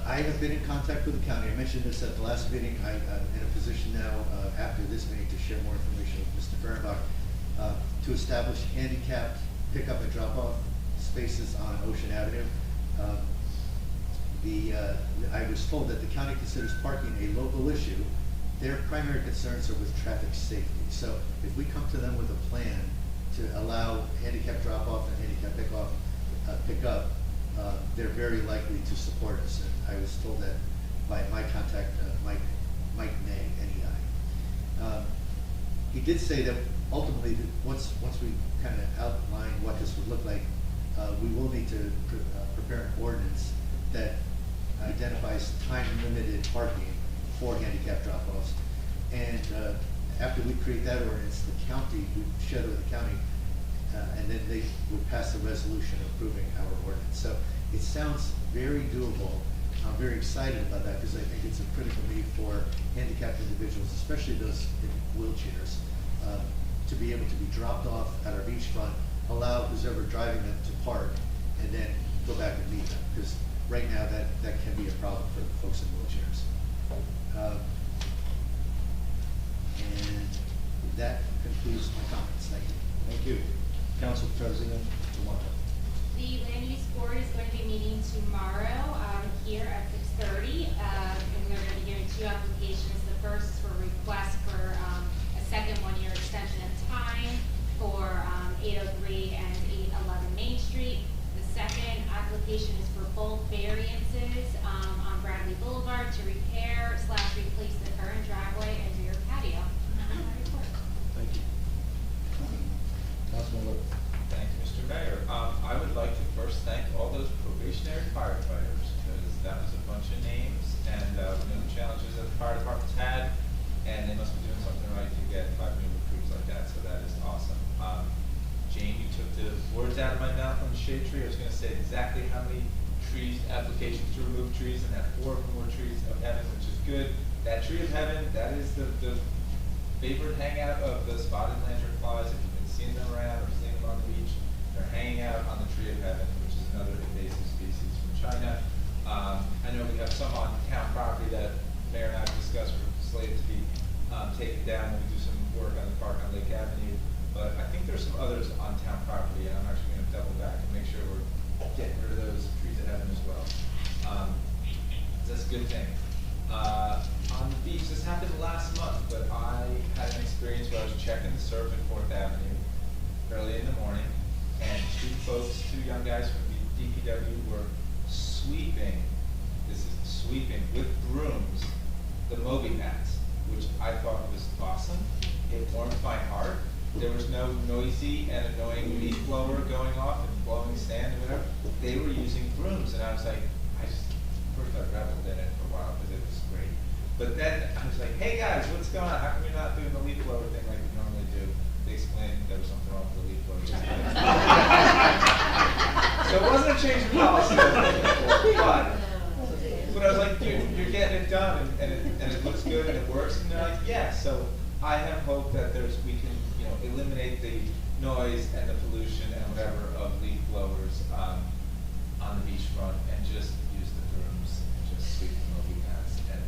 I have been in contact with the county. I mentioned this at the last meeting. I'm in a position now, after this meeting, to share more information with Mr. Fehrenbach, to establish handicapped pickup and drop-off spaces on Ocean Avenue. I was told that the county considers parking a local issue. Their primary concerns are with traffic safety. So if we come to them with a plan to allow handicap drop-off and handicap pickup, they're very likely to support us. And I was told that by my contact, Mike May, NEI. He did say that ultimately, once we kind of outline what this would look like, we will need to prepare an ordinance that identifies time-limited parking for handicap drop-offs. And after we create that ordinance, the county, we share it with the county, and then they would pass a resolution approving our ordinance. So it sounds very doable. I'm very excited about that because I think it's a critical need for handicapped individuals, especially those in wheelchairs, to be able to be dropped off at our beachfront, allow who's ever driving them to park, and then go back and meet them. Because right now that can be a problem for folks in wheelchairs. And that concludes my comments. Thank you. Thank you. Council President Tomato. The land use board is going to be meeting tomorrow here at 6:30, and we're going to be hearing two applications. The first is for a request for a second one-year extension of time for 803 and 811 Main Street. The second application is for both variances on Bradley Boulevard to repair/replace the current driveway and rear patio. Thank you. Councilman Wood. Thank you, Mr. Mayor. I would like to first thank all those probationary firefighters, because that was a bunch of names, and we know the challenges that the fire departments had, and they must be doing something right to get 5 new recruits like that, so that is awesome. Jane, you took the words out of my mouth on the shade tree. I was going to say exactly how many trees, applications to remove trees, and that 4 more trees of heaven, which is good. That tree of heaven, that is the favorite hangout of the spotted lantern flies. If you've been seeing them around or seeing them on the beach, they're hanging out on the tree of heaven, which is another invasive species from China. I know we have some on town property that Mayor and I have discussed were slated to be taken down when we do some work on the park on Lake Avenue. But I think there's some others on town property, and I'm actually going to double back and make sure we're getting rid of those trees of heaven as well. That's a good thing. On the beach, this happened last month, but I had an experience where I was checking the surf at 4th Avenue early in the morning, and two young guys from the DPW were sweeping with brooms the Moby mats, which I thought was awesome. It warmed my heart. There was no noisy and annoying leaf blower going off and blowing sand or whatever. They were using brooms, and I was like, first I reveled in it for a while because it was great. But then I was like, hey guys, what's going on? How come you're not doing the leaf blower thing like we normally do? They explained there was something wrong with the leaf blower. So it wasn't a change of policy I was looking for, but I was like, dude, you're getting it done, and it looks good and it works, and they're like, yeah. So I have hope that we can, eliminate the noise and the pollution and whatever of leaf blowers on the beachfront, and just use the brooms and just sweep the Moby mats. And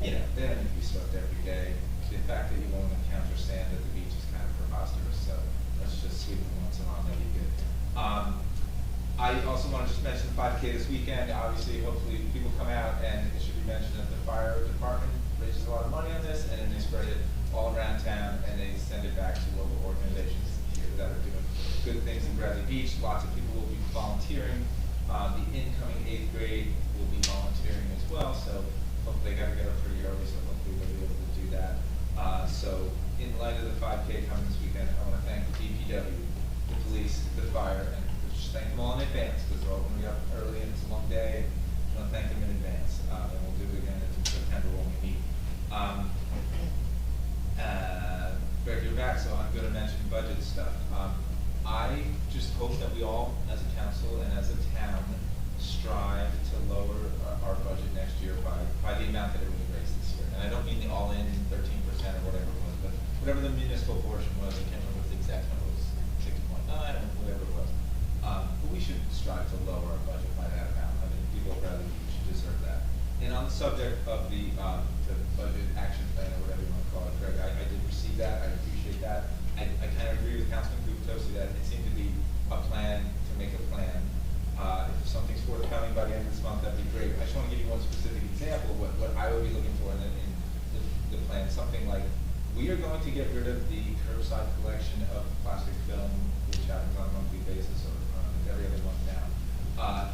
they don't need to be swept every day. The fact that you won't encounter sand at the beach is kind of preposterous. So let's just sweep them once in a while. That'd be good. I also want to just mention the 5K this weekend. Obviously, hopefully people come out, and it should be mentioned that the fire department raises a lot of money on this, and then they spread it all around town, and they send it back to local organizations here that are doing good things in Bradley Beach. Lots of people will be volunteering. The incoming 8th grade will be volunteering as well, so hopefully they got to get up pretty early, so hopefully they'll be able to do that. So in light of the 5K coming this weekend, I want to thank the DPW, the police, the fire, and just thank them all in advance, because they're all going to be up early and it's a long day, and I want to thank them in advance. And we'll do it again in September when we meet. Greg, you're back, so I'm going to mention budget stuff. I just hope that we all, as a council and as a town, strive to lower our budget next year by the amount that it would raise this year. And I don't mean the all-in 13% or whatever it was, but whatever the municipal portion was. I can't remember what the exact number was, 6.9 or whatever it was. But we should strive to lower our budget by that amount. I mean, people rather should deserve that. And on the subject of the budget action plan or whatever you want to call it, Greg, I did receive that. I appreciate that. I kind of agree with Councilman Guptosi that it seemed to be a plan to make a plan. If something's forthcoming by the end of this month, that'd be We are going to get rid of the curbside collection of plastic film, which happens on a monthly basis or every other month now.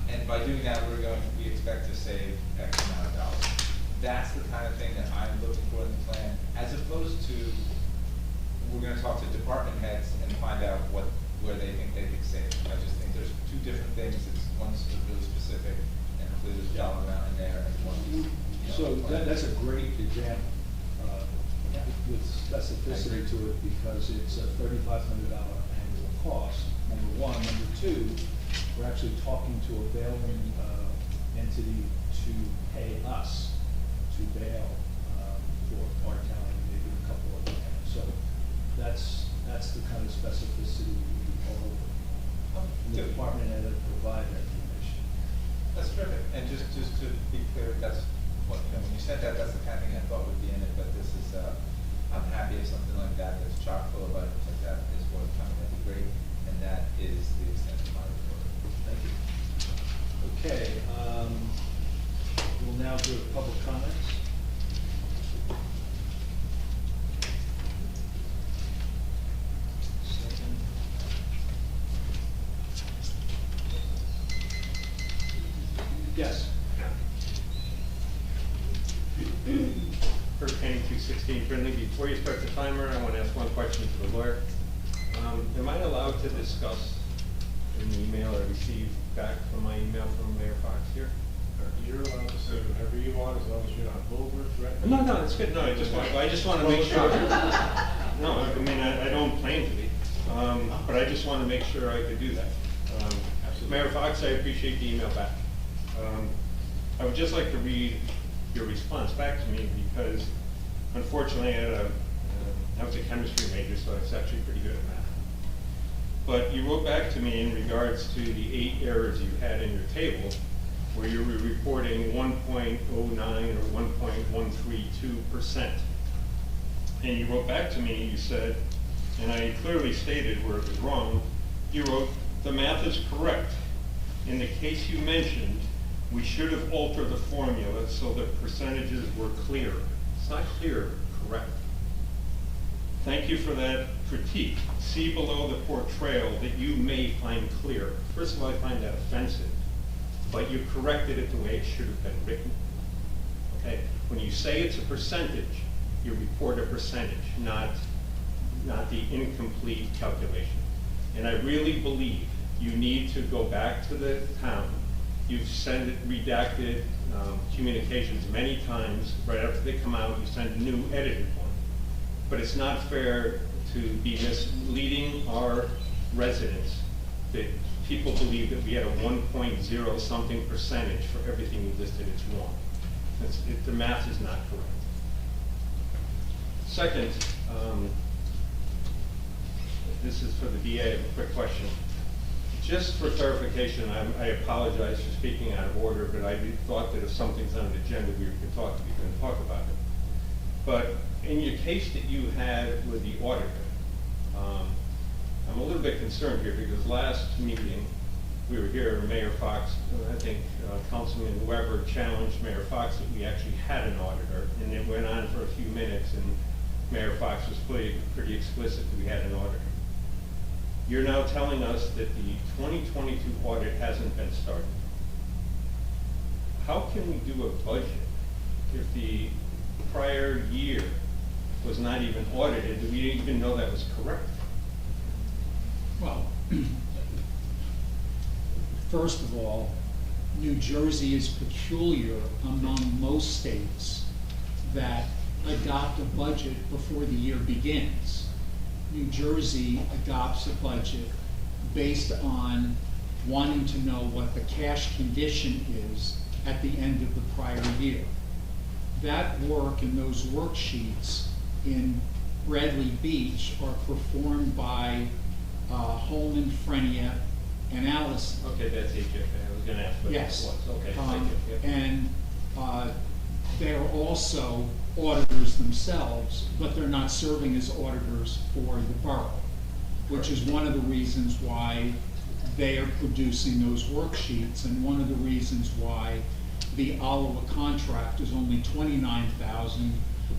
And by doing that, we expect to save X amount of dollars. That's the kind of thing that I'm looking for in the plan, as opposed to, we're gonna talk to department heads and find out where they think they could save. I just think there's two different things. One's really specific and includes a dollar amount in there, and one, So that's a great example, with specificity to it, because it's a $3,500 annual cost, number one. Number two, we're actually talking to a bailing entity to pay us to bail for our town and maybe a couple of towns. So that's the kind of specificity we would be all over. And the department had to provide that information. That's terrific. And just to be clear, that's what, when you said that, that's the kind of thing I thought would be in it, but this is, I'm happy if something like that that's chock full of items like that is forthcoming. That'd be great. And that is the extent of my report. Thank you. Okay, we'll now go to public comments. Second. Yes. Kurt Kenny, 216 Brindley. Before you start the timer, I want to ask one question to the lawyer. Am I allowed to discuss an email I received back from my email from Mayor Fox here? You're allowed to say whatever you want, as long as you're not over threatening. No, it's good. No, I just want to make sure. No, I mean, I don't claim to be, but I just want to make sure I could do that. Mayor Fox, I appreciate the email back. I would just like to read your response back to me, because unfortunately I was a chemistry major, so I was actually pretty good at math. But you wrote back to me in regards to the 8 errors you had in your table, where you were reporting 1.09 or 1.132%. And you wrote back to me, you said, and I clearly stated where it was wrong, you wrote, "The math is correct. In the case you mentioned, we should have altered the formula so the percentages were clear." It's not clear, correct. Thank you for that critique. See below the portrayal that you may find clear. First of all, I find that offensive, but you corrected it the way it should have been written. Okay? When you say it's a percentage, you report a percentage, not the incomplete calculation. And I really believe you need to go back to the town. You've sent redacted communications many times. Right after they come out, you send a new edited one. But it's not fair to be misleading our residents that people believe that we had a 1.0 something percentage for everything you listed. It's wrong. The math is not correct. Second, this is for the DA, I have a quick question. Just for clarification, I apologize for speaking out of order, but I thought that if something's on the agenda, we can talk about it. But in your case that you had with the auditor, I'm a little bit concerned here, because last meeting, we were here, Mayor Fox, I think Councilman Weber challenged Mayor Fox that we actually had an auditor, and it went on for a few minutes, and Mayor Fox was pretty explicit that we had an auditor. You're now telling us that the 2022 audit hasn't been started. How can we do a budget if the prior year was not even audited? Do we even know that was correct? Well, first of all, New Jersey is peculiar among most states that adopt a budget before the year begins. New Jersey adopts a budget based on wanting to know what the cash condition is at the end of the prior year. That work and those worksheets in Bradley Beach are performed by Holman, Frenia, and Allison. Okay, that's HFA. I was going to ask what yes. it was. Okay, thank you. Yep. And they are also auditors themselves, but they're not serving as auditors for the borough, which is one of the reasons why they are producing those worksheets, and one of the reasons why the Iowa contract is only $29,000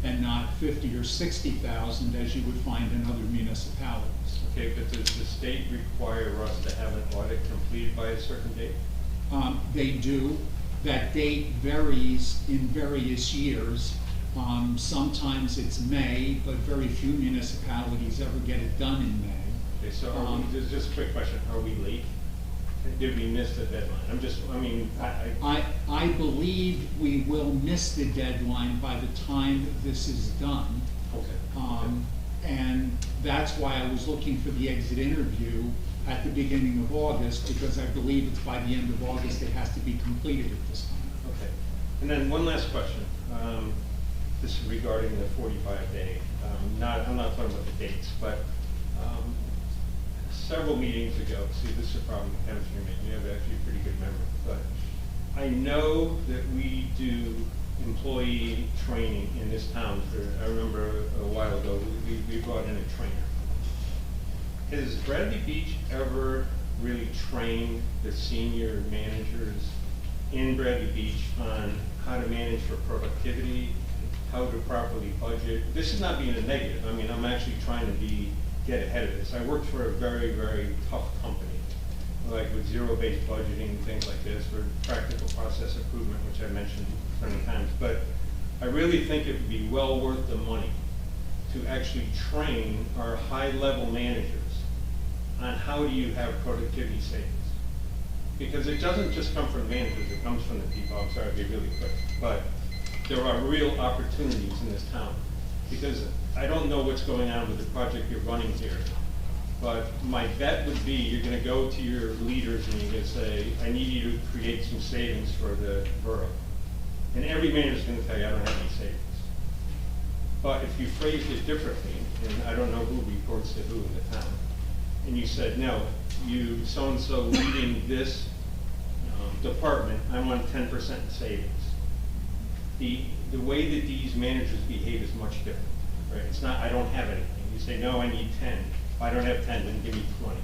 and not 50 or 60,000 as you would find in other municipalities. Okay, but does the state require us to have an audit completed by a certain date? They do. That date varies in various years. Sometimes it's May, but very few municipalities ever get it done in May. Okay, so are we, just a quick question, are we late? Did we miss the deadline? I believe we will miss the deadline by the time this is done. Okay. And that's why I was looking for the exit interview at the beginning of August, because I believe it's by the end of August it has to be completed at this time. Okay. And then one last question. This is regarding the 45-day. I'm not talking about the dates, but several meetings ago, see, this is a problem with chemistry, you have actually a pretty good memory, but I know that we do employee training in this town. I remember a while ago, we brought in a trainer. Has Bradley Beach ever really trained the senior managers in Bradley Beach on how to manage for productivity, how to properly budget? This is not being a negative. I mean, I'm actually trying to get ahead of this. I worked for a very, very tough company, like with zero-based budgeting, things like this, for practical process improvement, which I mentioned many times. But I really think it would be well worth the money to actually train our high-level managers on how do you have productivity savings. Because it doesn't just come from managers, it comes from the people. I'm sorry to be really quick, but there are real opportunities in this town. Because I don't know what's going on with the project you're running here, but my bet would be you're going to go to your leaders and you're going to say, I need you to create some savings for the borough. And every manager's going to tell you, I don't have any savings. But if you phrased it differently, and I don't know who reports to who in the town, and you said, no, you so-and-so leading this department, I want 10% in savings. The way that these managers behave is much different, right? It's not, I don't have anything. You say, no, I need 10. If I don't have 10, then give me 20.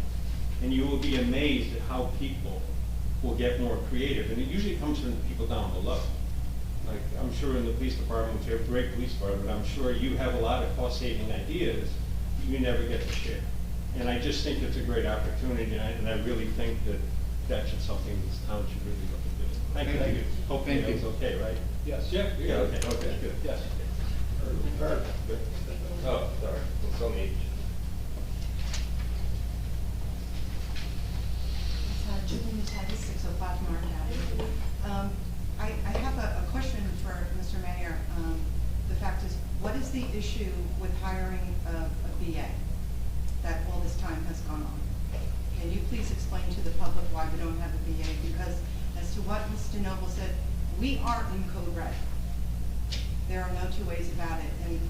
And you will be amazed at how people will get more creative. And it usually comes from the people down below. Like, I'm sure in the police department, which you have a great police department, I'm sure you have a lot of cost-saving ideas you never get to share. And I just think it's a great opportunity, and I really think that that's something this town should really look at doing. Thank you. Hopefully that was okay, right? Yes. Yeah, okay, good. Yes. Good. Oh, sorry, it's on me. Julie Matias, 605 Mark Avenue. I have a question for Mr. Mayor. The fact is, what is the issue with hiring a BA that all this time has gone on? Can you please explain to the public why we don't have a BA? Because as to what Mr. Noble said, we are in code red. There are no two ways about it. And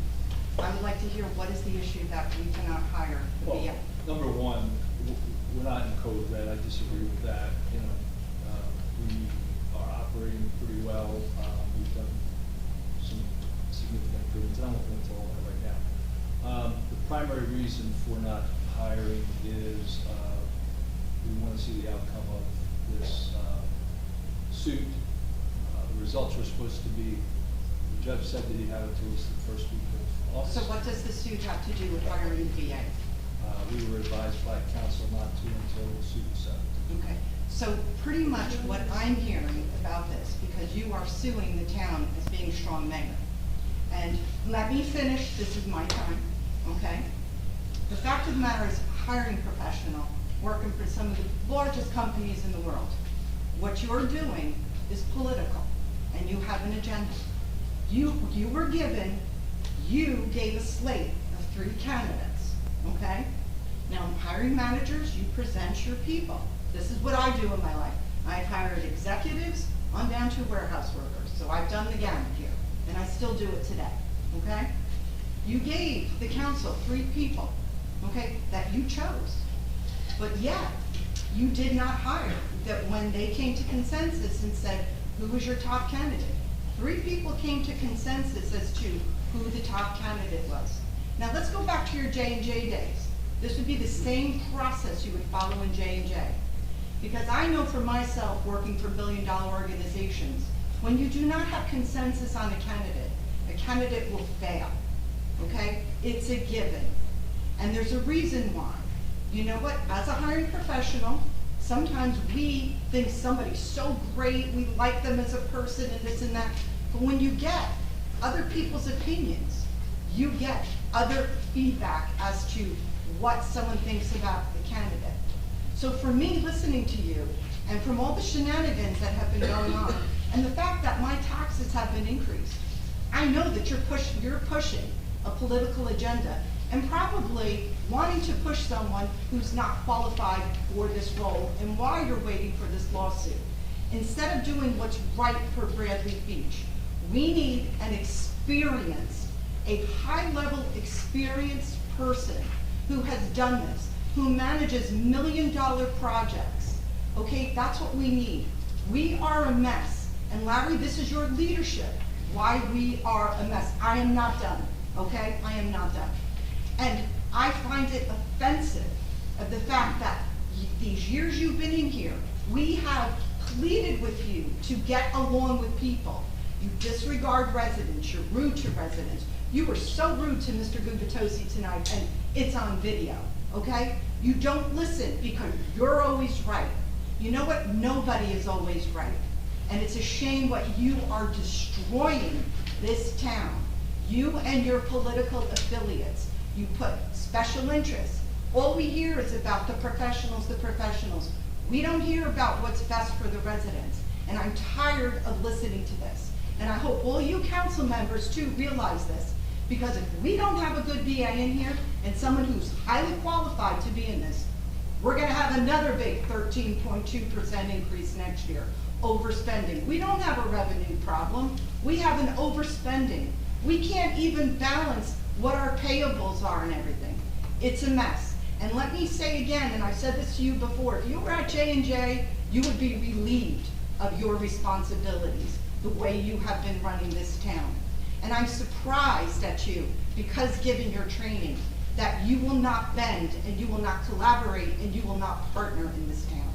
I would like to hear what is the issue that we cannot hire the BA? Number one, we're not in code red. I disagree with that. You know, we are operating pretty well. We've done some significant improvements. I don't want to go into all that right now. The primary reason for not hiring is we want to see the outcome of this suit. The results were supposed to be, the judge said that he had it to us the first week of August. So what does the suit have to do with hiring the BA? We were advised by counsel not to until the suit was settled. Okay, so pretty much what I'm hearing about this, because you are suing the town as being strong mayor. And let me finish, this is my time, okay? The fact of the matter is hiring professional, working for some of the largest companies in the world. What you're doing is political, and you have an agenda. You gave a slate of 3 candidates, okay? Now, hiring managers, you present your people. This is what I do in my life. I've hired executives on down to warehouse workers, so I've done the gamut here, and I still do it today, okay? You gave the council 3 people, okay, that you chose, but yet you did not hire. That when they came to consensus and said, who was your top candidate? 3 people came to consensus as to who the top candidate was. Now let's go back to your J&J days. This would be the same process you would follow in J&J. Because I know for myself, working for billion-dollar organizations, when you do not have consensus on a candidate, a candidate will fail, okay? It's a given. And there's a reason why. You know what, as a hiring professional, sometimes we think somebody's so great, we like them as a person and this and that, but when you get other people's opinions, you get other feedback as to what someone thinks about the candidate. So for me, listening to you, and from all the shenanigans that have been going on, and the fact that my taxes have been increased, I know that you're pushing a political agenda, and probably wanting to push someone who's not qualified for this role, and why you're waiting for this lawsuit. Instead of doing what's right for Bradley Beach, we need an experienced, a high-level experienced person who has done this, who manages million-dollar projects. Okay, that's what we need. We are a mess. And Larry, this is your leadership, why we are a mess. I am not done, okay? I am not done. And I find it offensive of the fact that these years you've been in here, we have pleaded with you to get along with people. You disregard residents, you're rude to residents. You were so rude to Mr. Gubitosi tonight, and it's on video, okay? You don't listen because you're always right. You know what? Nobody is always right. And it's a shame what you are destroying this town. You and your political affiliates. You put special interests. All we hear is about the professionals, the professionals. We don't hear about what's best for the residents. And I'm tired of listening to this. And I hope all you council members too realize this. Because if we don't have a good BA in here, and someone who's highly qualified to be in this, we're gonna have another big 13.2% increase next year. Overspending. We don't have a revenue problem. We have an overspending. We can't even balance what our payables are and everything. It's a mess. And let me say again, and I've said this to you before, if you were at J&J, you would be relieved of your responsibilities, the way you have been running this town. And I'm surprised at you, because given your training, that you will not bend and you will not collaborate and you will not partner in this town.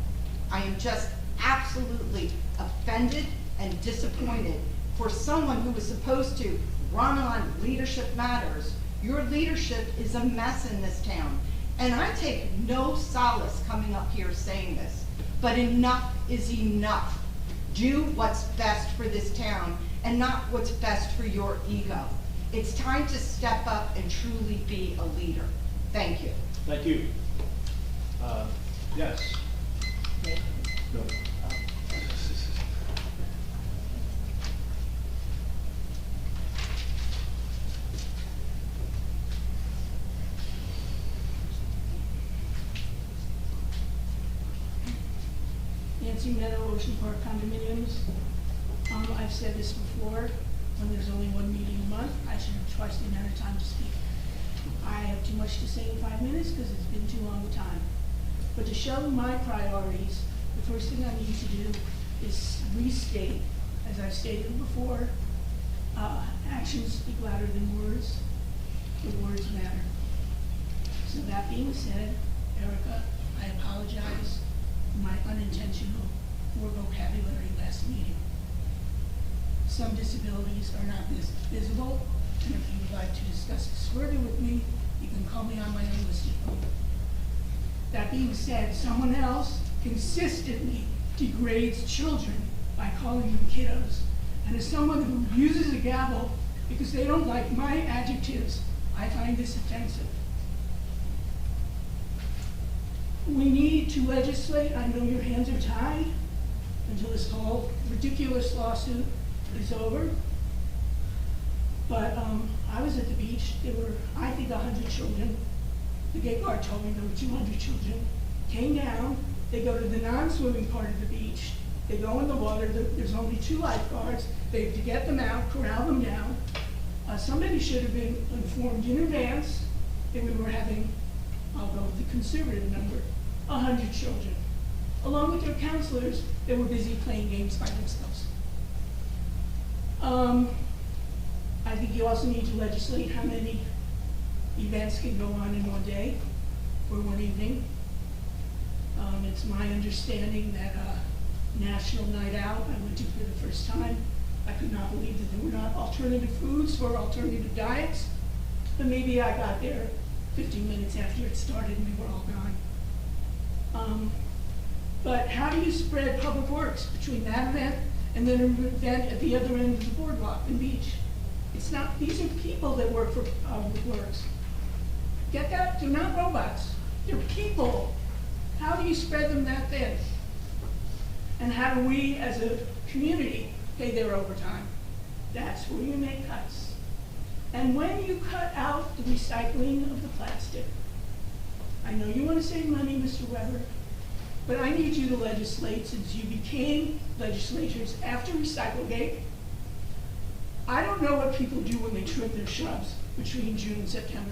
I am just absolutely offended and disappointed for someone who was supposed to run on Leadership Matters. Your leadership is a mess in this town. And I take no solace coming up here saying this, but enough is enough. Do what's best for this town and not what's best for your ego. It's time to step up and truly be a leader. Thank you. Thank you. Yes. No. Nancy Meadow, Ocean Park Condominiums. I've said this before, when there's only one meeting a month, I should have twice the amount of time to speak. I have too much to say in 5 minutes because it's been too long a time. But to show my priorities, the first thing I need to do is restate, as I've stated before, actions speak louder than words. The words matter. So that being said, Erica, I apologize for my unintentional poor vocabulary last meeting. Some disabilities are not visible, and if you would like to discuss this further with me, you can call me on my unlisted phone. That being said, someone else consistently degrades children by calling them kiddos. And as someone who uses a gavel because they don't like my adjectives, I find this offensive. We need to legislate. I know your hands are tied until this whole ridiculous lawsuit is over. But I was at the beach. There were, I think, 100 children. The gate guard told me there were 200 children. Came down. They go to the non-swimming part of the beach. They go in the water. There's only 2 lifeguards. They have to get them out, corral them down. Somebody should have been informed in advance that we were having, I'll go with the conservative number, 100 children. Along with their counselors, they were busy playing games by themselves. I think you also need to legislate how many events can go on in one day or one evening. It's my understanding that National Night Out, I went to for the first time, I could not believe that there were not alternative foods or alternative diets. But maybe I got there 15 minutes after it started and they were all gone. But how do you spread public works between that event and then an event at the other end of the boardwalk and beach? It's not, these are people that work for public works. Get that? They're not robots. They're people. How do you spread them that thin? And how do we as a community pay their overtime? That's where you make cuts. And when you cut out the recycling of the plastic, I know you want to save money, Mr. Weber, but I need you to legislate, since you became legislators after Recyclegate. I don't know what people do when they trim their shrubs between June and September.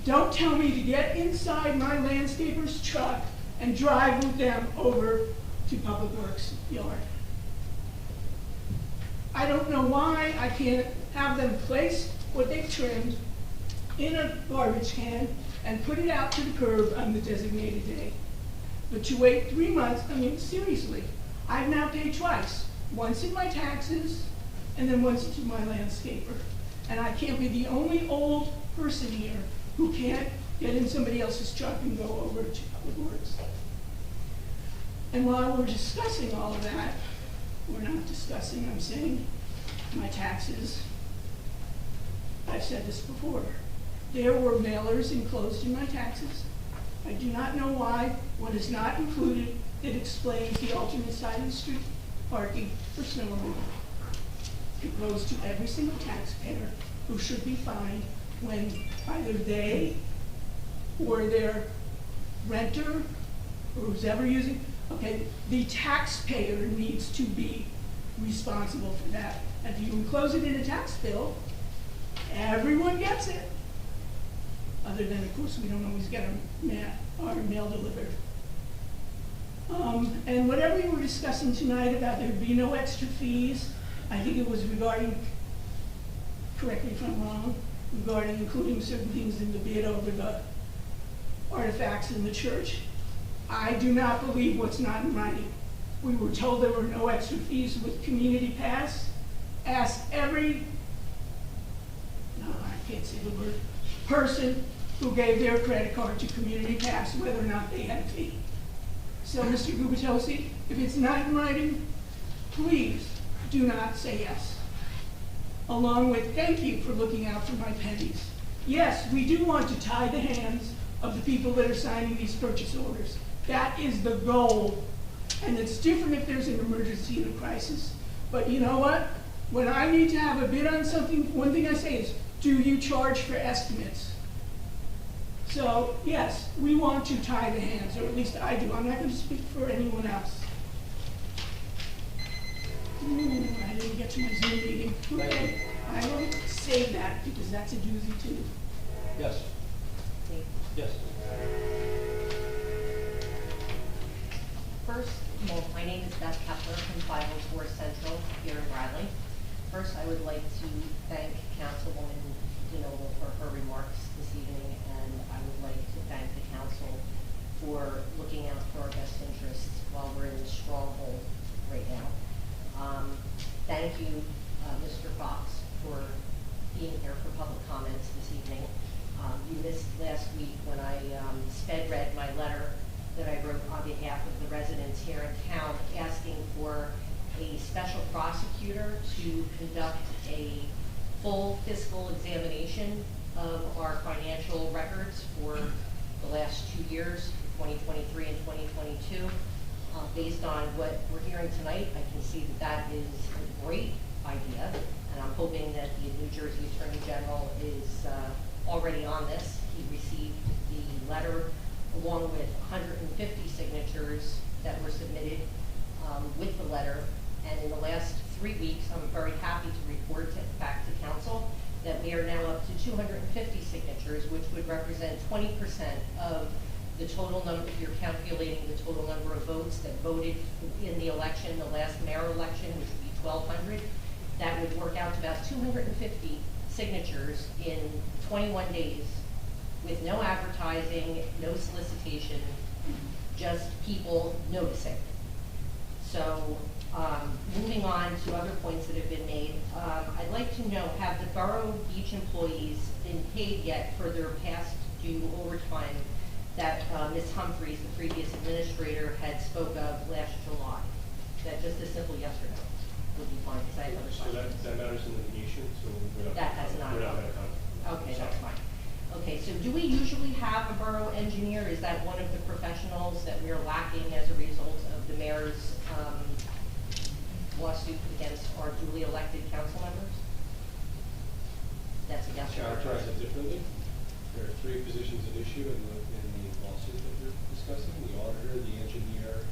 Don't tell me to get inside my landscaper's truck and drive with them over to Public Works yard. I don't know why I can't have them place what they've trimmed in a garbage can and put it out to the curb on the designated day. But to wait 3 months, I mean, seriously, I've now paid twice. Once in my taxes, and then once to my landscaper. And I can't be the only old person here who can't get in somebody else's truck and go over to Public Works. And while we're discussing all of that, we're not discussing, I'm saying, my taxes. I've said this before. There were mailers enclosed in my taxes. I do not know why what is not included that explains the alternate side of the street parking for snow removal. It goes to every single taxpayer who should be fined when either they or their renter or who's ever using, okay, the taxpayer needs to be responsible for that. If you enclose it in a tax bill, everyone gets it. Other than, of course, we don't always get our mail delivered. And whatever you were discussing tonight about there'd be no extra fees, I think it was regarding, correct me if I'm wrong, regarding including certain things in the bid over the artifacts in the church. I do not believe what's not in writing. We were told there were no extra fees with Community Pass. Ask every, no, I can't say the word, person who gave their credit card to Community Pass whether or not they had a fee. So, Mr. Gubitosi, if it's not in writing, please do not say yes. Along with thank you for looking out for my pennies. Yes, we do want to tie the hands of the people that are signing these purchase orders. That is the goal. And it's different if there's an emergency and a crisis. But you know what? When I need to have a bid on something, one thing I say is, do you charge for estimates? So, yes, we want to tie the hands, or at least I do. I'm not going to speak for anyone else. I didn't get to my Zoom meeting. Okay. I will save that because that's a doozy too. Yes. Yes. First, well, my name is Beth Kepler from 504 Central here in Bradley. First, I would like to thank Councilwoman DeNoble for her remarks this evening, and I would like to thank the council for looking out for our best interests while we're in this stronghold right now. Thank you, Mr. Fox, for being here for public comments this evening. You missed last week when I sped read my letter that I wrote on behalf of the residents here in town asking for a special prosecutor to conduct a full fiscal examination of our financial records for the last 2 years, 2023 and 2022. Based on what we're hearing tonight, I can see that that is a great idea, and I'm hoping that the New Jersey Attorney General is already on this. He received the letter along with 150 signatures that were submitted with the letter, and in the last 3 weeks, I'm very happy to report back to Council that we are now up to 250 signatures, which would represent 20% of the total number, if you're calculating the total number of votes that voted in the election, the last mayor election, which would be 1,200, that would work out to about 250 signatures in 21 days with no advertising, no solicitation, just people noticing. So Moving on to other points that have been made, I'd like to know, have the Borough Beach employees been paid yet for their past due overtime that Ms. Humphries, the previous administrator, had spoke of last July? That just a simple yes or no would be fine, because I have other So questions. that matters in litigation, so we're not. That has not. We're not gonna comment. Okay, that's fine. Okay, so do we usually have a borough engineer? Is that one of the professionals that we're lacking as a result of the mayor's lawsuit against our duly elected council members? That's a yes or no. Characterize it differently. There are 3 positions at issue in the lawsuit that we're discussing: the auditor, the engineer,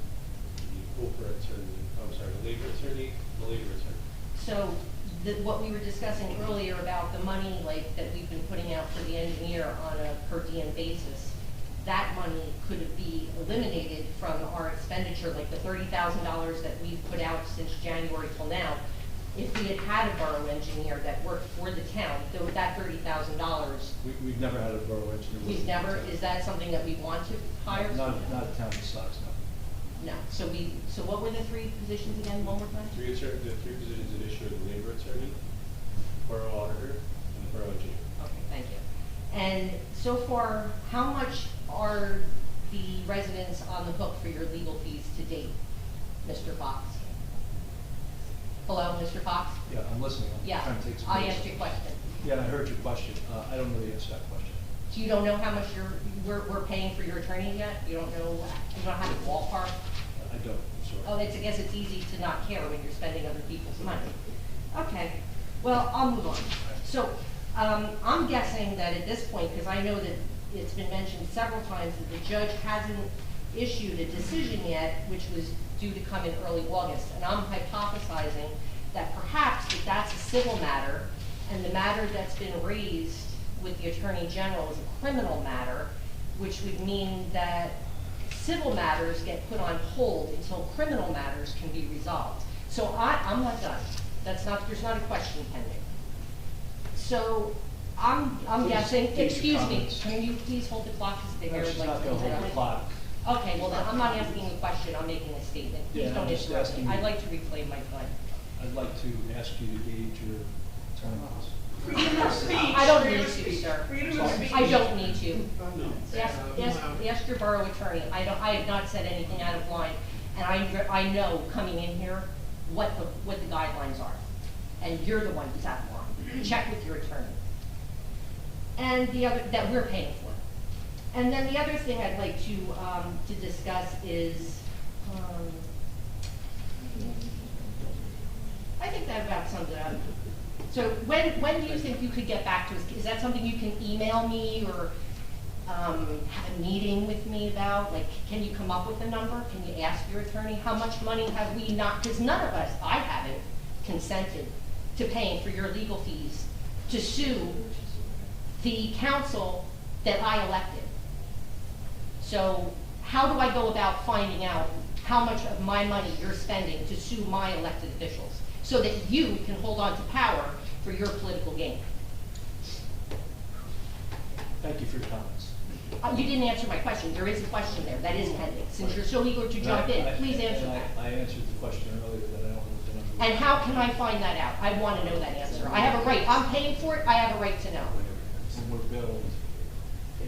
the corporate attorney, the labor attorney, the labor attorney. So what we were discussing earlier about the money like that we've been putting out for the engineer on a per diem basis, that money could be eliminated from our expenditure, like the $30,000 that we've put out since January till now. If we had had a borough engineer that worked for the town, though that $30,000, We've never had a borough engineer. we've never, is that something that we want to hire? Not a town of size, no. No, so what were the 3 positions again, one more time? The 3 positions at issue are the labor attorney, borough auditor, and the borough engineer. Okay, thank you. And so far, how much are the residents on the hook for your legal fees to date, Mr. Fox? Hello, Mr. Fox? Yeah, I'm listening. I'm Yeah, trying to take some I notes. asked you a question. Yeah, I heard your question. I don't know the answer to that question. So you don't know how much we're paying for your attorney yet? You don't know, you don't have a ballpark? I don't, I'm sorry. Oh, I guess it's easy to not care when you're spending other people's money. Okay, well, I'll move on. So, I'm guessing that at this point, because I know that it's been mentioned several times that the judge hasn't issued a decision yet, which was due to come in early August. And I'm hypothesizing that perhaps that's a civil matter, and the matter that's been raised with the Attorney General is a criminal matter, which would mean that civil matters get put on hold until criminal matters can be resolved. So I'm not done. There's not a question pending. So I'm guessing, excuse me, can you please hold the clock? No, she's not going to hold the clock. Okay, well then, I'm not asking a question, I'm making a statement. Please Yeah, don't I'm just interrupt me. asking you- I'd like to reclaim my time. I'd like to ask you to gauge your time. Freedom of speech. I don't Freedom need of to, speech. sir. Freedom of speech. I don't need to. No. Ask your borough attorney. I have not said anything out of line, and I know coming in here what the guidelines are. And you're the one who's out of line. Check with your attorney. And the other, that we're paying for. And then the other thing I'd like to discuss is, I think that about sums it up. So when do you think you could get back to us? Is that something you can email me or have a meeting with me about? Like, can you come up with a number? Can you ask your attorney? How much money have we not, because none of us, I haven't consented to paying for your legal fees to sue the council that I elected. So how do I go about finding out how much of my money you're spending to sue my elected officials so that you can hold on to power for your political gain? Thank you for your comments. You didn't answer my question. There is a question there that is pending. Since you're so eager to jump in, please answer that. I answered the question earlier that I don't know the number. And how can I find that out? I want to know that answer. I have a right. I'm paying for it. I have a right to know. We're billed.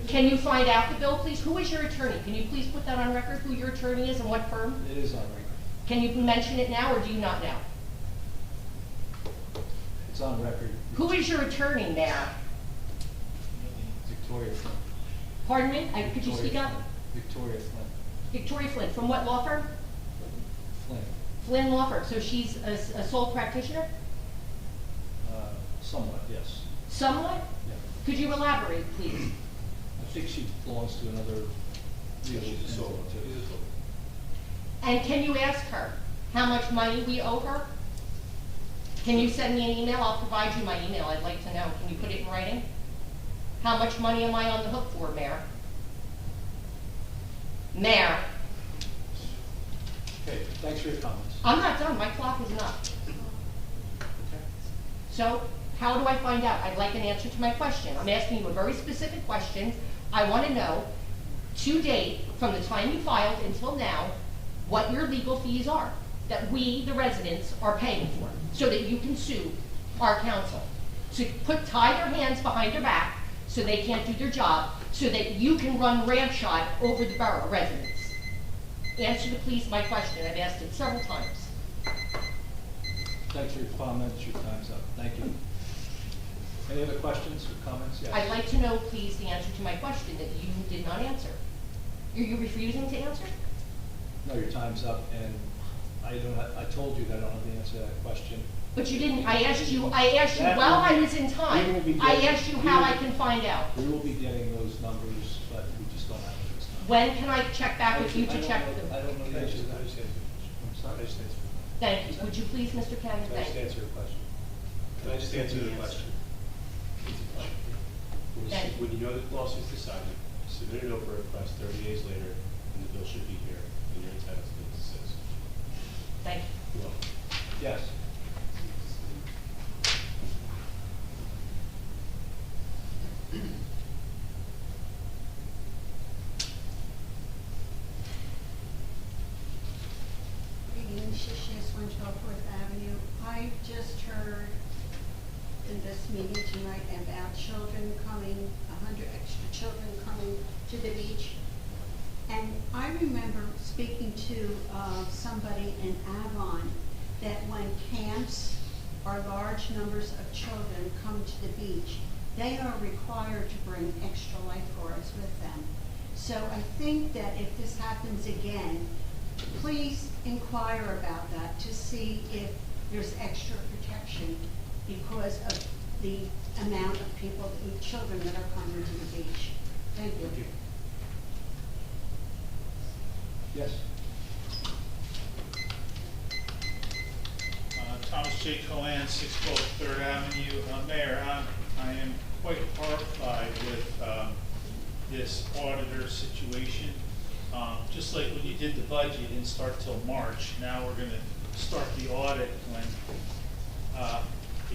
Can you find out the bill, please? Who is your attorney? Can you please put that on record, who your attorney is and what firm? It is on record. Can you mention it now, or do you not know? It's on record. Who is your attorney, Mayor? Victoria Flint. Pardon me? Could you speak up? Victoria Flint. Victoria Flynn. From what law firm? Flint. Flynn Law Firm. So she's a sole practitioner? Somewhat, yes. Somewhat? Yeah. Could you elaborate, please? I think she belongs to another legal She's a solo. entity. She's a solo. And can you ask her how much money we owe her? Can you send me an email? I'll provide you my email. I'd like to know. Can you put it in writing? How much money am I on the hook for, Mayor? Mayor, Okay, thanks for your comments. I'm not done. My clock is not. Okay. So how do I find out? I'd like an answer to my question. I'm asking you a very specific question. I want to know, to date, from the time you filed until now, what your legal fees are. that we, the residents, are paying for, so that you can sue our council. So tie their hands behind their back, so they can't do their job, so that you can run ramshot over the borough residents. Answer please my question, I've asked it several times. Thanks for your comments, your time's up, thank you. Any other questions or comments? Yes. I'd like to know, please, the answer to my question that you did not answer. Are you refusing to answer? No, your time's up, and I told you that I don't have the answer to that question. But you didn't, I asked you while I was in time, I asked you how I can find out. We will be getting those numbers, but we just don't have them this time. When can I check back with you to check them? I don't know the answer to that. I'm sorry. I just answered. Thank you. Would you please, Mr. Cannon, Can I thank just you. answer your question? Can I just answer the question? Thank you. When you know that the lawsuit's decided, submit an OPA request 30 days later, and the bill should be here, and you're entitled to the citizen. Thank you. You're welcome. Yes. Shishis, 112 Fourth Avenue. I just heard in this meeting tonight about children coming, 100 extra children coming to the beach. And I remember speaking to somebody in Avon that when camps or large numbers of children come to the beach, they are required to bring extra lifeguards with them. So I think that if this happens again, please inquire about that to see if there's extra protection because of the amount of people, the children that are coming to the beach. Thank you. Thank you. Yes. Thomas J. Cohen, 612 3rd Avenue. Mayor, I am quite horrified with this auditor situation. Just like when you did the budget, you didn't start till March. Now we're going to start the audit when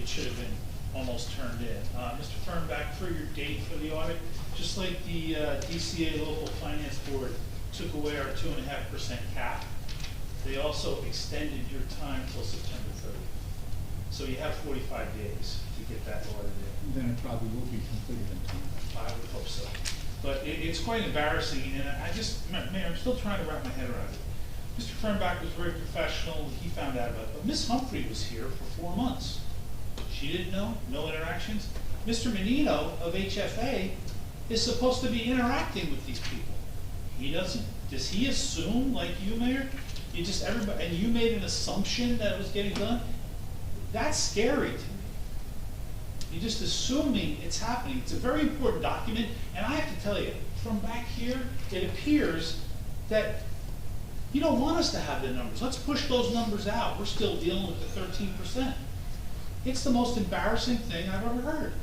it should have been almost turned in. Mr. Fernback, for your date for the audit, just like the DCA Local Finance Board took away our 2.5% cap, they also extended your time till September 30th. So you have 45 days to get that audited. Then it probably will be completed in time. I would hope so. But it's quite embarrassing, and Mayor, I'm still trying to wrap my head around it. Mr. Fernback was very professional, he found out about it. But Ms. Humphrey was here for 4 months. She didn't know, no interactions. Mr. Menino of HFA is supposed to be interacting with these people. He doesn't. Does he assume, like you, Mayor? You just everybody, and you made an assumption that it was getting done? That's scary to me. You're just assuming it's happening. It's a very important document, and I have to tell you, from back here, it appears that you don't want us to have the numbers. Let's push those numbers out. We're still dealing with the 13%. It's the most embarrassing thing I've ever heard.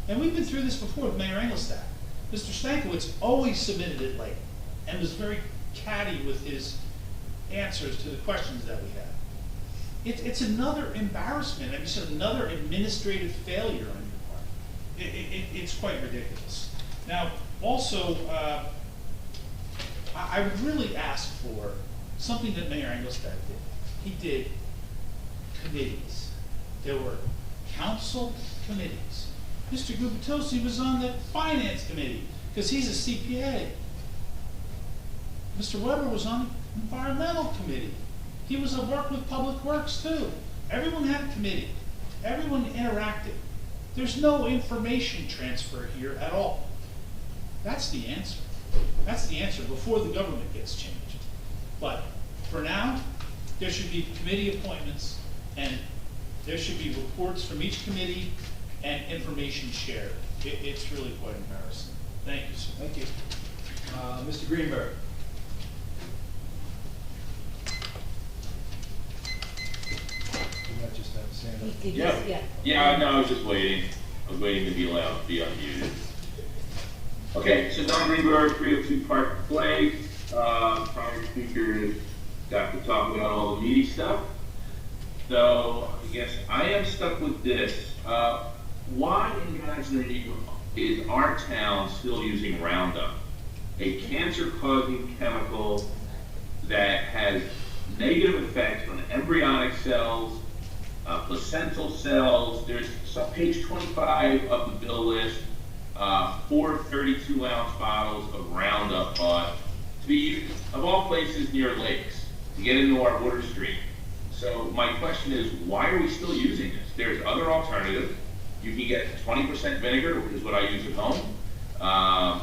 And we've been through this before with Mayor Engelstad. Mr. Stankiewicz always submitted it late and was very catty with his answers to the questions that we had. It's another embarrassment. I mean, it's another administrative failure on your part. It's quite ridiculous. Now, also, I would really ask for something that Mayor Engelstad did. He did committees. There were council committees. Mr. Gubitosi was on the finance committee because he's a CPA. Mr. Weber was on the environmental committee. He was at work with Public Works too. Everyone had a committee. Everyone interacted. There's no information transfer here at all. That's the answer. That's the answer before the government gets changed. But for now, there should be committee appointments and there should be reports from each committee and information shared. It's really quite embarrassing. Thank you, sir. Thank you. Mr. Greenberg. You might just have to stand up. Yeah, no, I was just waiting. I was waiting to be allowed to be unmuted. Okay, so Don Greenberg, 302 Park Place. Prior speaker got to talk about all the meaty stuff. So I guess I am stuck with this. Why in God's name is our town still using Roundup, a cancer-causing chemical that has negative effects on embryonic cells, placental cells. There's page 25 of the bill list, 4 32-ounce bottles of Roundup bought to be used, of all places, near lakes, to get into our water stream. So my question is, why are we still using this? There's other alternatives. You can get 20% vinegar, which is what I use at home,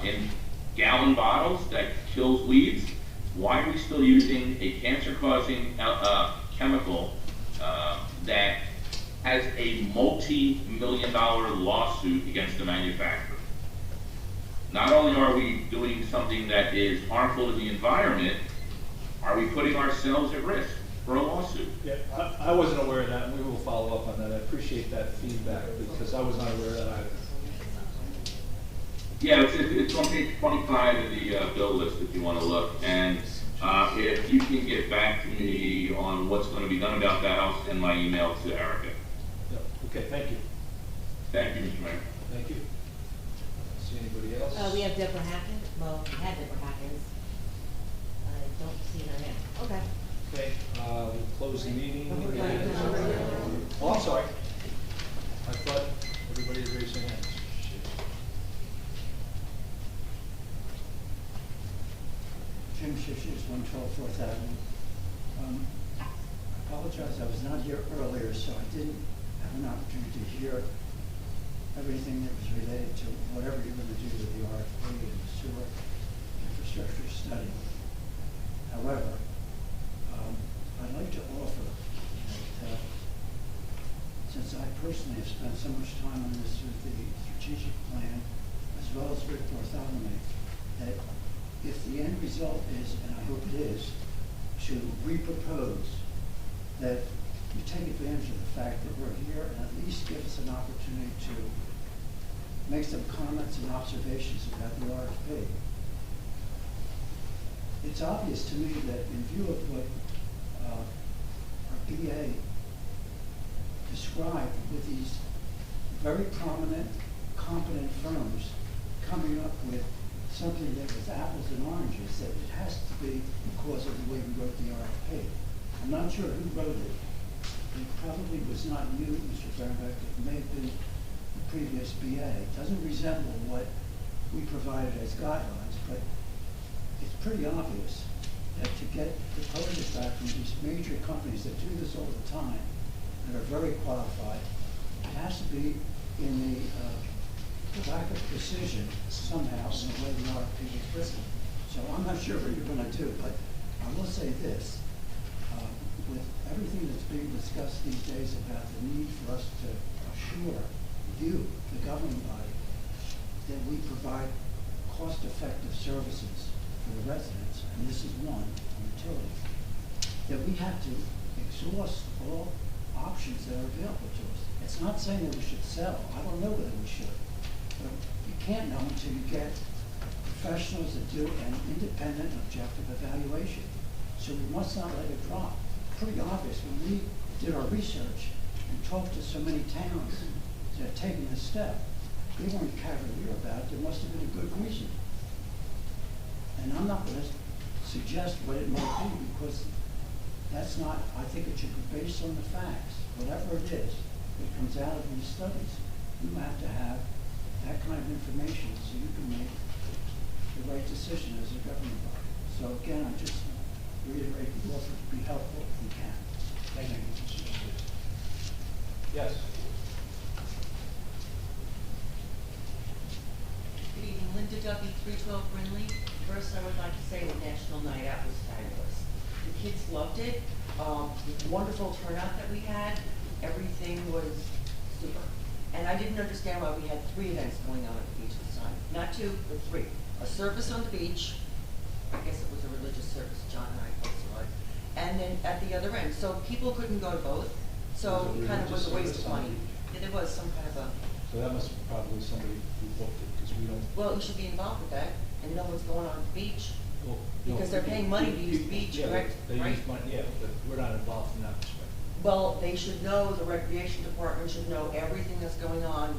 in gallon bottles that kills weeds. Why are we still using a cancer-causing chemical that has a multi-million-dollar lawsuit against the manufacturer? Not only are we doing something that is harmful to the environment, are we putting ourselves at risk for a lawsuit? Yeah, I wasn't aware of that, and we will follow up on that. I appreciate that feedback, because I was not aware of that either. Yeah, it's on page 25 of the bill list if you want to look. And if you can get back to me on what's going to be done about that, I'll send my email to Erica. Yep. Okay, thank you. Thank you, Mr. Mayor. Thank you. See anybody else? We have Deborah Hackins. Well, we had Deborah Hackins. I don't see her now. Okay. Okay, we'll close the meeting. Oh, I'm sorry. I thought everybody had raised their hands. Jim Shishes, 112 Fourth Avenue. I apologize, I was not here earlier, so I didn't have an opportunity to hear everything that was related to whatever you're going to do with the RFP and the sewer infrastructure study. However, I'd like to offer that since I personally have spent so much time on this with the strategic plan, as well as with Bartholomew, that if the end result is, and I hope it is, to repropose, that you take advantage of the fact that we're here and at least give us an opportunity to make some comments and observations about the RFP. It's obvious to me that in view of what our BA described with these very prominent, competent firms coming up with something that was apples and oranges, that it has to be because of the way we wrote the RFP. I'm not sure who wrote it. It probably was not you, Mr. Fahrenbach. It may have been the previous BA. It doesn't resemble what we provided as guidelines, but it's pretty obvious that to get proposals back from these major companies that do this all the time, that are very qualified, it has to be in the lack of precision somehow in the way the RFP was written. So I'm not sure what you're going to do, but I will say this. With everything that's being discussed these days about the need for us to assure you, the governing body, that we provide cost-effective services for the residents, and this is one, utilities, that we have to exhaust all options that are available to us. It's not saying that we should sell. I don't know whether we should. But you can't know until you get professionals that do an independent, objective evaluation. So we must not let it drop. Pretty obvious when we did our research and talked to so many towns that have taken this step, they weren't cavalier about it. There must have been a good reason. And I'm not going to suggest what it might be, because that's not, I think it should be based on the facts. Whatever it is that comes out of these studies, you have to have that kind of information so you can make the right decision as a governing body. So again, I just reiterate the offer to be helpful if we can. Thank you. Yes. Good evening, Linda Duffy, 312 Brindley. First, I would like to say the National Night Out was fabulous. The kids loved it. The wonderful turnout that we had. Everything was super. And I didn't understand why we had 3 events going on at the beach this time. Not 2, but 3. A service on the beach. I guess it was a religious service, John and I both saw it. And then at the other end. So people couldn't go to both. So it kind of was a waste of money. Yeah, there was some kind of a... So that must be probably somebody who booked it, because we don't... Well, you should be involved with that and know what's going on at the beach. Well, Because they're paying money to use the beach, yeah, correct? They Right? use money, yeah, but we're not involved in that respect. Well, they should know, the recreation department should know everything that's going on,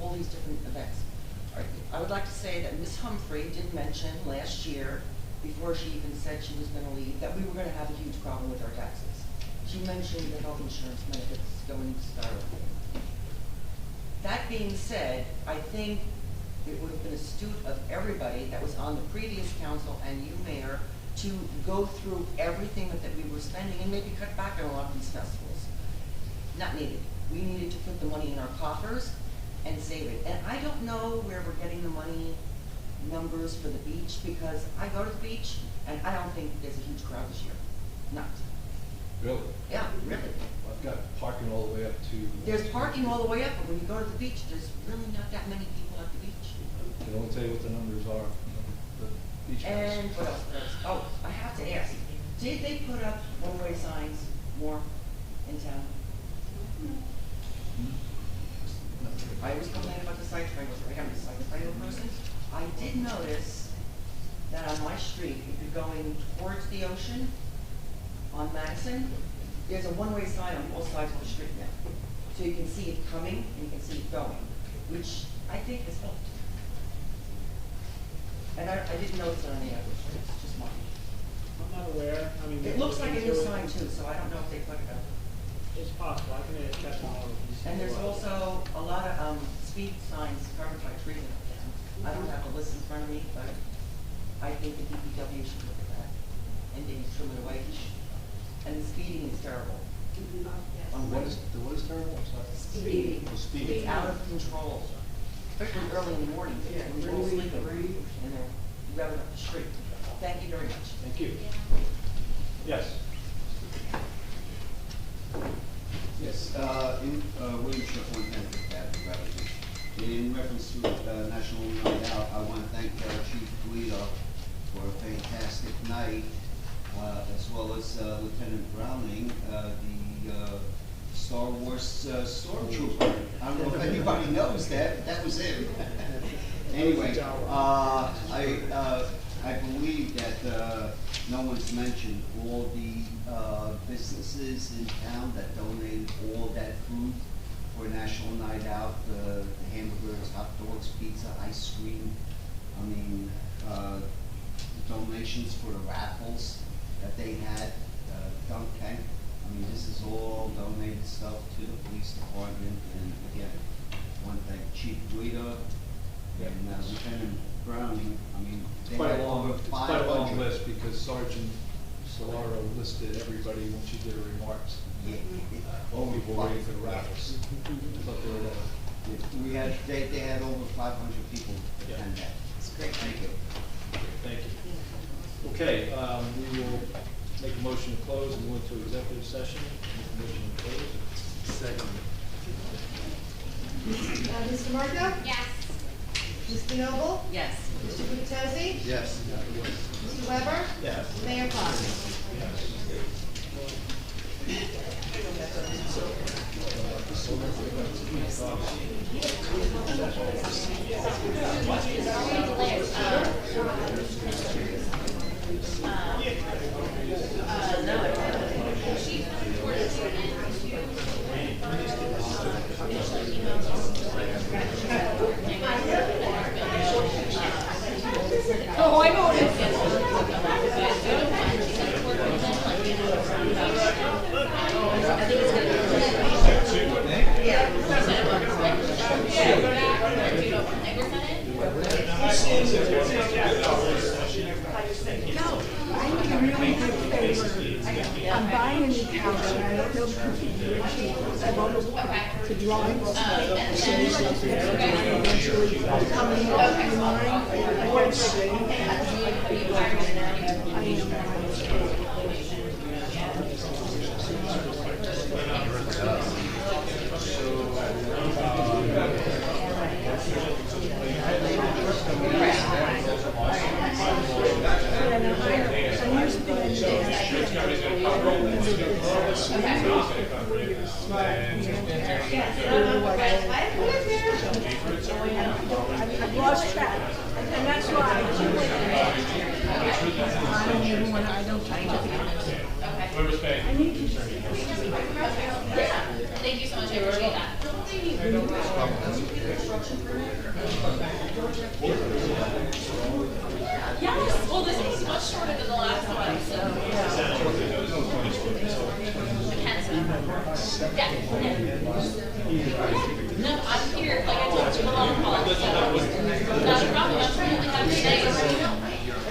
all these different events. I would like to say that Ms. Humphrey did mention last year before she even said she was gonna leave, that we were gonna have a huge problem with our taxes. She mentioned the health insurance benefits going to skyrocket. That being said, I think it would have been astute of everybody that was on the previous council and you, Mayor, to go through everything that we were spending and maybe cut back on a lot of these festivals. Not needed. We needed to put the money in our coffers and save it. And I don't know where we're getting the money numbers for the beach, because I go to the beach and I don't think there's a huge crowd this year. Not. Really? Yeah, really. I've got parking all the way up to. There's parking all the way up, but when you go to the beach, there's really not that many people at the beach. I can only tell you what the numbers are, the beach house. And what else? Oh, I have to ask, did they put up one-way signs more in town? I was complaining about the side triangles, I am a side triangle person. I did notice that on my street, if you're going towards the ocean, on Madison, there's a one-way sign on both sides of the street now. So you can see it coming and you can see it going, which I think has helped. And I didn't notice it on the other streets, just mine. I'm not aware, I mean. It looks like a new sign too, so I don't know if they put it up. It's possible, I can check them all. And there's also a lot of speed signs covered by trees in town. I don't have the list in front of me, but I think the DPW should look at that and maybe trim it away. And the speeding is terrible. What is terrible? I'm sorry. Speeding. Oh, speeding. It's out of control, especially early in the morning, when we're all sleeping, and they're revving up the street. Thank you very much. Thank you. Yes. Yes, William Schiff, 110 Avenue, Rutledge. In reference to National Night Out, I want to thank Chief Guido for a fantastic night, as well as Lieutenant Browning, the Star Wars stormtrooper. I don't know if anybody knows that, but that was him. Anyway, I believe that no one's mentioned all the businesses in town that donated all that food for National Night Out, the hamburgers, hot dogs, pizza, ice cream. I mean, donations for the raffles that they had, dunk tank. I mean, this is all donated stuff to the police department. And again, I want to thank Chief Guido and Lieutenant Browning. I mean, It's they quite had a long, over it's quite a long 500. list because Sergeant Solaro listed everybody when she did her remarks. All people were waiting for the raffles. I thought they were there. We had, they had over 500 people attend that. It's great. Thank you. Thank you. Okay, we will make a motion to close and go into executive session. Make a motion to close. Second. Mr. Marco? Yes. Mr. Noble? Yes. Mr. Guttozzi? Yes. Mr. Weber? Yes. Mayor Fox? Oh, I know it I'm buying a new couch and I don't know if I want to drawings. Coming I've lost track, and that's why I don't even want to, I don't take it. I need to. Thank you so much, I appreciate that. Yes, well, this is much shorter than the last one, so. Yeah. No, I'm here, like I told you, the long haul, so. Not a problem, I'm really happy today.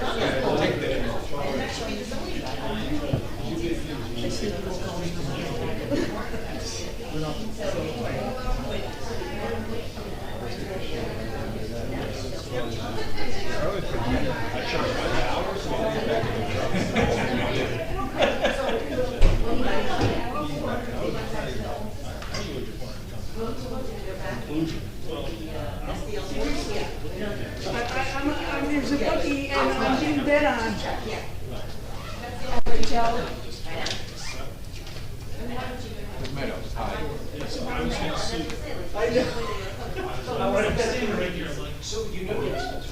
I'm in Zabuki and I'm being bid on. Meadows, hi. Yes, I was gonna sue. I know. I want to stay right here, like, so you know it's.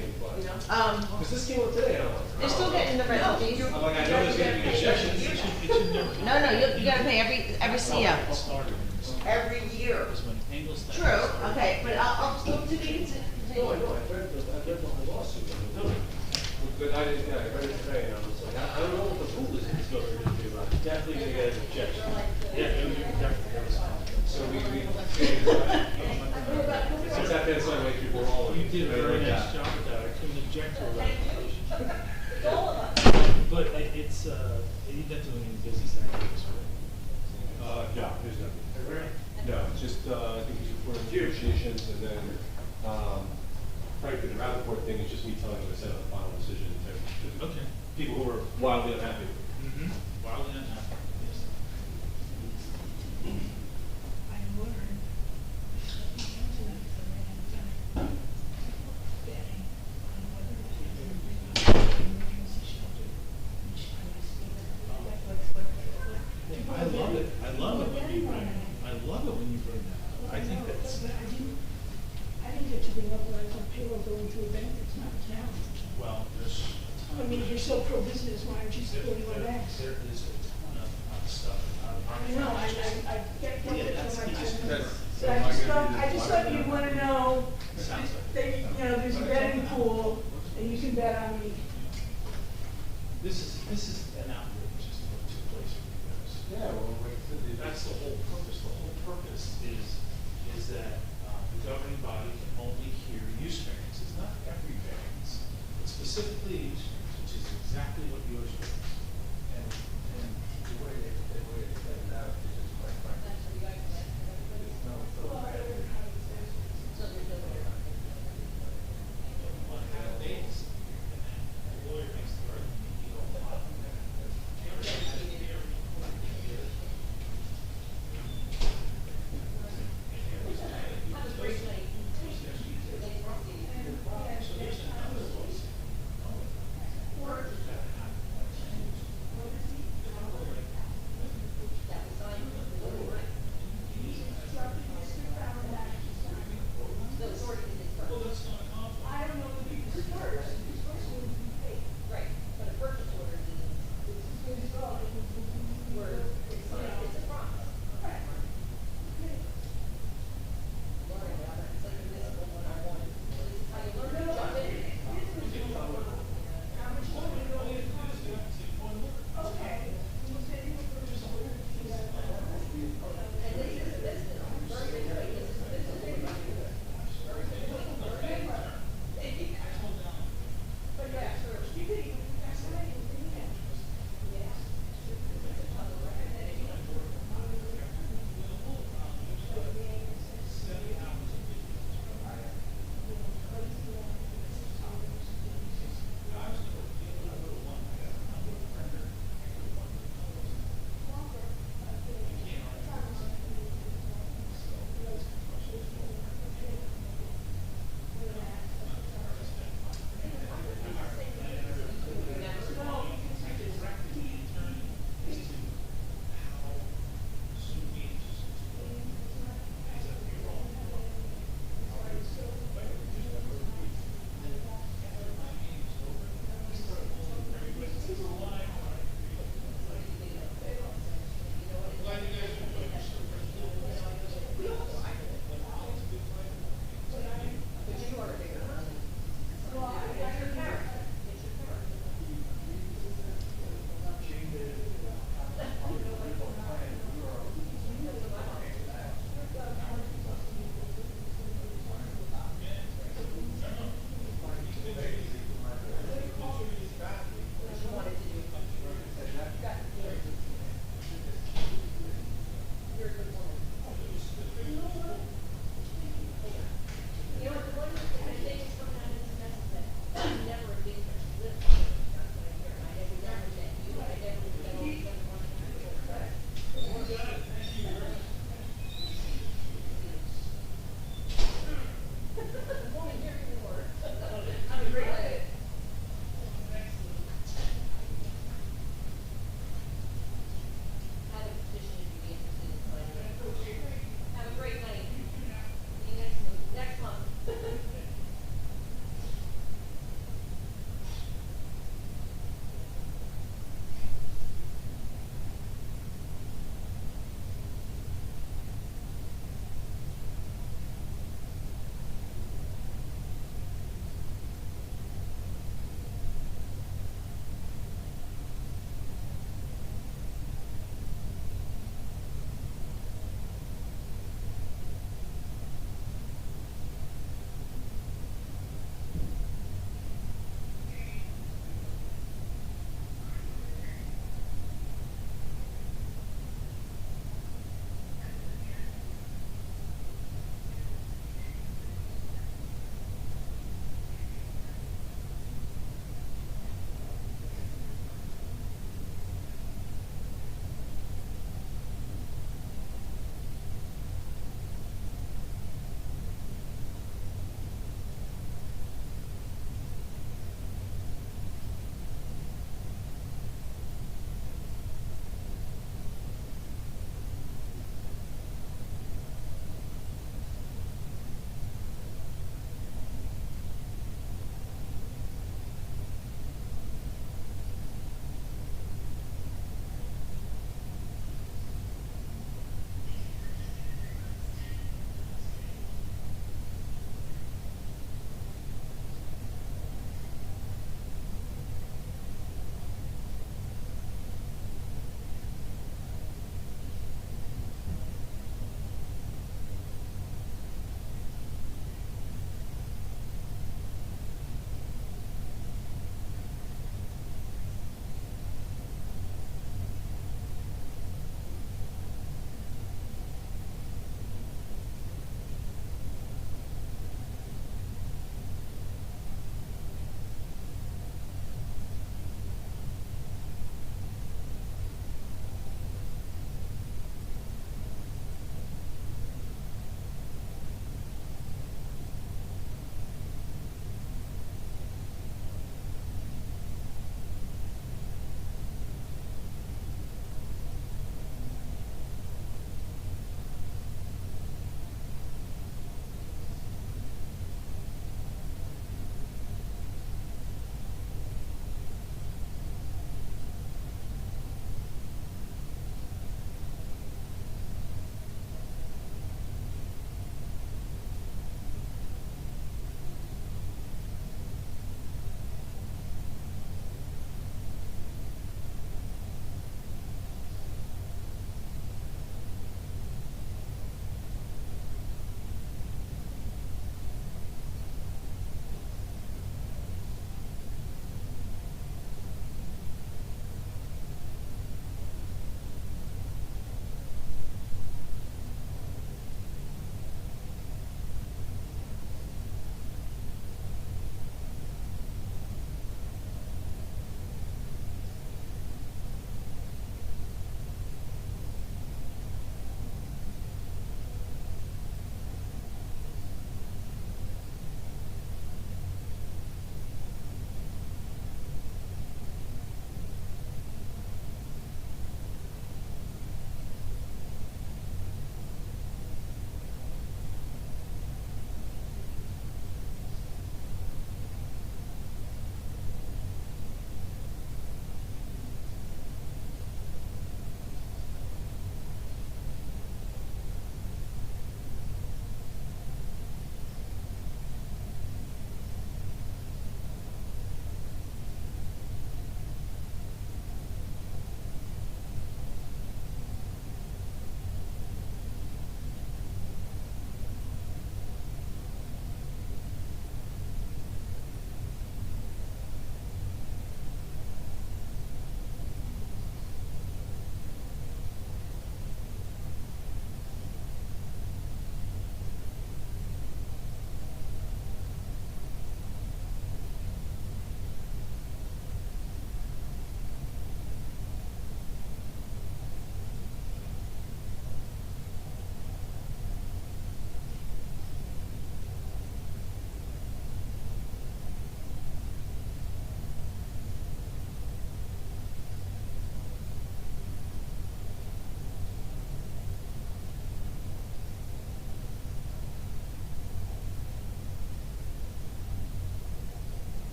Because this came up today, I don't know. They're still getting the rental fees. I'm like, I know there's gonna be objections. No, you gotta pay every CO. Every year. True, okay, but I'll still do the, No, I know, I've read the whole lawsuit. But I didn't, yeah, I read it today, and I was like, I don't know what the rule is in this building, but I'm definitely gonna get an objection. Yeah, you definitely. So we since that been so way through, we're all. You did a very nice job with that, I couldn't object to that. But it's, you're not doing any business activities, right? No, there's nothing. No, it's just, I think he's reporting negotiations, and then, probably the Rappaport thing is just me telling him to send out the final decision to Okay. people who are wildly unhappy. Mm-hmm. Wildly unhappy, yes. I learned. Betting on whether emergency shelter, which I was I love it. I love it when you bring. I love it when you bring that up. I think that's. I didn't get to bring up when I was on payroll going to a bank, it's not a challenge. Well, there's. I mean, you're so pro-business, why aren't you supporting our banks? There is a ton of stuff. I know, I get Yeah, it that's from my easy. time. That's- But I just thought you'd wanna know, Sounds like. that, there's a betting pool, and you can bet on me. This is an outrage, just what took place with you guys. Yeah, well, That's the whole purpose. The whole purpose is that the governing body can only hear use variances, not every variance, but specifically use variance, which is exactly what yours was. And the way they set it out is just quite frankly. There's no thought about it. One kind of dates, and then the lawyer makes the argument, you don't file.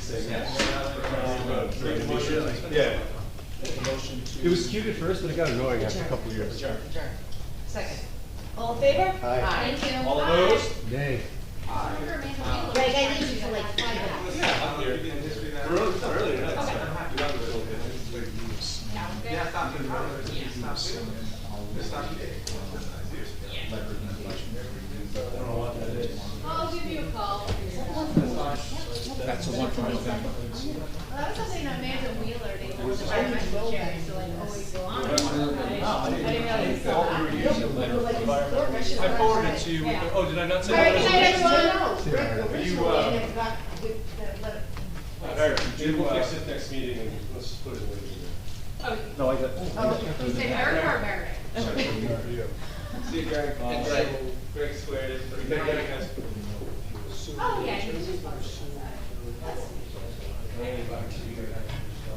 say yes. Make a motion. Yeah. Make a motion to. It was cute at first, but it got annoying after a couple of years. Adjourn. Second. All in favor? Aye. Thank you. All opposed? Nay. Greg, I need you for like 5 minutes. Yeah, I'm here. We're early, not Okay. Yeah, stop it. Stop it. I don't know what that is. I'll give you a call. That's the one from November. Well, that was something that Amanda Wheeler did, was the environmental chair, so like always go on. I didn't realize that. I forwarded it to you. Yeah. Oh, did I not say? All right, good night, everyone. Are you, Eric, maybe we'll fix it next meeting and let's just put it in there. Oh, No, I got. you said Eric or Meredith? See you, Greg. And Greg squared it. Oh, yeah, you can just. That's-